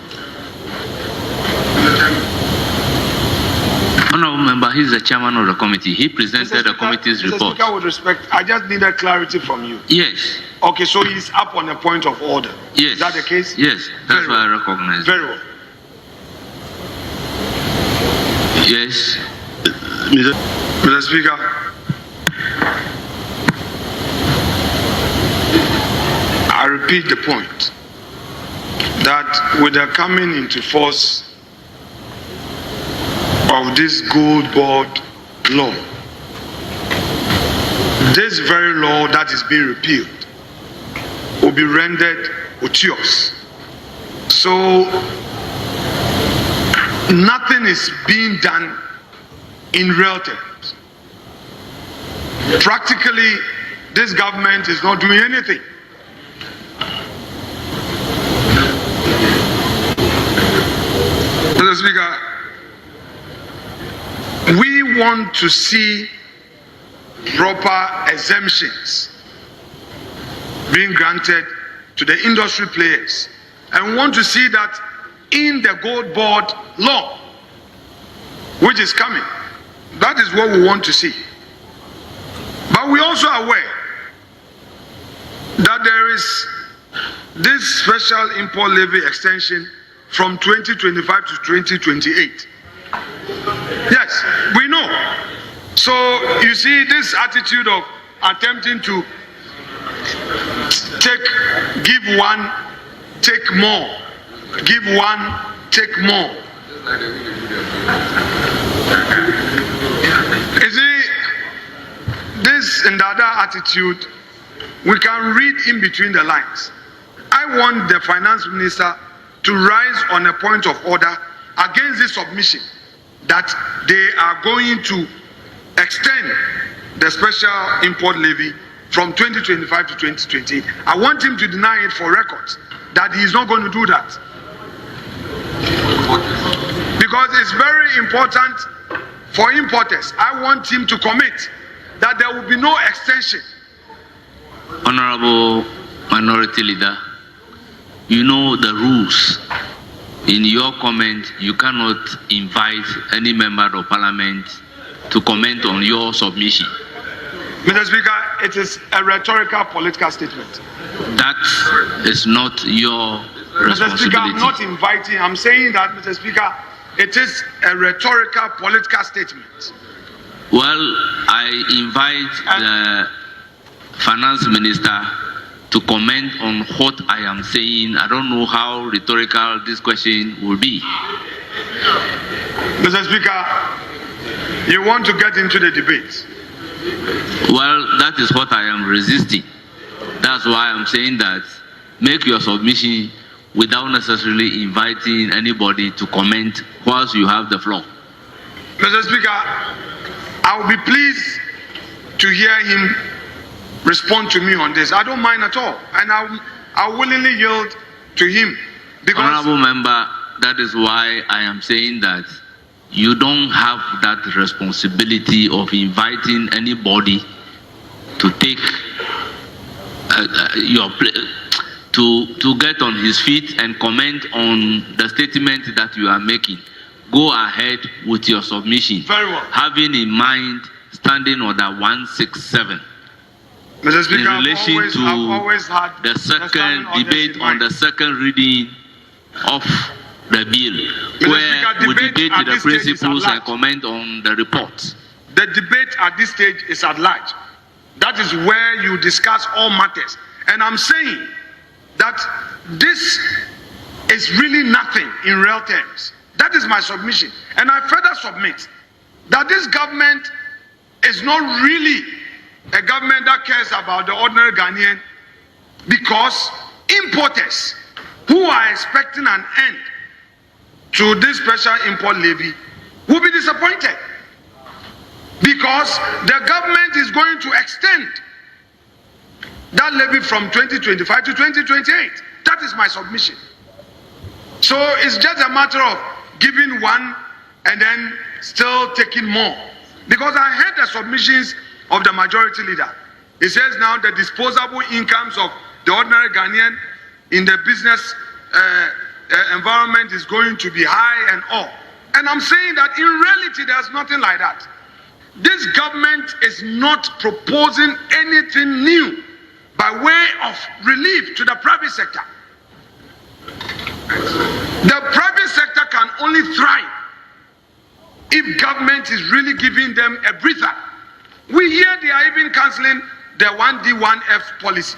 Honorable member, he is the chairman of the committee. He presented the committee's report. Mr. Speaker, with respect, I just needed clarity from you. Yes. Okay, so he's up on a point of order. Yes. Is that the case? Yes, that's why I recognize. Very well. Yes. Mr. Speaker, I repeat the point that with the coming into force of this gold board law, this very law that is being repealed will be rendered odious. So nothing is being done in real terms. Practically, this government is not doing anything. Mr. Speaker, we want to see proper exemptions being granted to the industry players, and we want to see that in the gold board law, which is coming. That is what we want to see. But we also are aware that there is this special import levy extension from 2025 to 2028. Yes, we know. So you see this attitude of attempting to give one, take more, give one, take more. You see, this and the other attitude, we can read in between the lines. I want the finance minister to rise on a point of order against this submission that they are going to extend the special import levy from 2025 to 2028. I want him to deny it for records that he is not going to do that. Because it's very important for importers. I want him to commit that there will be no extension. Honorable Minority Leader, you know the rules. In your comment, you cannot invite any member of parliament to comment on your submission. Mr. Speaker, it is a rhetorical political statement. That is not your responsibility. Mr. Speaker, I'm not inviting, I'm saying that, Mr. Speaker, it is a rhetorical political statement. Well, I invite the finance minister to comment on what I am saying. I don't know how rhetorical this question will be. Mr. Speaker, you want to get into the debate. Well, that is what I am resisting. That's why I'm saying that make your submission without necessarily inviting anybody to comment whilst you have the floor. Mr. Speaker, I will be pleased to hear him respond to me on this. I don't mind at all, and I'll willingly yield to him. Because Honorable member, that is why I am saying that you don't have that responsibility of inviting anybody to take your to get on his feet and comment on the statement that you are making. Go ahead with your submission. Very well. Having in mind standing order 167. Mr. Speaker, in relation I've always had the second debate on the second reading of the bill, where we debate the principles and comment on the report. The debate at this stage is at large. That is where you discuss all matters. And I'm saying that this is really nothing in real terms. That is my submission. And I further submit that this government is not really a government that cares about the ordinary Ghanaian, because importers who are expecting an end to this special import levy will be disappointed, because the government is going to extend that levy from 2025 to 2028. That is my submission. So it's just a matter of giving one and then still taking more. Because I heard the submissions of the majority leader. He says now the disposable incomes of the ordinary Ghanaian in the business environment is going to be high and all. And I'm saying that in reality there's nothing like that. This government is not proposing anything new by way of relief to the private sector. The private sector can only thrive if government is really giving them a breather. We hear they are even cancelling the 1D1F policy,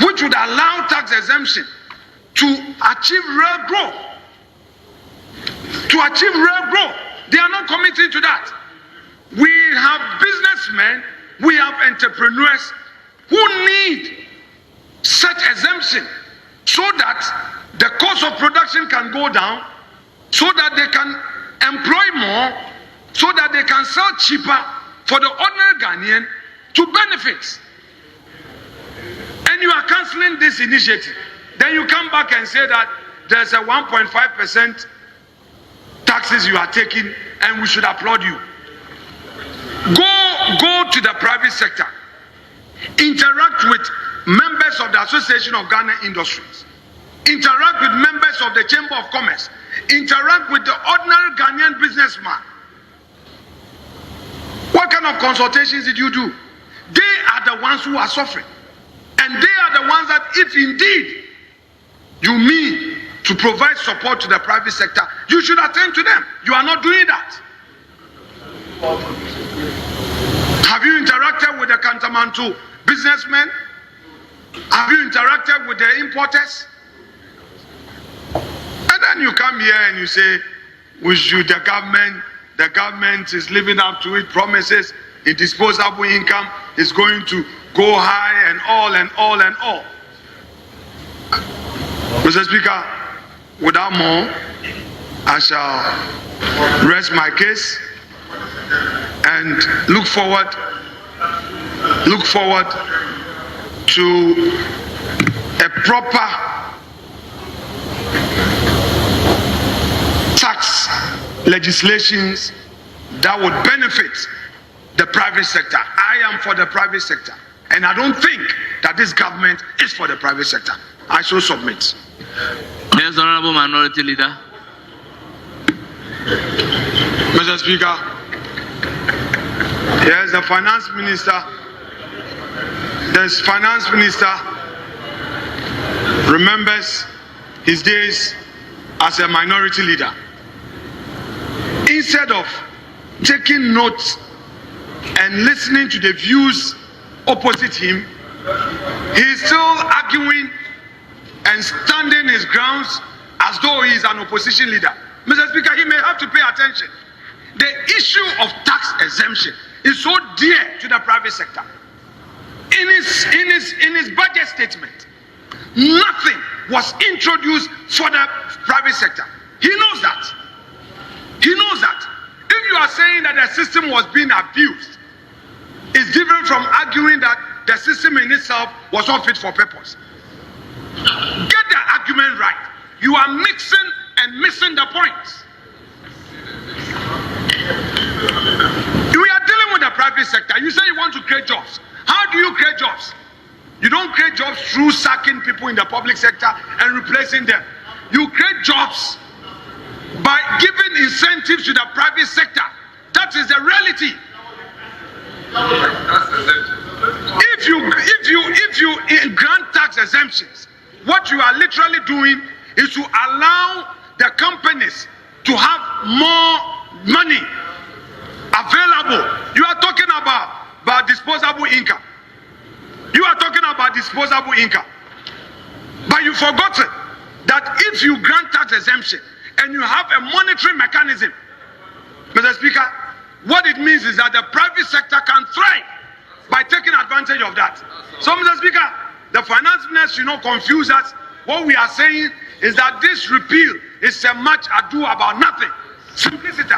which would allow tax exemption to achieve real growth. To achieve real growth. They are not committing to that. We have businessmen, we have entrepreneurs who need such exemption so that the cost of production can go down, so that they can employ more, so that they can sell cheaper for the ordinary Ghanaian to benefit. And you are cancelling this initiative. Then you come back and say that there's a 1.5% taxes you are taking and we should applaud you. Go to the private sector. Interact with members of the Association of Ghana Industries. Interact with members of the Chamber of Commerce. Interact with the ordinary Ghanaian businessman. What kind of consultations did you do? They are the ones who are suffering. And they are the ones that, if indeed you mean to provide support to the private sector, you should attend to them. You are not doing that. Have you interacted with the Kantamanto businessmen? Have you interacted with the importers? And then you come here and you say, the government is living up to its promises, its disposable income is going to go high and all and all and all. Mr. Speaker, without more, I shall rest my case and look forward to a proper tax legislations that would benefit the private sector. I am for the private sector, and I don't think that this government is for the private sector. I so submit. Yes, Honorable Minority Leader. Mr. Speaker, yes, the finance minister. The finance minister remembers his days as a minority leader. Instead of taking notes and listening to the views opposite him, he is still arguing and standing his grounds as though he is an opposition leader. Mr. Speaker, he may have to pay attention. The issue of tax exemption is so dear to the private sector. In his budget statement, nothing was introduced for the private sector. He knows that. He knows that. If you are saying that the system was being abused, it's different from arguing that the system in itself was not fit for purpose. Get the argument right. You are mixing and missing the points. We are dealing with the private sector. You say you want to create jobs. How do you create jobs? You don't create jobs through sacking people in the public sector and replacing them. You create jobs by giving incentives to the private sector. That is the reality. If you grant tax exemptions, what you are literally doing is to allow the companies to have more money available. You are talking about disposable income. You are talking about disposable income. But you've forgotten that if you grant tax exemption and you have a monitoring mechanism, Mr. Speaker, what it means is that the private sector can thrive by taking advantage of that. So, Mr. Speaker, the finance minister should not confuse us. What we are saying is that this repeal is a much ado about nothing. Simplicity.